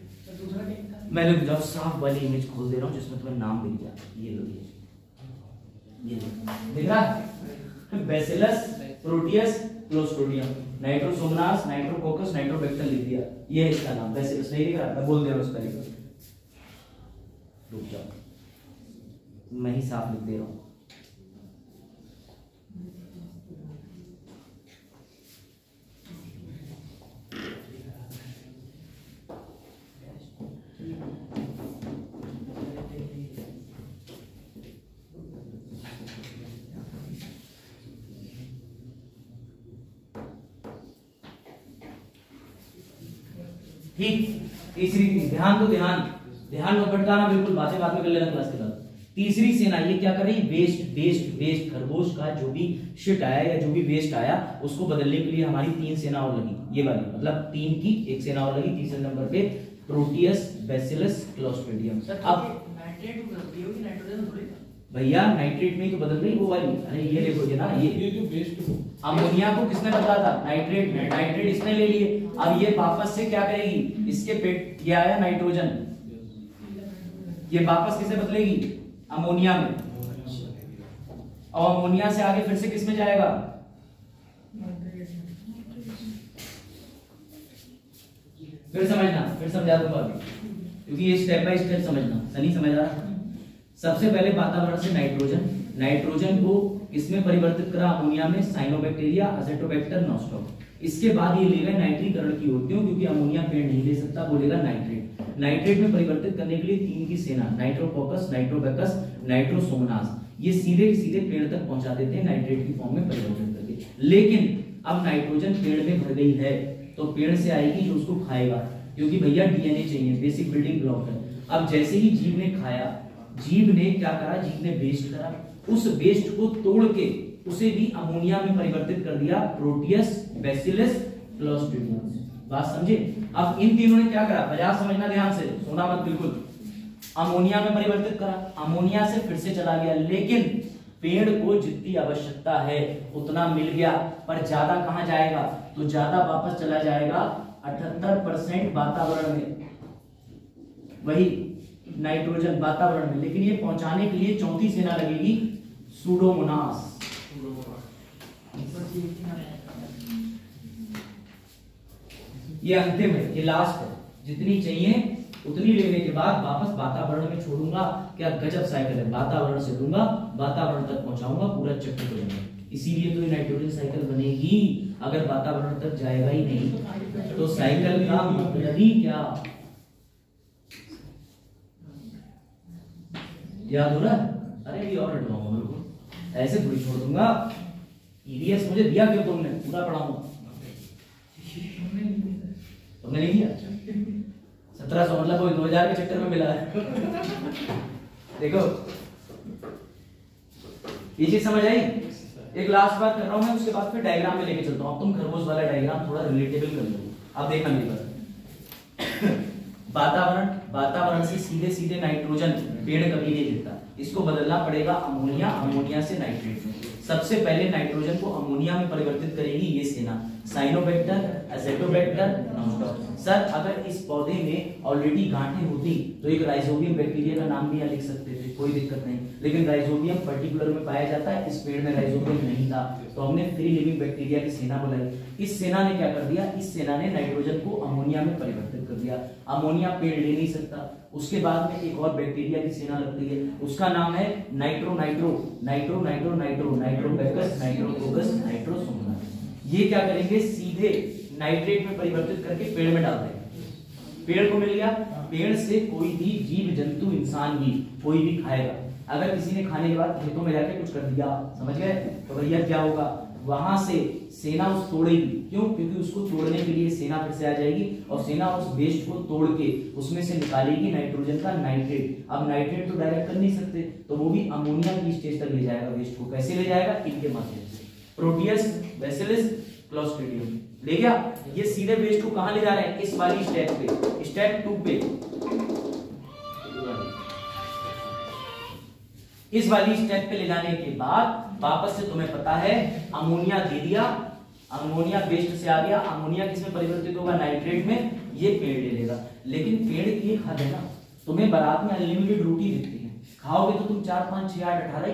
मैं लोग जब साफ वाली इमेज खोल दे रहा हूं जिसमें तुम्हें नाम दिख जाए। ये लो, ये दिख रहा है? Bacillus, Proteus, Clostridium, नाइट्रोसोमनास, Nitrococcus, Nitrobacter लिख दिया, ये है इसका नाम। बैसिलस नहीं लिख रहा, मैं बोल दे रहा हूं इस तरीके से। रुक जाओ, मैं ही साफ लिख दे रहा हूं। ठीक, तीसरी, ध्यान दो, ध्यान मत भटकाना, बिल्कुल बातें बाद में कर लेना क्लास के बाद। तीसरी सेना ये क्या कर रही? वेस्ट, खरगोश का जो भी शिट आया या जो भी वेस्ट आया उसको बदलने के लिए हमारी 3 सेना और लगी, ये वाली, मतलब 3 की एक सेना और लगी। तीसरे नंबर पे प्रोटियस, बैसिलस, क्लोस्ट्रिडियम। अब नाइट्रेट बदलती होगी, नाइट्रोजन थोड़ी। भैया नाइट्रेट में ही तो बदल रही वो वाली। अरे ये देखो, ये ना, ये जो वेस्ट अमोनिया को किसने बताया था? नाइट्रेट में। नाइट्रेट इसने ले लिए, अब ये वापस से क्या करेगी? इसके पेट, ये आया नाइट्रोजन, ये वापस किसे बदलेगी? अमोनिया में। और अमोनिया से आगे फिर से किस में जाएगा? फिर समझना, फिर समझा दूंगा अभी, क्योंकि ये स्टेप बाय स्टेप समझना। सनी समझ आ रहा? सबसे पहले वातावरण से नाइट्रोजन को किसमें परिवर्तित करा? अमोनिया में, साइनोबैक्टीरिया, असेटोबैक्टर, नॉस्ट्रोक। इसके बाद ये लेगा नाइट्रीकरण की ओर, क्यों? क्योंकि अमोनिया पेड़ नहीं ले सकता, बोलेगा नाइट्रेट। नाइट्रेट में परिवर्तित करने के लिए 3 की सेना, नाइट्रोकोकस, नाइट्रोबैकस, नाइट्रोसोमनास, ये सीधे सीधे पेड़ तक पहुंचा देते हैं नाइट्रेट की फॉर्म में परिवर्तित करके। लेकिन अब नाइट्रोजन पेड़ में भर गई है तो पेड़ से आएगी जो उसको खाएगा, क्योंकि भैया डीएनए चाहिए, बेसिक बिल्डिंग ब्लॉक है। अब जैसे ही जीव ने खाया, जीव ने क्या करा? जीव ने वेस्ट करा, उस वेस्ट को तोड़ के उसे भी अमोनिया में परिवर्तित कर दिया, प्रोटियस, बैसिलस, क्लोस्ट्रिडियम। बात समझे? अब इन तीनों ने क्या करा? बजाय समझना ध्यान से, सोना मत बिल्कुल। अमोनिया में परिवर्तित करा, अमोनिया से फिर से चला गया, लेकिन पेड़ को जितनी आवश्यकता है उतना मिल गया, पर ज्यादा कहां जाएगा? तो ज्यादा वापस चला जाएगा 78% वातावरण में, वही नाइट्रोजन वातावरण में। लेकिन ये पहुंचाने के लिए चौथी सेना लगेगी, सूडोमोनास। ये अंतिम है, ये लास्ट है। जितनी चाहिए उतनी लेने के बाद वापस वातावरण में छोड़ूंगा। क्या गजब साइकिल है, वातावरण से लूंगा, वातावरण तक पहुंचाऊंगा, पूरा चक्र हो जाएगा। इसीलिए तो ये नाइट्रोजन साइकिल बनेगी। अगर वातावरण तक जाएगा ही नहीं तो साइकिल का मतलब ही क्या? याद हो रहा है? अरे ये और हटवाऊंगा मेरे को, ऐसे थोड़ी छोड़ दूंगा। ईवीएस मुझे दिया क्यों तुमने? पूरा पढ़ाऊंगा। तुमने नहीं दिया? 1700 मतलब कोई 2000 के चक्कर में मिला है। देखो ये चीज समझ आई? एक लास्ट बात कर रहा हूं मैं, उसके बाद फिर डायग्राम में लेके चलता हूं। अब तुम खरगोश वाला डायग्राम थोड़ा रिलेटेबल कर लो। अब देखना मेरी बात। वातावरण से सीधे सीधे नाइट्रोजन पेड़ कभी नहीं देता, इसको बदलना पड़ेगा अमोनिया से नाइट्रेट में। सबसे पहले नाइट्रोजन को अमोनिया में परिवर्तित करेगी ये सेना, साइनोबैक्टर, एज़ोटोबैक्टर, नॉस्टॉप। सर अगर इस पौधे में ऑलरेडी गांठें होती तो एक राइजोबियम बैक्टीरिया का नाम भी यहाँ लिख सकते थे, कोई दिक्कत नहीं। लेकिन राइजोबियम पर्टिकुलर में पाया जाता है, इस पेड़ में राइजोबियम नहीं था, तो हमने फ्री लिविंग बैक्टीरिया की सेना बुलाई। इस सेना ने क्या कर दिया? इस सेना ने नाइट्रोजन को अमोनिया में परिवर्तित कर दिया। अमोनिया पेड़ ले नहीं सकता। उसके बाद में एक और बैक्टीरिया की सेना लगती है, उसका नाम है नाइट्रोबैकस, नाइट्रोकोकस, नाइट्रोसोमोनास। ये क्या करेंगे? सीधे नाइट्रेट में परिवर्तित करके पेड़ में डाल देंगे। पेड़ को मिल गया, पेड़ से कोई भी जीव जंतु इंसान भी कोई भी खाएगा। अगर किसी ने खाने के बाद खेतों में जाके कुछ कर दिया, समझ गए, तो भैया क्या होगा? वहां से सेना उस तोड़ेगी। क्यों? क्योंकि उसको तोड़ने के लिए सेना फिर से आ जाएगी और सेना उस वेस्ट को तोड़ के उसमें से निकालेगी नाइट्रोजन का नाइट्रेट। अब नाइट्रेट तो डायरेक्ट कर नहीं सकते, तो वो भी अमोनिया की स्टेज तक ले जाएगा वेस्ट को। कैसे ले जाएगा? इनके माध्यम से, प्रोटियस, बैसिलस, क्लोस्ट्रिडियम ले गया। ये सीधे वेस्ट को कहां ले जा रहे हैं? इस वाली स्टेप पे, स्टेप 2 पे, इस वाली स्टेप पे ले जाने के बाद वापस से तुम्हें पता है अमोनिया दे दिया, अमोनिया वेस्ट से आ गया, अमोनिया किसमें परिवर्तित होगा? नाइट्रेट में। ये पेड़ ले लेगा। लेकिन पेड़ की एक हद है ना, तुम्हें बारात में अनलिमिटेड रोटी दिखती है, खाओगे तो तुम 4 5 6 8 18 ही,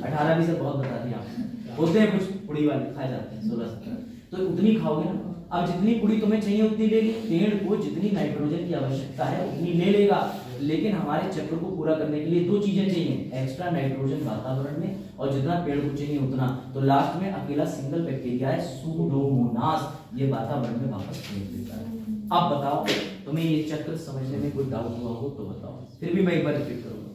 18 भी सर बहुत बता दिया आपने, होते हैं कुछ पुड़ी वाले खाए जाते हैं 16 17, तो उतनी खाओगे ना। अब जितनी पुड़ी तुम्हें चाहिए उतनी ले ली। पेड़ को जितनी नाइट्रोजन की आवश्यकता है उतनी ले लेगा। लेकिन हमारे चक्र को पूरा करने के लिए 2 चीजें चाहिए, एक्स्ट्रा नाइट्रोजन वातावरण में और जितना पेड़ को चाहिए उतना। तो लास्ट में अकेला सिंगल बैक्टीरिया है सूडोमोनास, ये वातावरण में वापस भेज देता है। अब बताओ तुम्हें ये चक्र समझने में कोई डाउट हुआ हो तो बताओ, फिर भी मैं एक बार रिपीट करूंगा।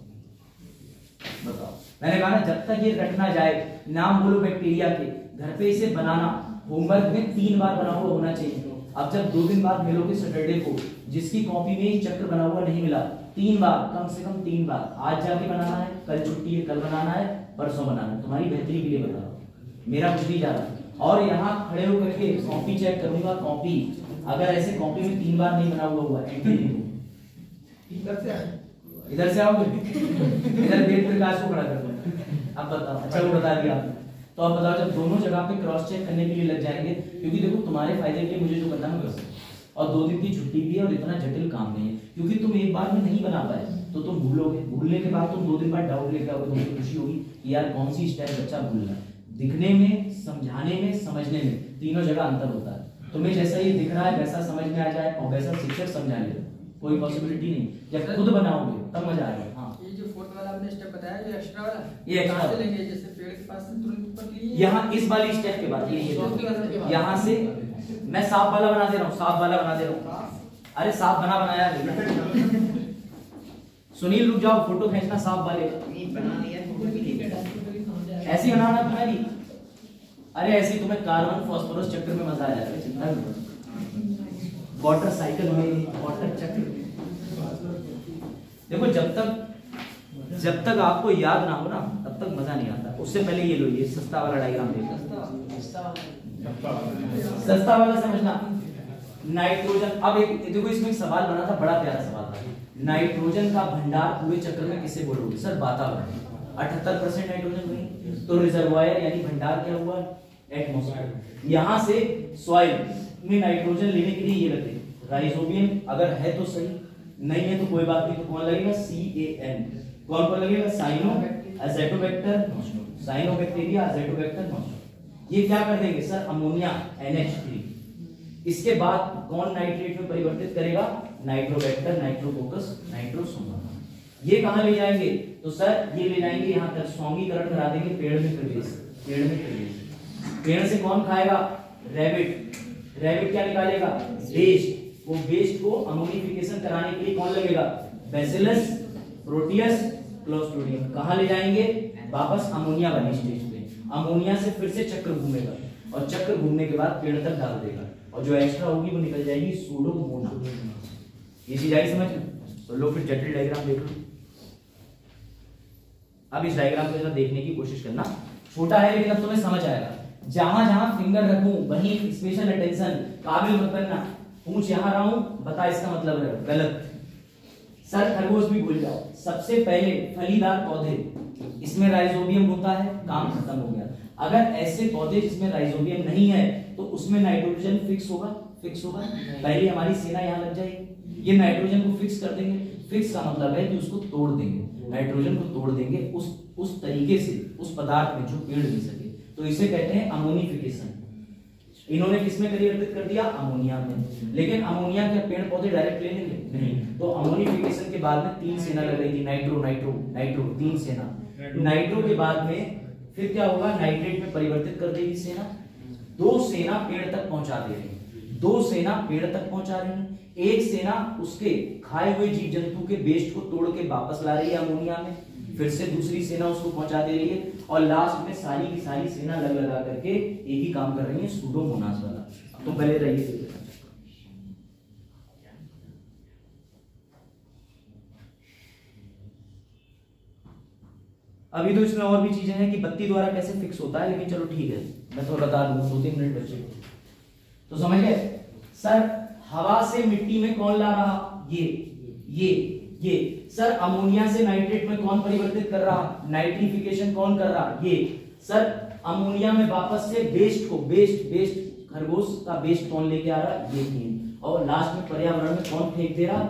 बताओ, मैंने कहा ना जब तक ये रटना जाए, नाम बोलो बैक्टीरिया के, घर पे इसे बनाना होमवर्क में 3 बार बना हुआ होना चाहिए। अब जब 2 दिन बाद मिलोगे सैटरडे को, जिसकी कॉपी में ये चक्र बना हुआ नहीं मिला, 3 बार, कम से कम 3 बार, आज जाके बनाना है, कल छुट्टी है, कल बनाना है, परसों बनाना है। तुम्हारी बेहतरी के लिए बता रहा हूं, मेरा कुछ नहीं जा रहा। और यहाँ खड़े होकर के कॉपी चेक करूंगा, कॉपी अगर ऐसे कॉपी में 3 बार नहीं बना हुआ एंट्री इधर से आओगे, इधर वेद प्रकाश को खड़ा कर दो। अब बताओ, अच्छा वो बता दिया आपने। तो अब बताओ, जब दोनों जगह पे क्रॉस चेक करने के लिए लग जाएंगे, क्योंकि देखो तुम्हारे फायदे के लिए मुझे जो करना है कर सकता, और 2 दिन की छुट्टी भी है और इतना जटिल काम नहीं है, क्योंकि तुम एक बार में नहीं बना पाए तो तुम भूलोगे, भूलने के बाद तुम 2 दिन बाद डाउट लेके आओगे, तुमको खुशी होगी कि यार कौन सी स्टेप बच्चा भूल रहा है। दिखने में, समझाने में, समझने में तीनों जगह अंतर होता है। तुम्हें जैसा ये दिख रहा है वैसा समझ में आ जाए और वैसा शिक्षक समझा ले, कोई पॉसिबिलिटी नहीं। जब खुद बनाओगे तब मजा आएगा। हाँ, ये जो फोर्थ वाला आपने स्टेप बताया, जो एक्स्ट्रा वाला, ये एक्स्ट्रा से लेंगे, जैसे पेड़ के पास से तुरंत ऊपर लिए, यहाँ इस वाली स्टेप के बाद ये यहाँ से मैं साफ वाला बना दे रहा हूँ, साफ वाला बना दे रहा हूँ। अरे साफ बनाया सुनील, रुक जाओ, फोटो खींचना साफ वाले, ऐसी बनाना तुम्हारी। अरे ऐसी तुम्हें कार्बन फास्फोरस चक्कर में मजा आ जाएगा, चिंता मत। वाटर साइकिल में, वाटर चक्र में देखो, जब तक आपको याद ना हो ना तब तक मजा नहीं आता। उससे पहले ये लो, ये सस्ता वाला डायग्राम देखो, सस्ता वाला समझना। नाइट्रोजन, अब एक देखो इसमें एक सवाल बना था, बड़ा प्यारा सवाल था, नाइट्रोजन का भंडार पूरे चक्र में किसे बोलोगे? सर वातावरण, 78% नाइट्रोजन हुई, तो रिजर्वायर यानी भंडार क्या हुआ? एटमॉस्फेयर। यहाँ से सॉइल में नाइट्रोजन लेने के लिए ये रखे राइजोबियम, अगर है तो सही, नहीं है तो कोई बात नहीं। तो कौन लगेगा? CAN। कौन लगेगा? साइनो एज़ोटोबैक्टर, साइनोबैक्टीरिया, एज़ोटोबैक्टर, ये क्या कर देंगे सर, अमोनिया NH3। इसके बाद कौन नाइट्रेट में परिवर्तित करेगा, नाइट्रोबैक्टर, नाइट्रोकोकस, नाइट्रोसोमा। ये कहां ले जाएंगे, तो सर ये ले जाएंगे यहां तक, सौंगीकरण करा देंगे पेड़ में प्रवेश, पेड़ में प्रवेश। पेड़ से कौन खाएगा, रैबिट। रैबिट क्या निकालेगा, वेस्ट। वो वेस्ट को अमोनिफिकेशन कराने के लिए कौन लगेगा, बैसिलस, प्रोटियस, क्लोस्ट्रिडियम। कहां ले जाएंगे, वापस अमोनिया वाली स्टेज पे। अमोनिया से फिर से चक्र घूमेगा और चक्र घूमने के बाद पेड़ तक डाल देगा और जो एक्स्ट्रा होगी वो निकल जाएगी सूडोमोनास। ये चीज आई समझ में? तो लो फिर जटिल डायग्राम देख लो। अब इस डायग्राम को जरा देखने की कोशिश करना, छोटा है लेकिन अब तुम्हें समझ आएगा। जहां जहां फिंगर रखूं वहीं स्पेशल अटेंशन, काबिल मत बनना। पूछ यहां रहा हूं, बता इसका मतलब है गलत। सर खरगोश भी भूल जाओ। सबसे पहले फलीदार पौधे, इसमें राइजोबियम होता है, काम खत्म हो गया। अगर ऐसे पौधे जिसमें राइजोबियम नहीं है तो उसमें नाइट्रोजन फिक्स होगा, फिक्स होगा। पहले हमारी सेना यहां लग जाएगी, ये नाइट्रोजन को फिक्स कर देंगे। फिक्स का मतलब है कि उसको तोड़ देंगे, नाइट्रोजन को तोड़ देंगे उस तरीके से, उस पदार्थ में जो पेड़ दे सके। तो इसे कहते हैं अमोनिफिकेशन। इन्होंने किसमें परिवर्तित कर दिया, अमोनिया में। लेकिन अमोनिया क्या पेड़ पौधे डायरेक्ट ले लेंगे, नहीं। तो अमोनिफिकेशन के बाद में 3 सेना लग रही थी, नाइट्रो नाइट्रो नाइट्रो, 3 सेना। नाइट्रो के बाद में फिर क्या होगा, नाइट्रेट में परिवर्तित कर देगी सेना। 2 सेना पेड़ तक पहुंचा दे रही, 2 सेना पेड़ तक पहुंचा रही है। एक सेना उसके खाए हुए जीव जंतु के वेस्ट को तोड़ के वापस ला रही है अमोनिया में, फिर से दूसरी सेना उसको पहुंचा दे रही है और लास्ट में सारी की सारी सेना लग लगा करके एक ही काम कर रही है, सूडोमोनास वाला। तो पहले रहिए, अभी तो इसमें और भी चीजें हैं कि बत्ती द्वारा कैसे फिक्स होता है, लेकिन चलो ठीक है, मैं तो बता दूं, 2-3 मिनट बचे तो समझ गए। सर हवा से मिट्टी में कौन ला रहा, ये सर अमोनिया से नाइट्रेट में कौन परिवर्तित कर रहा, नाइट्रिफिकेशन कौन कर रहा, ये। सर अमोनिया में वापस से वेस्ट को, वेस्ट खरगोश का वेस्ट कौन लेके आ रहा, ये 3। और लास्ट में पर्यावरण में कौन फेंक दे रहा,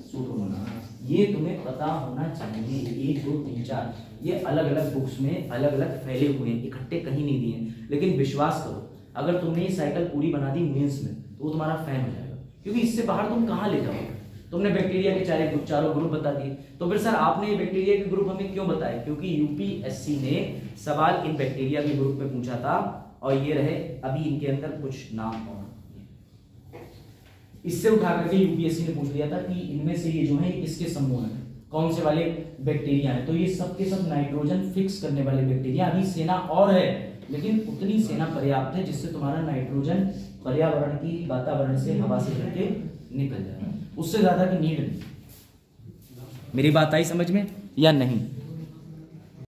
सूडोमोनास। ये तुम्हें पता होना चाहिए। 1 2 3 4 ये अलग अलग बुक्स में अलग अलग फैले हुए हैं, इकट्ठे कहीं नहीं दिए। लेकिन विश्वास करो, अगर तुमने ये साइकिल पूरी बना दी मेंस में तो वो तुम्हारा फैन हो जाएगा, क्योंकि इससे बाहर तुम कहां ले जाओगे। तुमने बैक्टीरिया के चारों ग्रुप बता दिए, तो फिर सर आपने ये बैक्टीरिया के ग्रुप हमें क्यों बताए, क्योंकि यूपीएससी ने सवाल इन बैक्टीरिया के ग्रुप में पूछा था और ये रहे अभी इनके अंदर कुछ नाम और इससे उठा करके यूपीएससी ने पूछ लिया था कि इनमें से ये जो है किसके समूह है, कौन से वाले बैक्टीरिया है। तो ये सब के सब नाइट्रोजन फिक्स करने वाले बैक्टीरिया। अभी सेना और है लेकिन उतनी सेना पर्याप्त है जिससे तुम्हारा नाइट्रोजन पर्यावरण की, वातावरण से, हवा से करके निकल जाए, उससे ज्यादा की नीड नहीं। मेरी बात आई समझ में या नहीं?